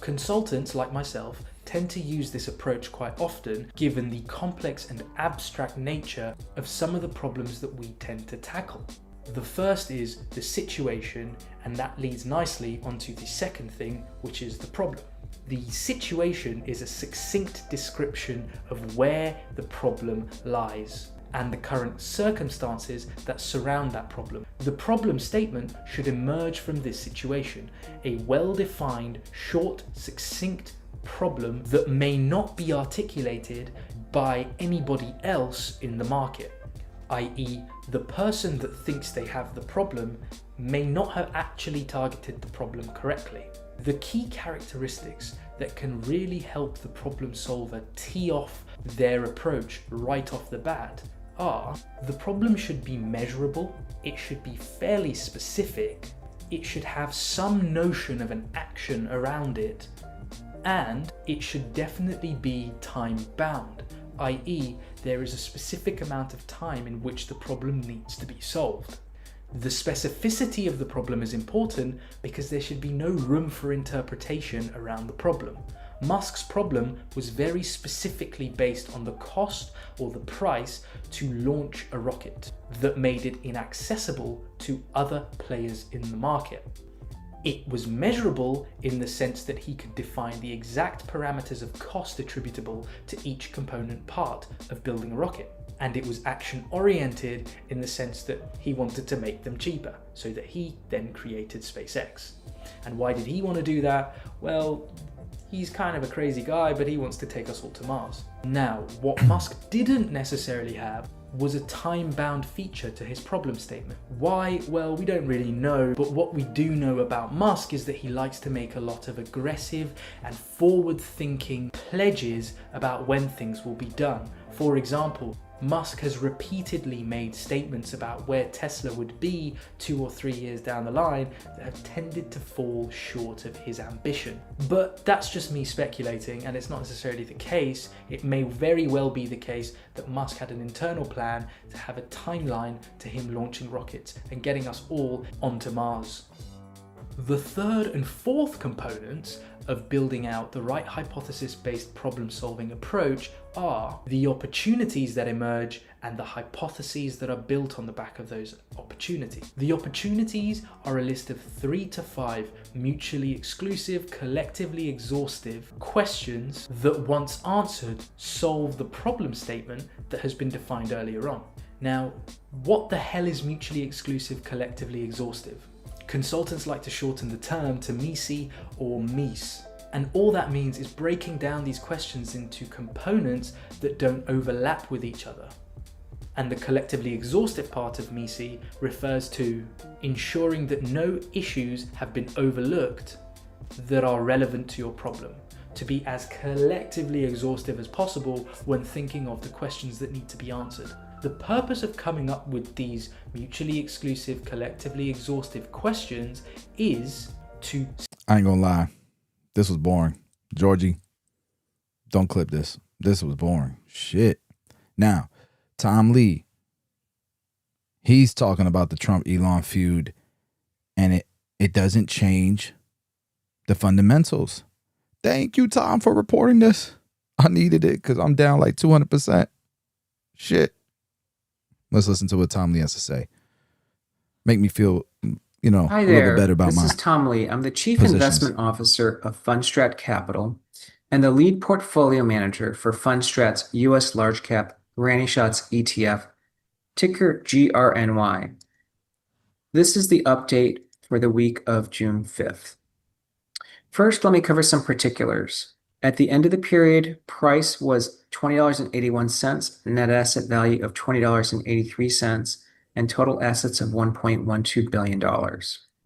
Consultants like myself tend to use this approach quite often, given the complex and abstract nature of some of the problems that we tend to tackle. The first is the situation, and that leads nicely onto the second thing, which is the problem. The situation is a succinct description of where the problem lies and the current circumstances that surround that problem. The problem statement should emerge from this situation, a well-defined, short, succinct problem that may not be articulated by anybody else in the market, i.e., the person that thinks they have the problem may not have actually targeted the problem correctly. The key characteristics that can really help the problem solver tee off their approach right off the bat are: the problem should be measurable, it should be fairly specific, it should have some notion of an action around it, and it should definitely be time-bound, i.e., there is a specific amount of time in which the problem needs to be solved. The specificity of the problem is important because there should be no room for interpretation around the problem. Musk's problem was very specifically based on the cost or the price to launch a rocket that made it inaccessible to other players in the market. It was measurable in the sense that he could define the exact parameters of cost attributable to each component part of building a rocket. And it was action-oriented in the sense that he wanted to make them cheaper, so that he then created SpaceX. And why did he want to do that? Well, he's kind of a crazy guy, but he wants to take us all to Mars. Now, what Musk didn't necessarily have was a time-bound feature to his problem statement. Why? Well, we don't really know, but what we do know about Musk is that he likes to make a lot of aggressive and forward-thinking pledges about when things will be done. For example, Musk has repeatedly made statements about where Tesla would be 2 or 3 years down the line that have tended to fall short of his ambition. But that's just me speculating, and it's not necessarily the case. It may very well be the case that Musk had an internal plan to have a timeline to him launching rockets and getting us all onto Mars. The third and fourth components of building out the right hypothesis-based problem-solving approach are the opportunities that emerge and the hypotheses that are built on the back of those opportunities. The opportunities are a list of 3 to 5 mutually exclusive, collectively exhaustive questions that, once answered, solve the problem statement that has been defined earlier on. Now, what the hell is mutually exclusive, collectively exhaustive? Consultants like to shorten the term to MECE or MECE. And all that means is breaking down these questions into components that don't overlap with each other. And the collectively exhaustive part of MECE refers to ensuring that no issues have been overlooked that are relevant to your problem, to be as collectively exhaustive as possible when thinking of the questions that need to be answered. The purpose of coming up with these mutually exclusive, collectively exhaustive questions is to... I ain't gonna lie. This was boring. Georgie, don't clip this. This was boring. Shit. Now, Tom Lee, he's talking about the Trump-Elon feud, and it doesn't change the fundamentals. Thank you, Tom, for reporting this. I needed it because I'm down like 200%. Shit. Let's listen to what Tom Lee has to say. Make me feel, you know, Hi a little there. bit better about This my is Tom Lee. I'm the Chief positions. Investment Officer of Fundstrat Capital and the lead portfolio manager for Fundstrat's U.S. Large Cap Granny Shots ETF, ticker GRNY. This is the update for the week of June 5th. First, let me cover some particulars. At the end of the period, price was $20.81, net asset value of $20.83, and total assets of $1.12 billion.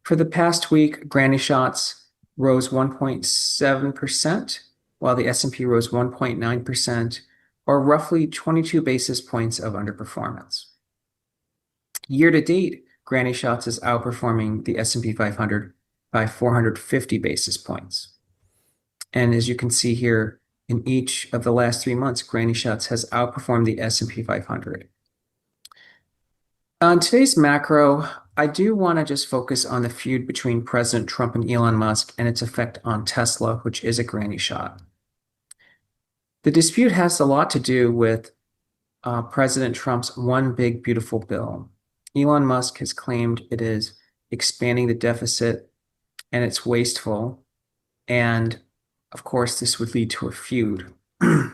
For the past week, Granny Shots rose 1.7%, while the S&P rose 1.9%, or roughly 22 basis points of underperformance. Year to date, Granny Shots is outperforming the S&P 500 by 450 basis points. And as you can see here, in each of the last 3 months, Granny Shots has outperformed the S&P 500. On today's macro, I do want to just focus on the feud between President Trump and Elon Musk and its effect on Tesla, which is a Granny Shot. The dispute has a lot to do with President Trump's One Big Beautiful Bill. Elon Musk has claimed it is expanding the deficit and it's wasteful. And of course, this would lead to a feud. And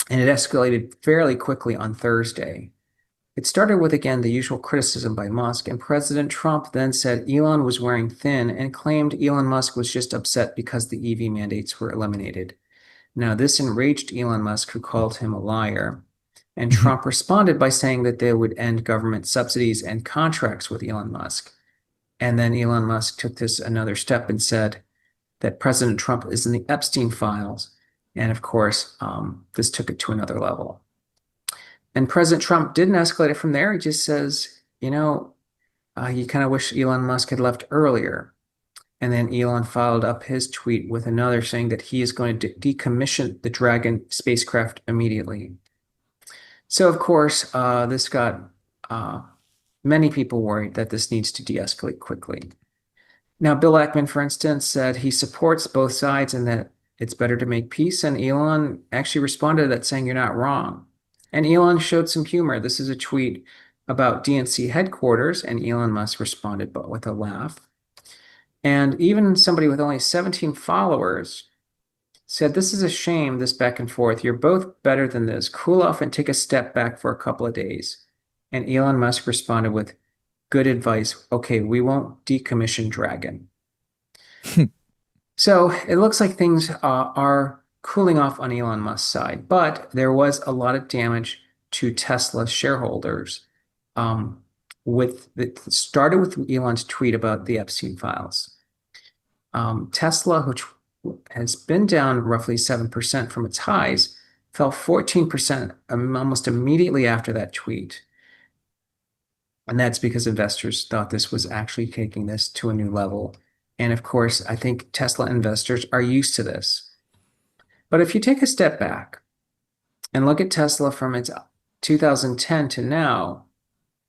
it escalated fairly quickly on Thursday. It started with, again, the usual criticism by Musk, and President Trump then said Elon was wearing thin and claimed Elon Musk was just upset because the EV mandates were eliminated. Now, this enraged Elon Musk, who called him a liar. And Trump responded by saying that they would end government subsidies and contracts with Elon Musk. And then Elon Musk took this another step and said that President Trump is in the Epstein files. And of course, this took it to another level. And President Trump didn't escalate it from there. He just says, you kind of wish Elon Musk had left earlier. And then Elon followed up his tweet with another saying that he is going to decommission the Dragon spacecraft immediately. So, of course, this got many people worried that this needs to de-escalate quickly. Now, Bill Ackman, for instance, said he supports both sides and that it's better to make peace. And Elon actually responded to that saying, you're not wrong. And Elon showed some humor. This is a tweet about DNC headquarters, and Elon Musk responded but with a laugh. And even somebody with only 17 followers said, this is a shame, this back and forth. You're both better than this. Cool off and take a step back for a couple of days. And Elon Musk responded with, good advice. Okay, we won't decommission Dragon. So it looks like things are cooling off on Elon Musk's side, but there was a lot of damage to Tesla shareholders. It started with Elon's tweet about the Epstein files. Tesla, which has been down roughly 7% from its highs, fell 14% almost immediately after that tweet. And that's because investors thought this was actually taking this to a new level. And of course, I think Tesla investors are used to this. But if you take a step back and look at Tesla from its 2010 to now,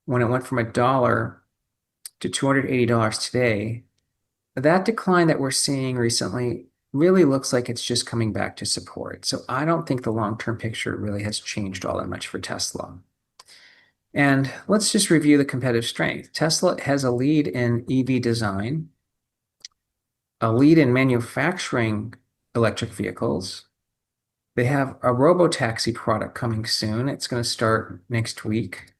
when it went from $1 to $280 today, that decline that we're seeing recently really looks like it's just coming back to support. So I don't think the long-term picture really has changed all that much for Tesla. And let's just review the competitive strength. Tesla has a lead in EV design, a lead in manufacturing electric vehicles. They have a robotaxi product coming soon. It's going to start next week.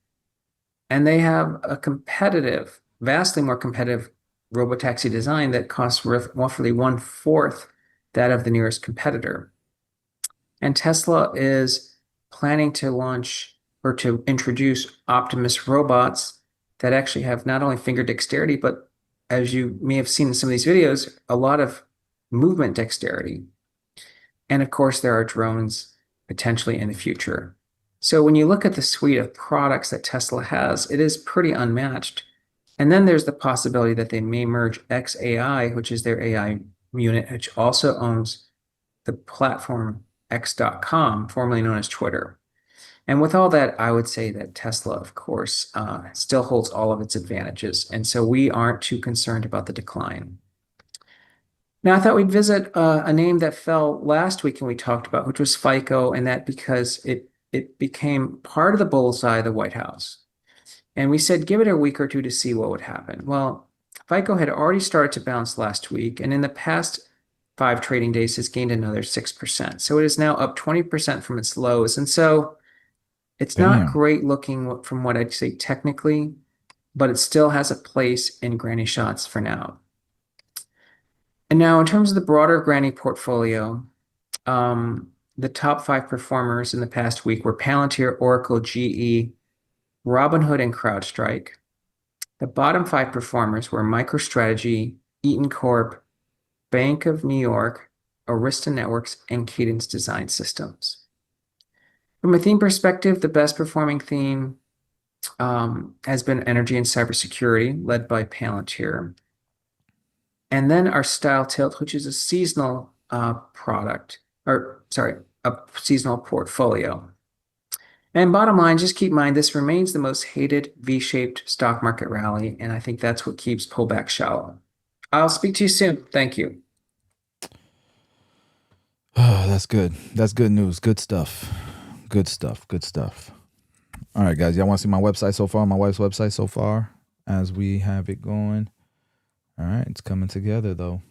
And they have a competitive, vastly more competitive robotaxi design that costs roughly 1/4 that of the nearest competitor. And Tesla is planning to launch or to introduce Optimus robots that actually have not only finger dexterity, but as you may have seen in some of these videos, a lot of movement dexterity. And of course, there are drones potentially in the future. So when you look at the suite of products that Tesla has, it is pretty unmatched. And then there's the possibility that they may merge xAI, which is their AI unit, which also owns the platform X.com, formerly known as Twitter. And with all that, I would say that Tesla, of course, still holds all of its advantages. And so we aren't too concerned about the decline. Now, I thought we'd visit a name that fell last week and we talked about, which was FICO, and that because it became part of the bullseye of the White House. And we said, give it a week or two to see what would happen. Well, FICO had already started to bounce last week, and in the past 5 trading days has gained another 6%. So it is now up 20% from its lows. And so It's not Damn. great looking from what I'd say technically, but it still has a place in granny shots for now. And now in terms of the broader granny portfolio, the top 5 performers in the past week were Palantir, Oracle, GE, Robinhood, and CrowdStrike. The bottom 5 performers were MicroStrategy, Eaton Corp, Bank of New York, Arista Networks, and Cadence Design Systems. From a theme perspective, the best performing theme has been energy and cybersecurity, led by Palantir. And then our style tilt, which is a seasonal product, or sorry, a seasonal portfolio. And bottom line, just keep in mind, this remains the most hated V-shaped stock market rally, and I think that's what keeps pullback shallow. I'll speak to you soon. Thank you. That's good. That's good news. Good stuff. Good stuff. Good stuff. All right, guys. Y'all want to see my website so far? My wife's website so far as we have it going. All right. It's coming together, though.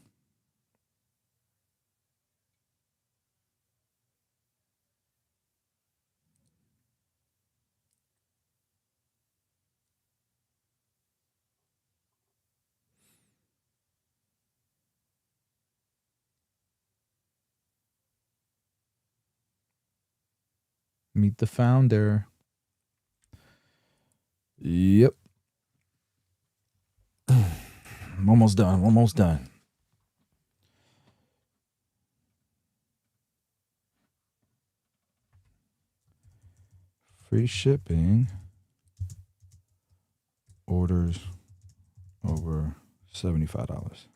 Meet the founder. Yep. I'm almost done. Almost done. Free shipping. Orders over $75.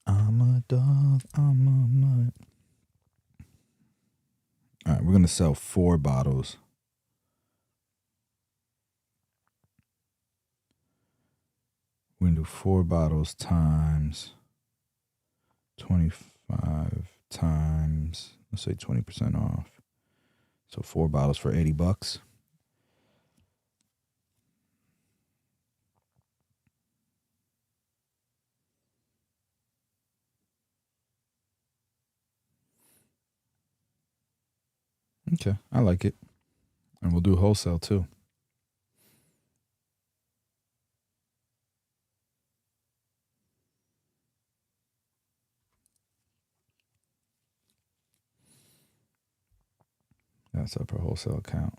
I'm a dog, I'm a mutt. All right, we're going to sell 4 bottles. We're going to do 4 bottles times 25 times, let's say 20% off. So 4 bottles for $80. Okay, I like it. And we'll do wholesale too. That's up our wholesale account.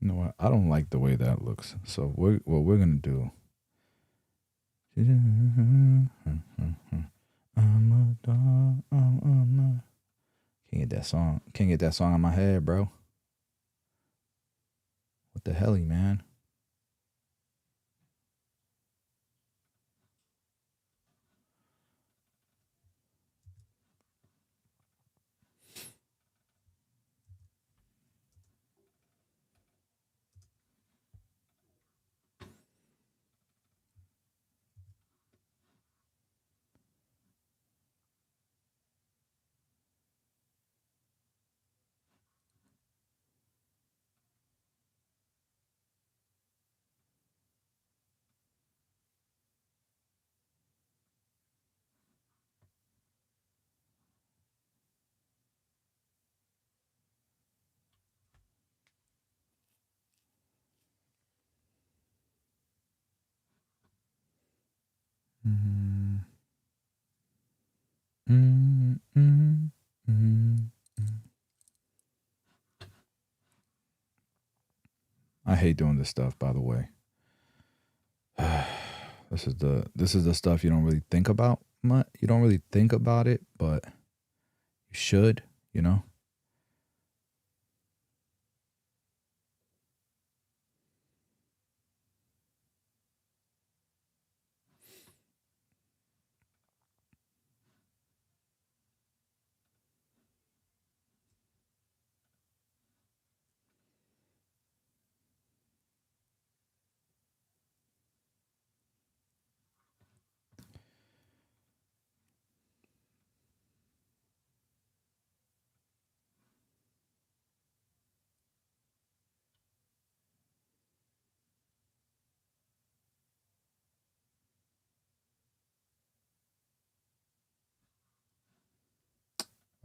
You know what? I don't like the way that looks. So what we're gonna do. I'm a dog. Can't get that song. Can't get that song in my head, bro. What the hell, man? I hate doing this stuff, by the way. This is the stuff you don't really think about much. You don't really think about it, but you should, you know.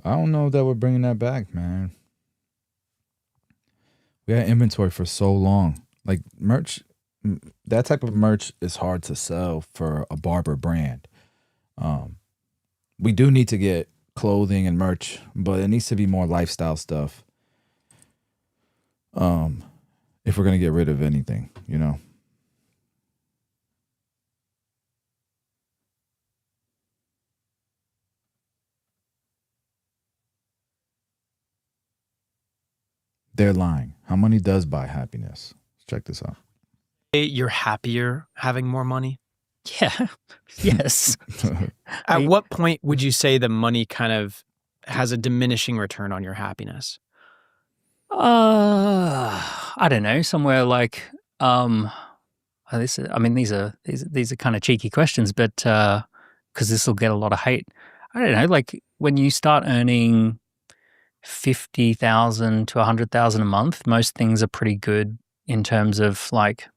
I don't know that we're bringing that back, man. We had inventory for so long. Like merch, that type of merch is hard to sell for a barber brand. We do need to get clothing and merch, but it needs to be more lifestyle stuff. If we're gonna get rid of anything, you know. They're lying. How money does buy happiness? Let's check this out. You're happier having more money? Yeah. Yes. At what point would you say the money kind of has a diminishing return on your happiness? I don't know. Somewhere like, these are kind of cheeky questions, but because this will get a lot of hate. I don't know. Like when you start earning 50,000 to 100,000 a month, most things are pretty good in terms of like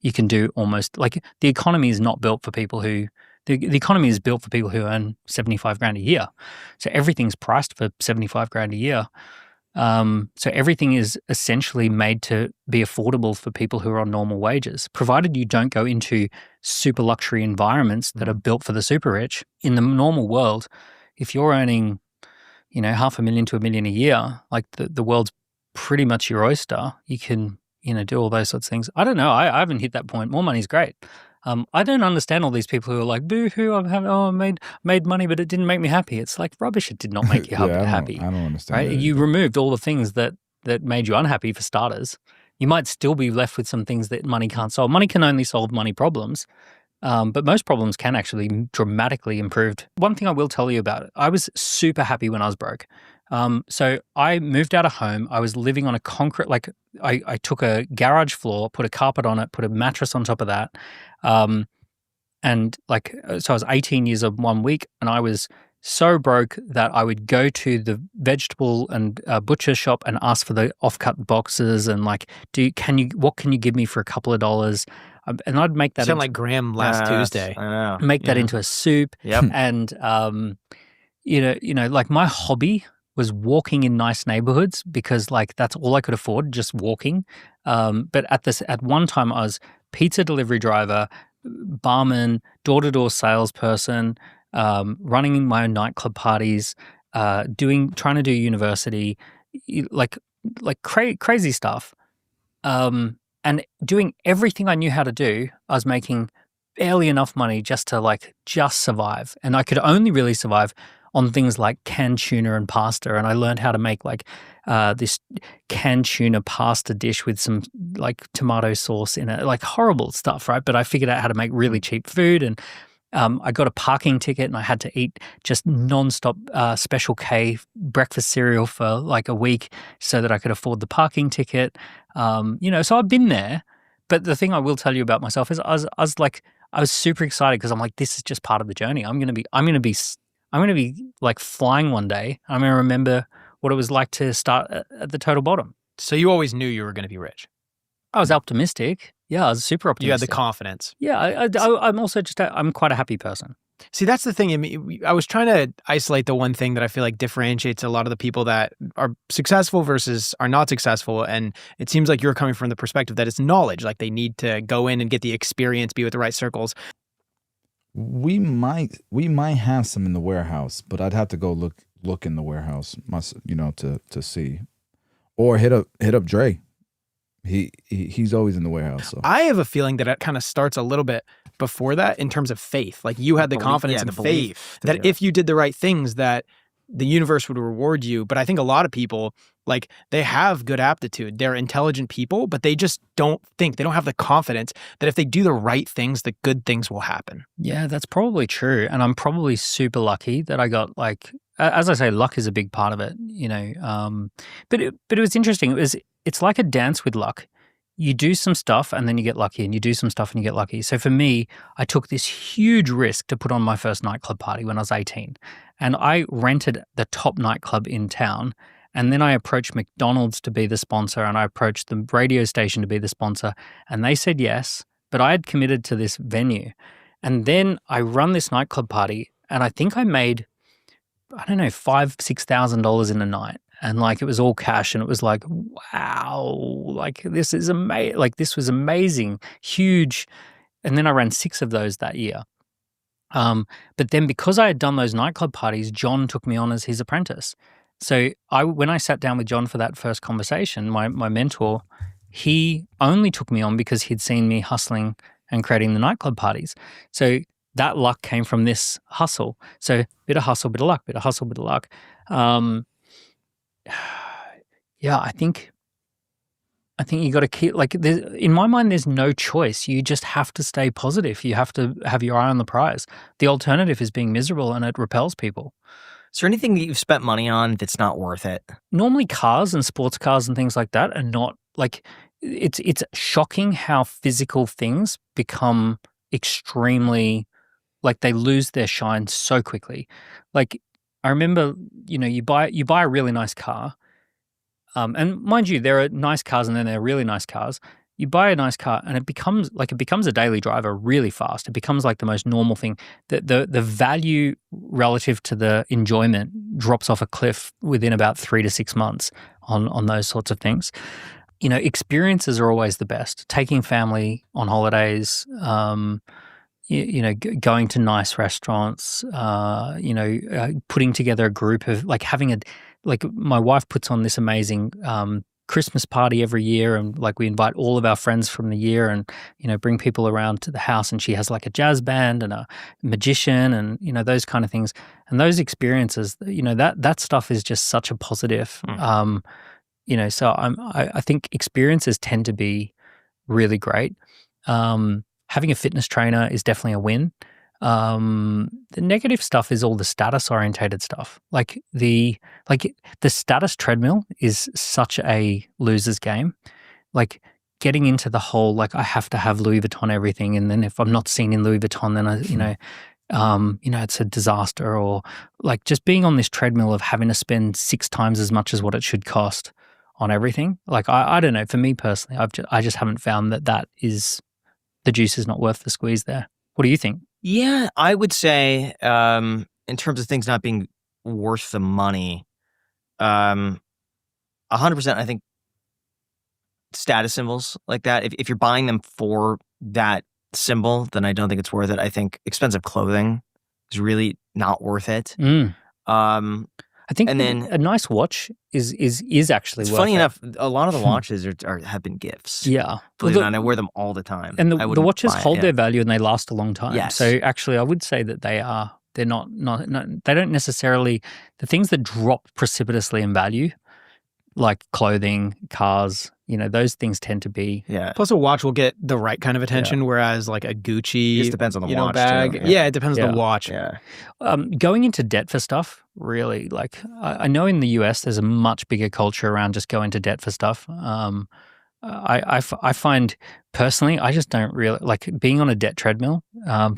you can do almost like the economy is not built for people who the economy is built for people who earn 75 grand a year. So everything's priced for 75 grand a year. So everything is essentially made to be affordable for people who are on normal wages, provided you don't go into super luxury environments that are built for the super rich. In the normal world, if you're earning, $500,000 to $1 million a year, like the world's pretty much your oyster. You can, do all those sorts of things. I don't know. I haven't hit that point. More money's great. I don't understand all these people who are like, boo-hoo, I made money, but it didn't make me happy. It's like rubbish. It did not make you happy. I don't understand. Right? You removed all the things that made you unhappy for starters. You might still be left with some things that money can't solve. Money can only solve money problems. But most problems can actually dramatically improved. One thing I will tell you about it, I was super happy when I was broke. So I moved out of home. I was living on a concrete, I took a garage floor, put a carpet on it, put a mattress on top of that. So I was 18 years of 1 week, and I was so broke that I would go to the vegetable and butcher shop and ask for the offcut boxes and what can you give me for a couple of dollars? And I'd make that sound like Graham last Tuesday. I know. Make that into a soup. Yep. And like my hobby was walking in nice neighborhoods because that's all I could afford, just walking. But at one time I was pizza delivery driver, barman, door-to-door salesperson, running my own nightclub parties, trying to do university, crazy stuff. And doing everything I knew how to do. I was making barely enough money just to just survive. And I could only really survive on things like canned tuna and pasta. And I learned how to make this canned tuna pasta dish with some tomato sauce in it, horrible stuff, right? But I figured out how to make really cheap food, and I got a parking ticket, and I had to eat just nonstop Special K breakfast cereal for a week so that I could afford the parking ticket. So I've been there. But the thing I will tell you about myself is I was super excited because I'm like, this is just part of the journey. I'm gonna be flying one day. I'm gonna remember what it was like to start at the total bottom. So you always knew you were going to be rich. I was optimistic. Yeah, I was super optimistic. You had the confidence. Yeah, I'm also I'm quite a happy person. See, that's the thing. I mean, I was trying to isolate the one thing that I feel like differentiates a lot of the people that are successful versus are not successful. And it seems like you're coming from the perspective that it's knowledge. Like they need to go in and get the experience, be with the right circles. We might have some in the warehouse, but I'd have to go look in the warehouse, to see, or hit up Dre. He's always in the warehouse. So I have a feeling that it kind of starts a little bit before that in terms of faith. Like you had the confidence and faith that if you did the right things, that the universe would reward you. But I think a lot of people, they have good aptitude. They're intelligent people, but they just they don't have the confidence that if they do the right things, the good things will happen. Yeah, that's probably true. And I'm probably super lucky that I got as I say, luck is a big part of it, but it was interesting. It's like a dance with luck. You do some stuff and then you get lucky, and you do some stuff and you get lucky. So for me, I took this huge risk to put on my first nightclub party when I was 18. And I rented the top nightclub in town. And then I approached McDonald's to be the sponsor, and I approached the radio station to be the sponsor. And they said yes, but I had committed to this venue. And then I run this nightclub party, and I think I made I don't know, $5,000-$6,000 in a night. And like, it was all cash, and it was like, wow, like this is amazing. Like, this was amazing, huge. And then I ran 6 of those that year. But then because I had done those nightclub parties, John took me on as his apprentice. So when I sat down with John for that first conversation, my mentor, he only took me on because he'd seen me hustling and creating the nightclub parties. So that luck came from this hustle. So bit of hustle, bit of luck, bit of hustle, bit of luck. Yeah, I think you got to keep, like, in my mind, there's no choice. You just have to stay positive. You have to have your eye on the prize. The alternative is being miserable, and it repels people. Is there anything that you've spent money on that's not worth it? Normally cars and sports cars and things like that are not, like, it's shocking how physical things become extremely, like, they lose their shine so quickly. Like, I remember, you buy a really nice car. And mind you, there are nice cars and then there are really nice cars. You buy a nice car and it becomes a daily driver really fast. It becomes like the most normal thing. The value relative to the enjoyment drops off a cliff within about 3 to 6 months on those sorts of things. Experiences are always the best. Taking family on holidays, going to nice restaurants, putting together a group of, like, like, my wife puts on this amazing Christmas party every year, and like, we invite all of our friends from the year and, bring people around to the house, and she has like a jazz band and a magician and, those kind of things. And those experiences, that stuff is just such a positive. So I think experiences tend to be really great. Having a fitness trainer is definitely a win. The negative stuff is all the status orientated stuff. Like the status treadmill is such a loser's game. Like, getting into the whole, like, I have to have Louis Vuitton everything, and then if I'm not seen in Louis Vuitton, then it's a disaster. Or like, just being on this treadmill of having to spend 6 times as much as what it should cost on everything. Like, I don't know. For me personally, I just haven't found that is, the juice is not worth the squeeze there. What do you think? Yeah, I would say, in terms of things not being worth the money, 100%, I think status symbols like that, if you're buying them for that symbol, then I don't think it's worth it. I think expensive clothing is really not worth it. I think, and then a nice watch is actually it's worth funny it. enough, a lot of the watches have been gifts. Yeah. Believe it or not, I wear them all the time. And the watches hold their their value and they last a long time. Yes. So actually, I would say that they're not, they don't necessarily, the things that drop precipitously in value, like clothing, cars, those things tend to be. Yeah. Plus, a watch will get the right kind of attention, whereas like a Gucci, It just depends on the watch, bag. too. Yeah, it depends on the watch. Yeah. Going into debt for stuff, really, like, I know in the US there's a much bigger culture around just going to debt for stuff. I find personally, I just don't really like being on a debt treadmill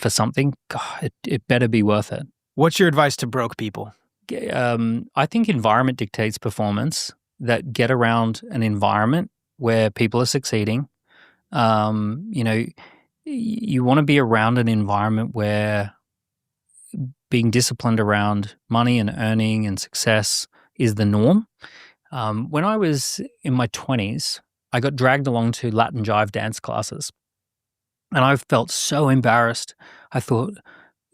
for something. God, it better be worth it. What's your advice to broke people? I think environment dictates performance. That get around an environment where people are succeeding. You want to be around an environment where being disciplined around money and earning and success is the norm. When I was in my 20s, I got dragged along to Latin jive dance classes. And I felt so embarrassed. I thought,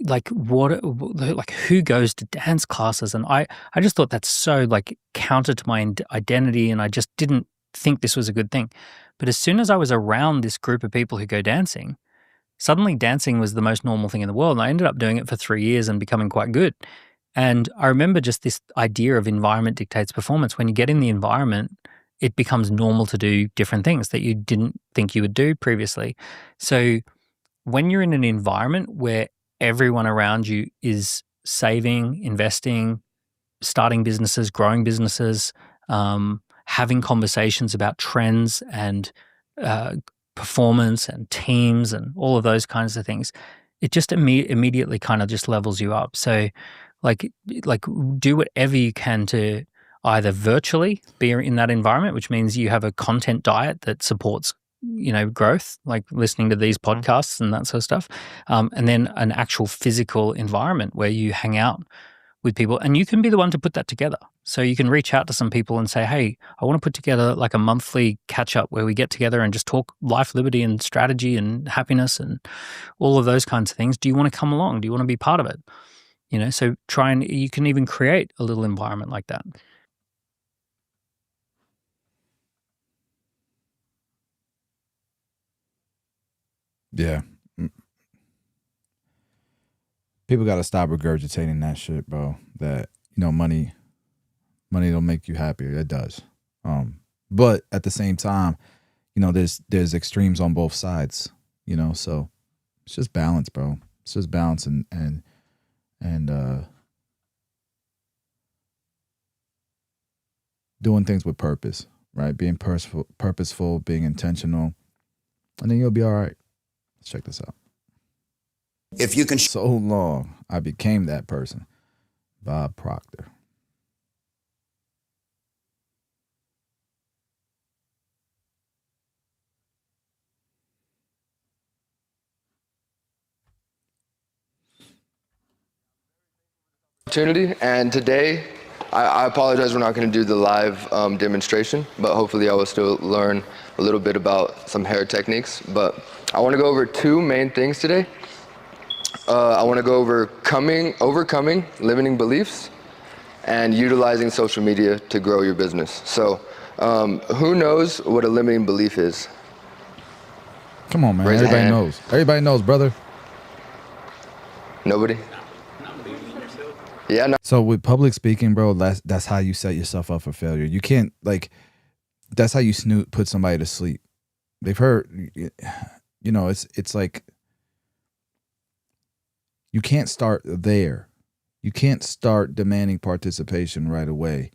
like, who goes to dance classes? And I just thought that's so, like, counter to my identity, and I just didn't think this was a good thing. But as soon as I was around this group of people who go dancing, suddenly dancing was the most normal thing in the world. And I ended up doing it for 3 years and becoming quite good. And I remember just this idea of environment dictates performance. When you get in the environment, it becomes normal to do different things that you didn't think you would do previously. So when you're in an environment where everyone around you is saving, investing, starting businesses, growing businesses, having conversations about trends and performance and teams and all of those kinds of things, it just immediately kind of just levels you up. So like do whatever you can to either virtually be in that environment, which means you have a content diet that supports growth, like listening to these podcasts and that sort of stuff. And then an actual physical environment where you hang out with people, and you can be the one to put that together. So you can reach out to some people and say, hey, I want to put together like a monthly catch up where we get together and just talk life, liberty, and strategy and happiness and all of those kinds of things. Do you want to come along? Do you want to be part of it? You know, so you can even create a little environment like that. Yeah. People got to stop regurgitating that shit, bro. That, you know, money don't make you happier. It does. But at the same time, you know, there's extremes on both sides, you know, so it's just balance, bro. It's just balance and doing things with purpose, right? Being purposeful, being intentional, and then you'll be all right. Let's check this out. If you can, so long I became that person. Bob Proctor. Opportunity, and today I apologize we're not going to do the live demonstration, but hopefully I will still learn a little bit about some hair techniques. But I want to go over two main things today. I want to go over overcoming limiting beliefs and utilizing social media to grow your business. So who knows what a limiting belief is? Come on, man. Raise Everybody knows. Everybody knows, brother. Nobody? Yeah. No. So with public speaking, bro, that's how you set yourself up for failure. You can't, like, that's how you put somebody to sleep. They've heard, you know, it's like, you can't start there. You can't start demanding participation right away.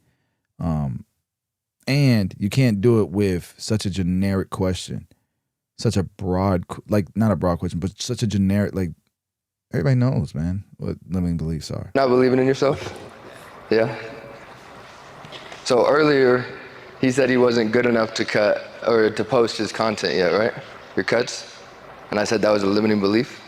And you can't do it with such a generic question, such a broad, like, not a broad question, but such a generic, like, everybody knows, man, what limiting beliefs are. Not believing in yourself? Yeah. So earlier, he said he wasn't good enough to cut or to post his content yet, right? Your cuts? And I said that was a limiting belief.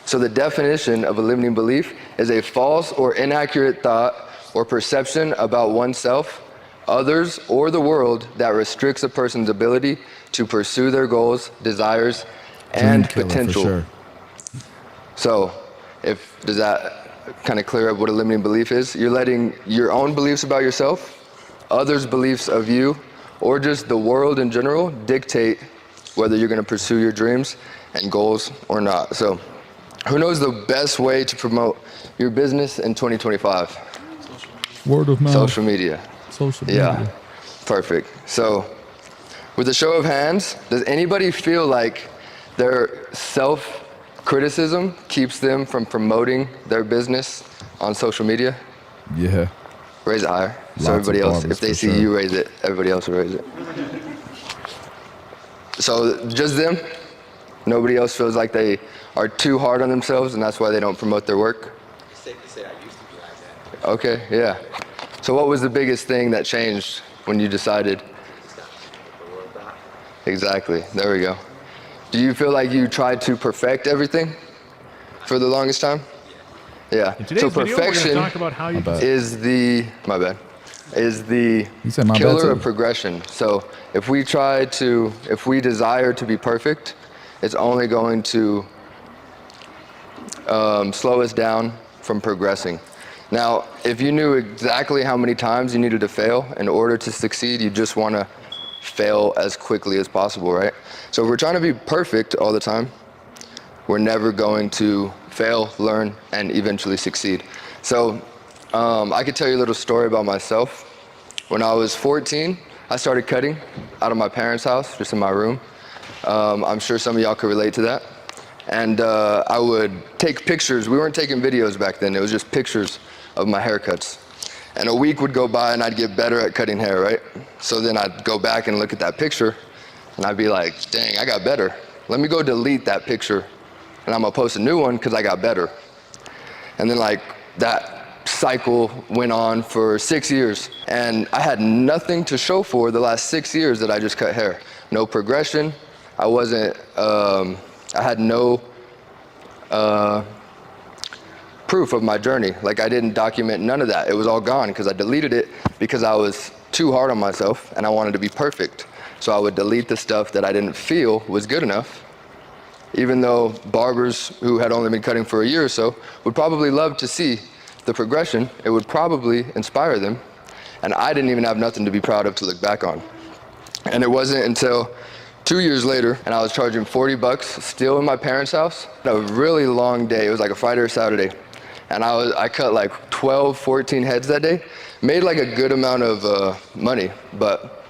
So the definition of a limiting belief is a false or inaccurate thought or perception about oneself, others, or the world that restricts a person's ability to pursue their goals, desires, and potential. For sure. So, does that kind of clear up what a limiting belief is? You're letting your own beliefs about yourself, others' beliefs of you, or just the world in general dictate whether you're going to pursue your dreams and goals or not. So, who knows the best way to promote your business in 2025? Word of mouth. Social media. Social media. Yeah, perfect. So, with a show of hands, does anybody feel like their self-criticism keeps them from promoting their business on social media? Yeah. Raise it higher. So everybody else, if they see you raise it, everybody else will raise it. So just them? Nobody else feels like they are too hard on themselves and that's why they don't promote their work? It's safe to say I used to be like that. Okay, yeah. So what was the biggest thing that changed when you decided? Exactly, there we go. Do you feel like you tried to perfect everything for the longest time? Yeah. So perfection is the, my bad, is the killer of progression. So if we desire to be perfect, it's only going to slow us down from progressing. Now, if you knew exactly how many times you needed to fail in order to succeed, you just want to fail as quickly as possible, right? So if we're trying to be perfect all the time, we're never going to fail, learn, and eventually succeed. So I could tell you a little story about myself. When I was 14, I started cutting out of my parents' house, just in my room. I'm sure some of y'all could relate to that. And I would take pictures. We weren't taking videos back then. It was just pictures of my haircuts. And a week would go by and I'd get better at cutting hair, right? So then I'd go back and look at that picture and I'd be like, dang, I got better. Let me go delete that picture and I'm gonna post a new one because I got better. And then like that cycle went on for 6 years and I had nothing to show for the last 6 years that I just cut hair. No progression. I wasn't, I had no proof of my journey. Like I didn't document none of that. It was all gone because I deleted it because I was too hard on myself and I wanted to be perfect. So I would delete the stuff that I didn't feel was good enough, even though barbers who had only been cutting for a year or so would probably love to see the progression. It would probably inspire them. And I didn't even have nothing to be proud of to look back on. And it wasn't until 2 years later, and I was charging 40 bucks still in my parents' house. A really long day. It was like a Friday or Saturday. And I cut like 12, 14 heads that day. Made like a good amount of money, but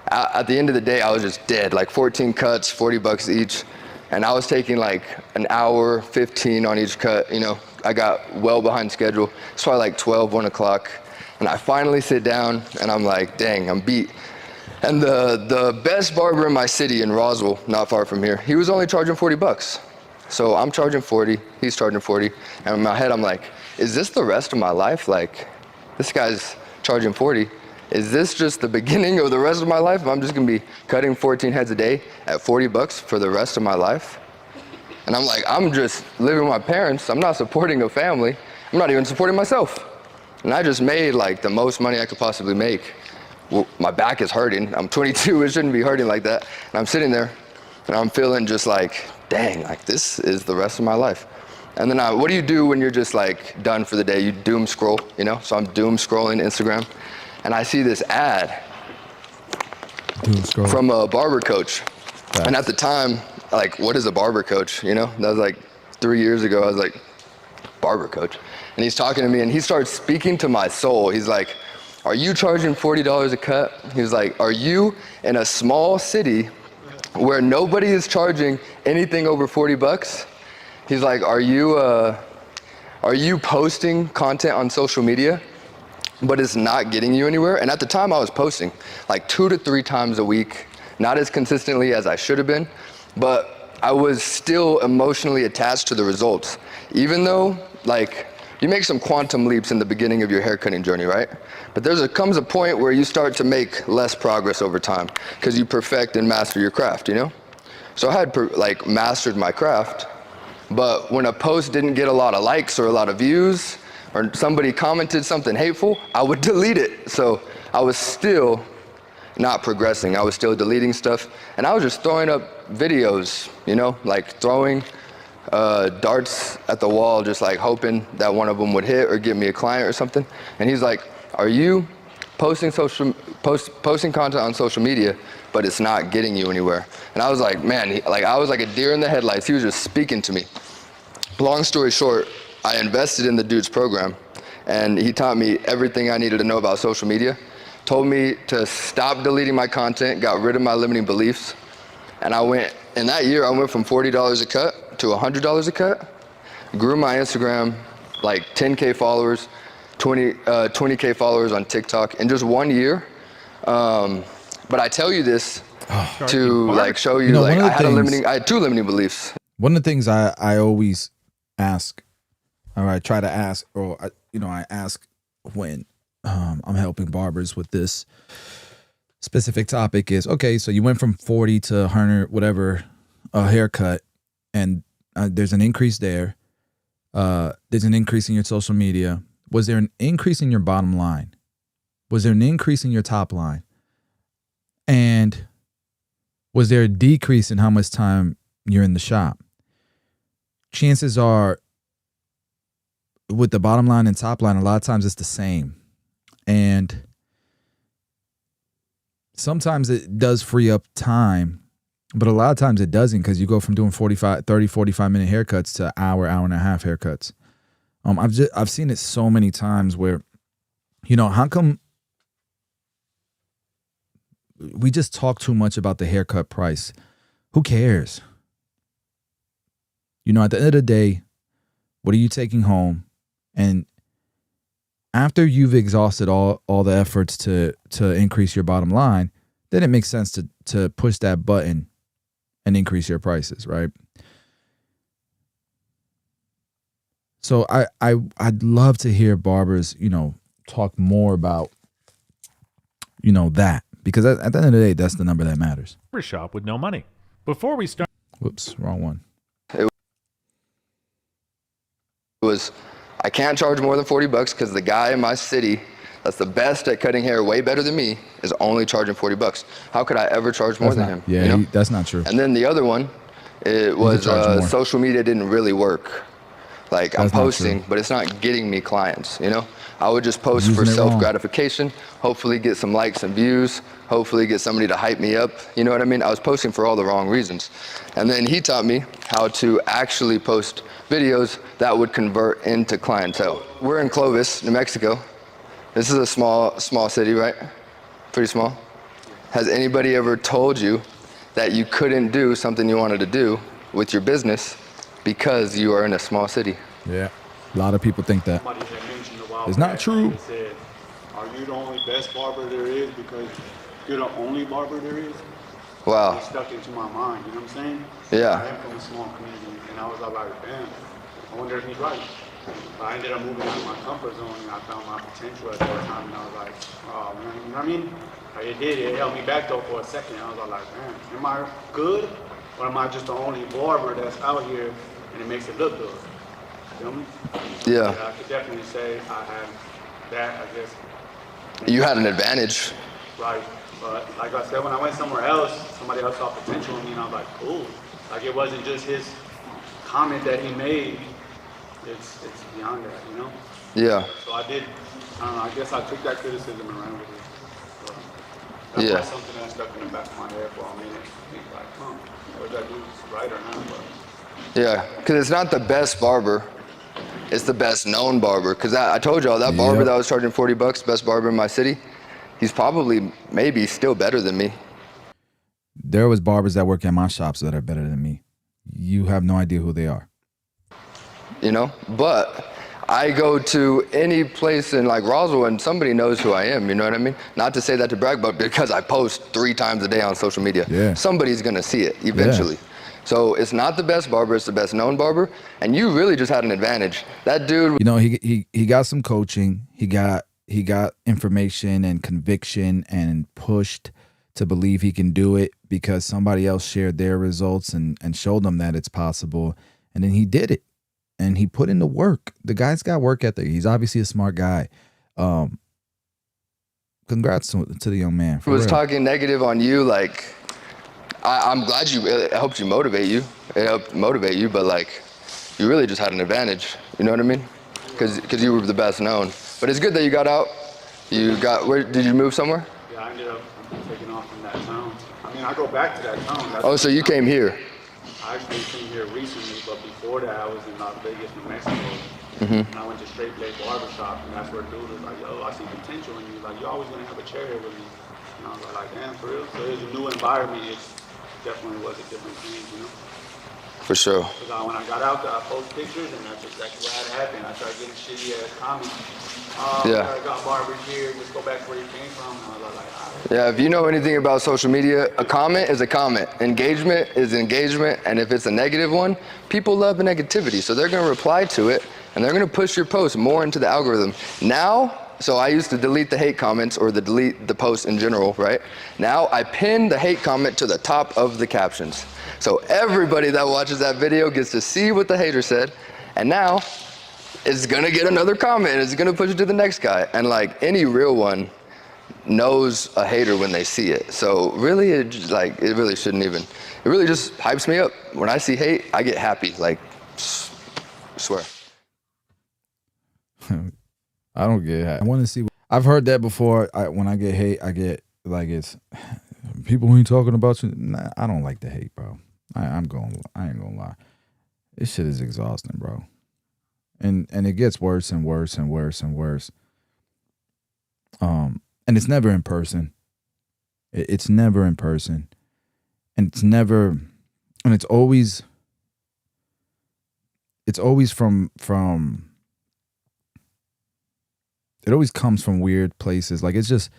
at the end of the day, I was just dead. Like 14 cuts, 40 bucks each. And I was taking like an hour, 15 on each cut. You know, I got well behind schedule. It's probably like 12, 1 o'clock. And I finally sit down and I'm like, dang, I'm beat. And the best barber in my city in Roswell, not far from here, he was only charging 40 bucks. So I'm charging 40, he's charging 40. And in my head, I'm like, is this the rest of my life? Like, this guy's charging 40. Is this just the beginning of the rest of my life? I'm just gonna be cutting 14 heads a day at 40 bucks for the rest of my life? And I'm like, I'm just living with my parents. I'm not supporting a family. I'm not even supporting myself. And I just made like the most money I could possibly make. Well, my back is hurting. I'm 22, it shouldn't be hurting like that. And I'm sitting there and I'm feeling just like, dang, like this is the rest of my life. And then what do you do when you're just like done for the day? You doom scroll, you know? So I'm doom scrolling Instagram and I see this ad from a barber coach. And at the time, like, what is a barber coach? You know, that was like 3 years ago. I was like, barber coach. And he's talking to me and he starts speaking to my soul. He's like, are you charging $40 a cut? He was like, are you in a small city where nobody is charging anything over 40 bucks? He's like, are you posting content on social media, but it's not getting you anywhere? And at the time I was posting like 2 to 3 times a week, not as consistently as I should have been, but I was still emotionally attached to the results. Even though like you make some quantum leaps in the beginning of your haircutting journey, right? But comes a point where you start to make less progress over time because you perfect and master your craft, you know? So I had like mastered my craft, but when a post didn't get a lot of likes or a lot of views, or somebody commented something hateful, I would delete it. So I was still not progressing. I was still deleting stuff, and I was just throwing up videos, you know, like throwing darts at the wall, just like hoping that one of them would hit or get me a client or something. And he's like, are you posting content on social media, but it's not getting you anywhere? And I was like, man, I was like a deer in the headlights. He was just speaking to me. Long story short, I invested in the dude's program, and he taught me everything I needed to know about social media, told me to stop deleting my content, got rid of my limiting beliefs. And in that year, I went from $40 a cut to $100 a cut, grew my Instagram like 10K followers, 20K followers on TikTok in just 1 year. But I tell you this to like show you, like I had 2 limiting beliefs. One of the things I always ask, or I try to ask, or I ask when I'm helping barbers with this specific topic is, okay, so you went from 40 to 100, whatever, a haircut, and there's an increase there. There's an increase in your social media. Was there an increase in your bottom line? Was there an increase in your top line? And was there a decrease in how much time you're in the shop? Chances are, with the bottom line and top line, a lot of times it's the same. And sometimes it does free up time, but a lot of times it doesn't, because you go from doing 45 minute haircuts to hour and a half haircuts. I've seen it so many times where, how come we just talk too much about the haircut price? Who cares? At the end of the day, what are you taking home? And after you've exhausted all the efforts to increase your bottom line, then it makes sense to push that button and increase your prices, right? So I'd love to hear barbers, talk more about, that, because at the end of the day, that's the number that matters. Shop with no money. Before we start. Whoops, wrong one. It was I can't charge more than 40 bucks because the guy in my city that's the best at cutting hair, way better than me, is only charging 40 bucks. How could I ever charge more than him? Yeah, you know? that's not true. And then the other one, it was social media didn't really work. Like, I'm posting, but it's not getting me clients, you know? I would just post for self-gratification, hopefully get some likes and views, hopefully get somebody to hype me up, you know what I mean? I was posting for all the wrong reasons. And then he taught me how to actually post videos that would convert into clientele. We're in Clovis, New Mexico. This is a small city, right? Pretty small. Has anybody ever told you that you couldn't do something you wanted to do with your business because you are in a small city? Yeah, a lot of people think that. It's not true. Said, are you the only best barber there is because you're the only barber there is? Wow. It stuck into my mind, you know what I'm saying? Yeah. I am from a small community, and I was like, damn, I wonder if he's right. But I ended up moving out of my comfort zone, and I found my potential at that time, and I was like, oh man, you know what I mean? It held me back though for a second. I was like, man, am I good? Or am I just the only barber that's out here and it makes it look good? You know me? Yeah. I could definitely say I had that, I guess. You had an advantage. Right. But like I said, when I went somewhere else, somebody else saw potential in me, and I was like, cool. Like, it wasn't just his comment that he made. It's beyond that, you know? Yeah. So I don't know, I guess I took that criticism and ran with it. So that's why something that stuck in the back of my head for a minute. Think like, was that dude right or not? But yeah, because it's not the best barber. It's the best known barber. Because I told y'all, that barber that was charging 40 bucks, best barber in my city, he's probably maybe still better than me. There was barbers that work at my shops that are better than me. You have no idea who they are. You know, but I go to any place in like Roswell and somebody knows who I am, you know what I mean? Not to say that to brag, but because I post 3 times a day on social media, somebody's gonna see it eventually. So it's not the best barber, it's the best known barber, and you really just had an advantage. That dude, you know, he got some coaching, he got information and conviction and pushed to believe he can do it because somebody else shared their results and showed them that it's possible, and then he did it. And he put in the work. The guy's got work ethic. He's obviously a smart guy. Congrats to the young man. Was talking negative on you, like, I'm glad it helped you motivate you. It helped motivate you, but like, you really just had an advantage. You know what I mean? Because you were the best known. But it's good that you got out. Where did you move somewhere? Yeah, I ended up taking off from that town. I mean, I go back to that town. Oh, so you came here? I actually came here recently, but before that, I was in Las Vegas, New Mexico. Mm-hmm. And I went to Straight Blade Barbershop, and that's where dude was like, yo, I see potential in you. Like, you're always going to have a chair here with me. And I was like, damn, for real? So it was a new environment. It definitely was a different thing, you know? For sure. Because when I got out there, I posted pictures, and that's exactly what had happened. I started getting shitty-ass comments. I got barbers here, just go back to where you came from. And I was like, all right. Yeah, if you know anything about social media, a comment is a comment. Engagement is engagement, and if it's a negative one, people love the negativity, so they're going to reply to it, and they're going to push your post more into the algorithm. Now, so I used to delete the hate comments or delete the post in general, right? Now I pin the hate comment to the top of the captions. So everybody that watches that video gets to see what the hater said, and now it's going to get another comment, and it's going to push it to the next guy. And like any real one knows a hater when they see it. So really, it really shouldn't even. It really just hypes me up. When I see hate, I get happy. Like, I swear. I don't get hate. I want to see. I've heard that before. When I get hate, I get like it's people who ain't talking about you. Nah, I don't like the hate, bro. I ain't gonna lie. This shit is exhausting, bro. And it gets worse and worse and worse and worse. And it's never in person. It's never in person. And it's always from it always comes from weird places. Like, it's just,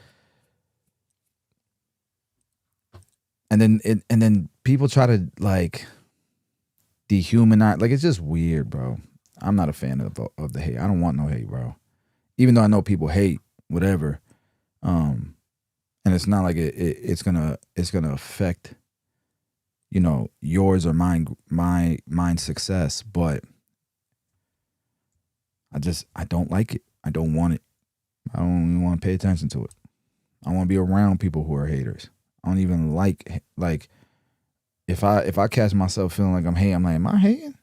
and then people try to like dehumanize. Like, it's just weird, bro. I'm not a fan of the hate. I don't want no hate, bro. Even though I know people hate whatever. And it's not like it's gonna affect, you know, yours or mine success, but I don't like it. I don't want it. I don't even want to pay attention to it. I want to be around people who are haters. I don't even like if I catch myself feeling like I'm hating, I'm like, am I hating?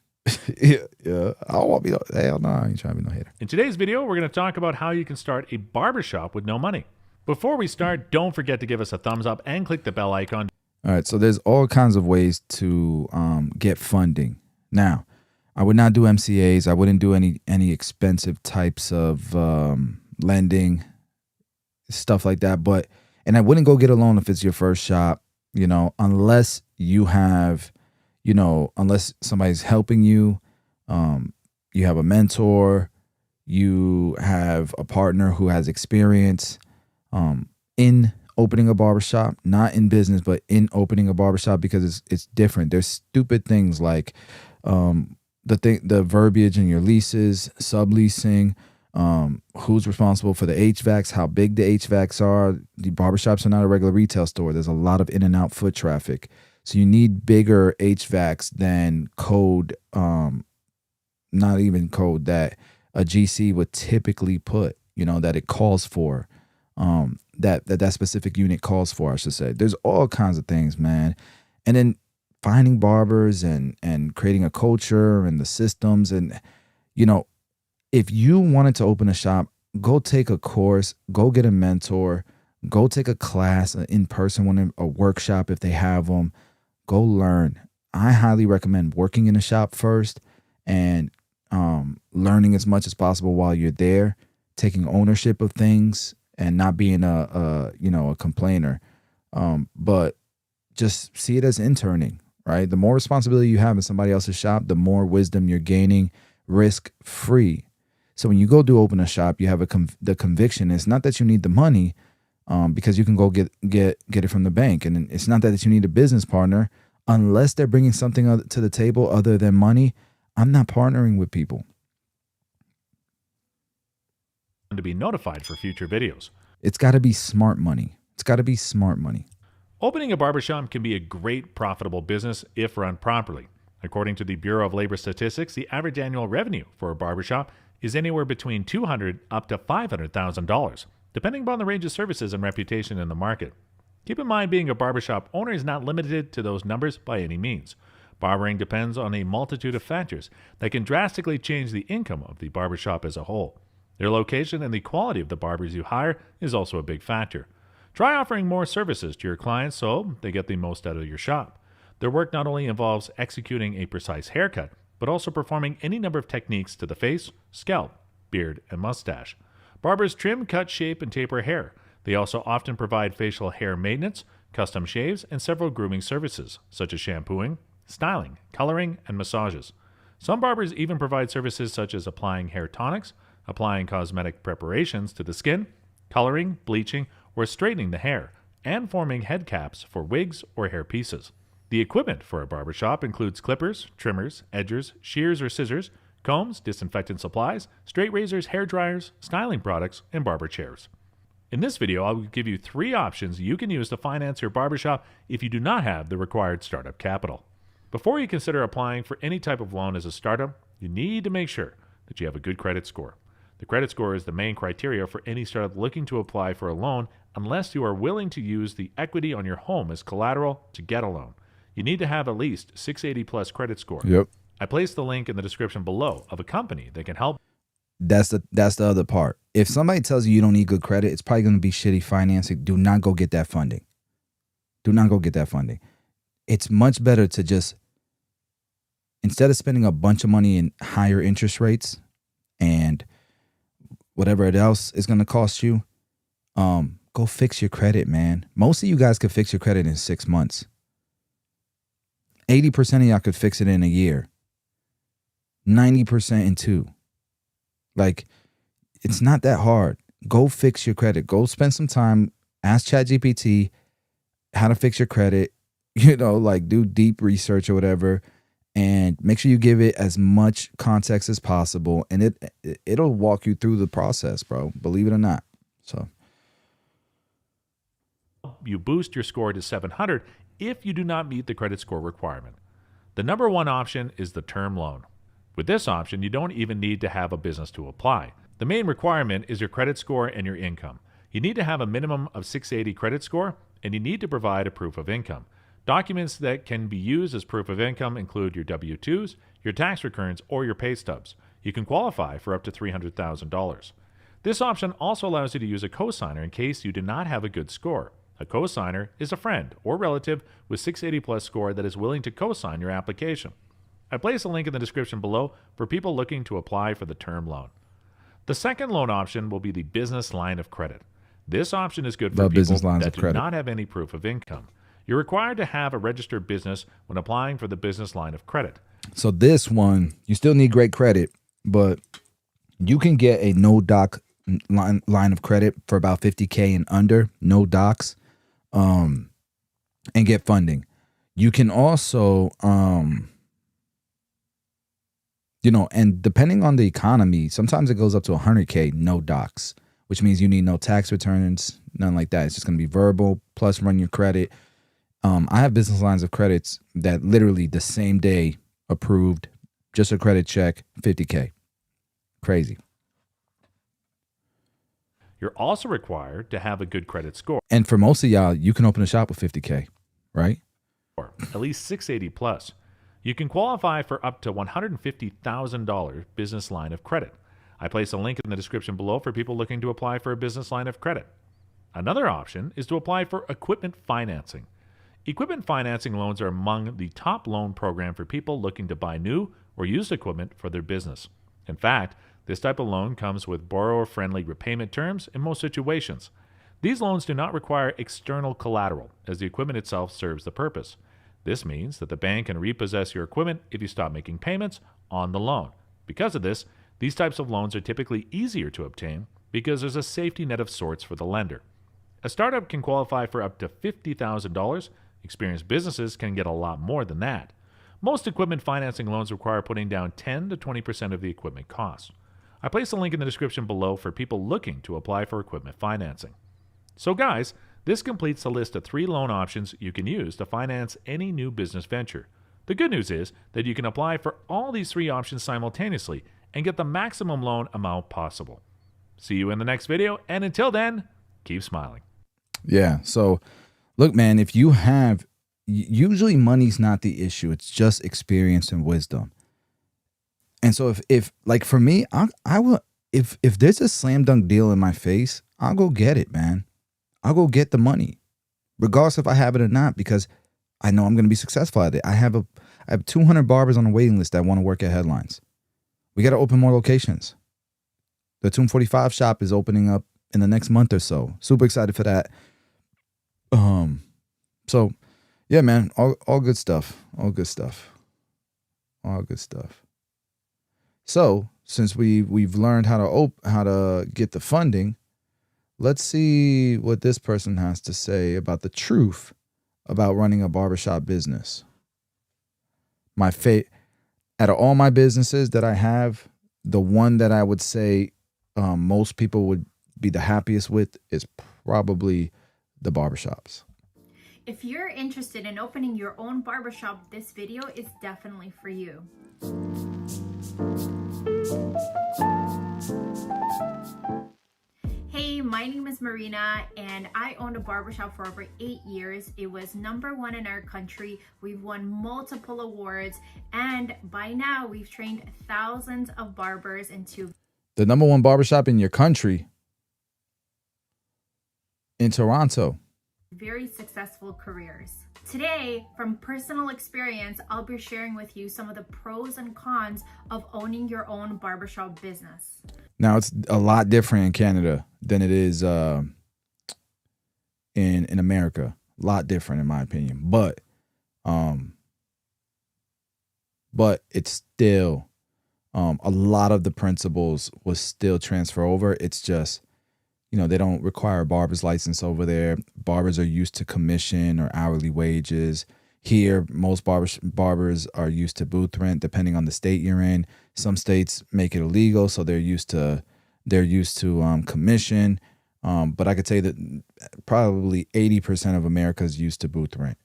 yeah. I don't want to be, hell no, I ain't trying to be no hater. In today's video, we're going to talk about how you can start a barbershop with no money. Before we start, don't forget to give us a thumbs up and click the bell icon. All right, so there's all kinds of ways to get funding. Now, I would not do MCAs. I wouldn't do any expensive types of lending, stuff like that. And I wouldn't go get a loan if it's your first shop, unless you have, unless somebody's helping you, you have a mentor, you have a partner who has experience in opening a barbershop, not in business, but in opening a barbershop, because it's different. There's stupid things like the verbiage in your leases, subleasing, who's responsible for the HVACs, how big the HVACs are. The barbershops are not a regular retail store. There's a lot of in and out foot traffic. So you need bigger HVACs than code, not even code that a GC would typically put, that it calls for, that specific unit calls for, I should say. There's all kinds of things, man. And then finding barbers and creating a culture and the systems. And, if you wanted to open a shop, go take a course, go get a mentor, go take a class, an in-person one, a workshop if they have them. Go learn. I highly recommend working in a shop first and learning as much as possible while you're there, taking ownership of things and not being a complainer. But just see it as interning, right? The more responsibility you have in somebody else's shop, the more wisdom you're gaining, risk-free. So when you go do open a shop, you have the conviction. It's not that you need the money, because you can go get it from the bank. And it's not that you need a business partner. Unless they're bringing something to the table other than money, I'm not partnering with people. To be notified for future videos. It's got to be smart money. It's got to be smart money. Opening a barbershop can be a great profitable business if run properly. According to the Bureau of Labor Statistics, the average annual revenue for a barbershop is anywhere between $200,000 up to $500,000, depending upon the range of services and reputation in the market. Keep in mind, being a barbershop owner is not limited to those numbers by any means. Barbering depends on a multitude of factors that can drastically change the income of the barbershop as a whole. Their location and the quality of the barbers you hire is also a big factor. Try offering more services to your clients so they get the most out of your shop. Their work not only involves executing a precise haircut, but also performing any number of techniques to the face, scalp, beard, and mustache. Barbers trim, cut, shape, and taper hair. They also often provide facial hair maintenance, custom shaves, and several grooming services, such as shampooing, styling, coloring, and massages. Some barbers even provide services such as applying hair tonics, applying cosmetic preparations to the skin, coloring, bleaching, or straightening the hair, and forming head caps for wigs or hair pieces. The equipment for a barbershop includes clippers, trimmers, edgers, shears or scissors, combs, disinfectant supplies, straight razors, hair dryers, styling products, and barber chairs. In this video, I will give you 3 options you can use to finance your barbershop if you do not have the required startup capital. Before you consider applying for any type of loan as a startup, you need to make sure that you have a good credit score. The credit score is the main criteria for any startup looking to apply for a loan, unless you are willing to use the equity on your home as collateral to get a loan. You need to have at least 680 plus credit score. Yep. I placed the link in the description below of a company that can help. That's the other part. If somebody tells you don't need good credit, it's probably going to be shitty financing. Do not go get that funding. Do not go get that funding. It's much better to just, instead of spending a bunch of money in higher interest rates and whatever else is going to cost you, go fix your credit, man. Most of you guys could fix your credit in 6 months. 80% of y'all could fix it in a year. 90% in 2. Like, it's not that hard. Go fix your credit. Go spend some time. Ask ChatGPT how to fix your credit. Do deep research or whatever. And make sure you give it as much context as possible. And it'll walk you through the process, bro. Believe it or not. So you boost your score to 700 if you do not meet the credit score requirement. The number one option is the term loan. With this option, you don't even need to have a business to apply. The main requirement is your credit score and your income. You need to have a minimum of 680 credit score, and you need to provide a proof of income. Documents that can be used as proof of income include your W-2s, your tax returns, or your pay stubs. You can qualify for up to $300,000. This option also allows you to use a cosigner in case you do not have a good score. A cosigner is a friend or relative with 680 plus score that is willing to cosign your application. I place a link in the description below for people looking to apply for the term loan. The second loan option will be the business line of credit. This option is good for people that do not have any proof of income. You're required to have a registered business when applying for the business line of credit. So this one, you still need great credit, but you can get a no doc line of credit for about $50K and under, no docs, and get funding. You can also, and depending on the economy, sometimes it goes up to $100K, no docs, which means you need no tax returns, nothing like that. It's just going to be verbal plus run your credit. I have business lines of credits that literally the same day approved, just a credit check, $50K. Crazy. You're also required to have a good credit score. And for most of y'all, you can open a shop with $50K, right? Or at least 680 plus. You can qualify for up to $150,000 business line of credit. I place a link in the description below for people looking to apply for a business line of credit. Another option is to apply for equipment financing. Equipment financing loans are among the top loan program for people looking to buy new or used equipment for their business. In fact, this type of loan comes with borrower-friendly repayment terms in most situations. These loans do not require external collateral, as the equipment itself serves the purpose. This means that the bank can repossess your equipment if you stop making payments on the loan. Because of this, these types of loans are typically easier to obtain because there's a safety net of sorts for the lender. A startup can qualify for up to $50,000. Experienced businesses can get a lot more than that. Most equipment financing loans require putting down 10 to 20% of the equipment cost. I place a link in the description below for people looking to apply for equipment financing. So guys, this completes the list of 3 loan options you can use to finance any new business venture. The good news is that you can apply for all these 3 options simultaneously and get the maximum loan amount possible. See you in the next video, and until then, keep smiling. Yeah, so look, man, if you have, usually money's not the issue. It's just experience and wisdom. And so if like for me, I will, if there's a slam dunk deal in my face, I'll go get it, man. I'll go get the money, regardless if I have it or not, because I know I'm going to be successful at it. I have 200 barbers on the waiting list that want to work at Headlines. We got to open more locations. The Tomb 45 shop is opening up in the next month or so. Super excited for that. So yeah, man, all good stuff. All good stuff. All good stuff. So since we've learned how to get the funding, let's see what this person has to say about the truth about running a barbershop business. Out of all my businesses that I have, the one that I would say most people would be the happiest with is probably the barbershops. If you're interested in opening your own barbershop, this video is definitely for you. Hey, my name is Marina and I owned a barbershop for over 8 years. It was #1 in our country. We've won multiple awards, and by now we've trained thousands of barbers into the #1 barbershop in your country, in Toronto. Very successful careers. Today, from personal experience, I'll be sharing with you some of the pros and cons of owning your own barbershop business. Now, it's a lot different in Canada than it is in America. A lot different, in my opinion. But it's still a lot of the principles will still transfer over. It's just, they don't require a barber's license over there. Barbers are used to commission or hourly wages. Here, most barbers are used to booth rent, depending on the state you're in. Some states make it illegal, so they're used to commission. But I could say that probably 80% of America is used to booth rent,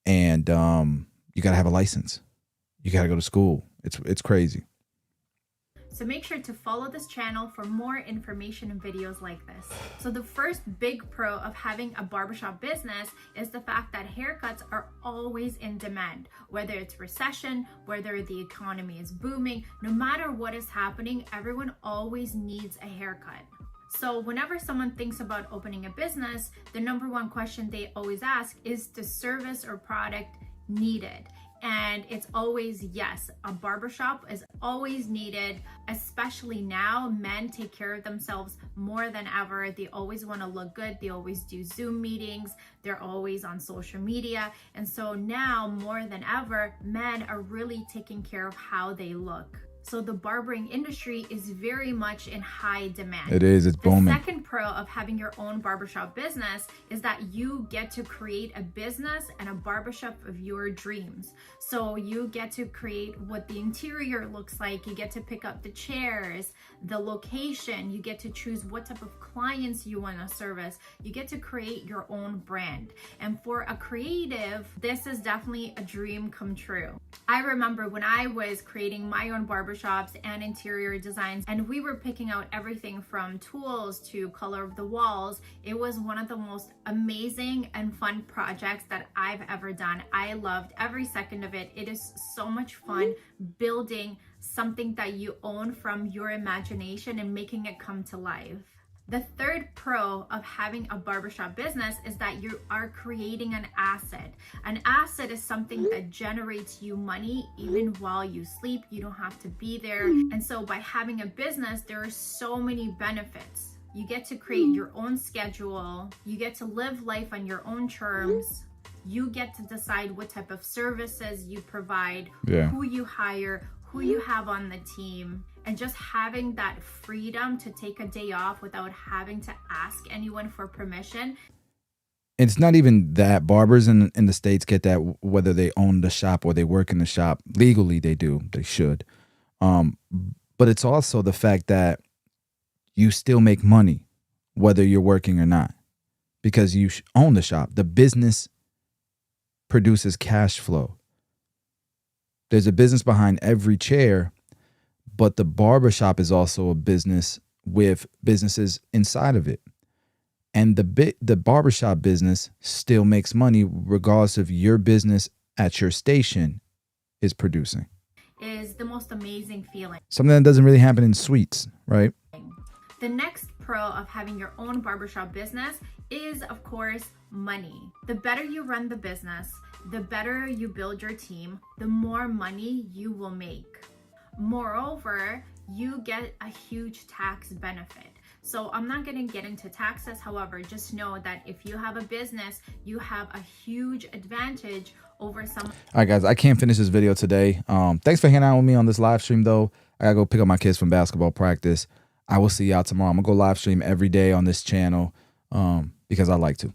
and you got to have a license. You got to go to school. It's crazy. So make sure to follow this channel for more information and videos like this. So the first big pro of having a barbershop business is the fact that haircuts are always in demand. Whether it's recession, whether the economy is booming, no matter what is happening, everyone always needs a haircut. So whenever someone thinks about opening a business, the number one question they always ask is the service or product needed. And it's always yes. A barbershop is always needed, especially now. Men take care of themselves more than ever. They always want to look good. They always do Zoom meetings. They're always on social media. And so now more than ever, men are really taking care of how they look. So the barbering industry is very much in high demand. It is, it's booming. The second pro of having your own barbershop business is that you get to create a business and a barbershop of your dreams. So you get to create what the interior looks like. You get to pick up the chairs, the location. You get to choose what type of clients you want to service. You get to create your own brand. And for a creative, this is definitely a dream come true. I remember when I was creating my own barbershops and interior designs, and we were picking out everything from tools to color of the walls. It was one of the most amazing and fun projects that I've ever done. I loved every second of it. It is so much fun building something that you own from your imagination and making it come to life. The third pro of having a barbershop business is that you are creating an asset. An asset is something that generates you money even while you sleep. You don't have to be there. And so by having a business, there are so many benefits. You get to create your own schedule. You get to live life on your own terms. You get to decide what type of services you provide, who you hire, who you have on the team. And just having that freedom to take a day off without having to ask anyone for permission. It's not even that. Barbers in the States get that whether they own the shop or they work in the shop. Legally, they do. They should. But it's also the fact that you still make money whether you're working or not because you own the shop. The business produces cash flow. There's a business behind every chair. But the barbershop is also a business with businesses inside of it. And the barbershop business still makes money regardless of your business at your station is producing. Is the most amazing feeling. Something that doesn't really happen in suites, right? The next pro of having your own barbershop business is, of course, money. The better you run the business, the better you build your team, the more money you will make. Moreover, you get a huge tax benefit. So I'm not going to get into taxes. However, just know that if you have a business, you have a huge advantage over some. All right, guys, I can't finish this video today. Thanks for hanging out with me on this live stream, though. I got to go pick up my kids from basketball practice. I will see y'all tomorrow. I'm going to go live stream every day on this channel because I like to.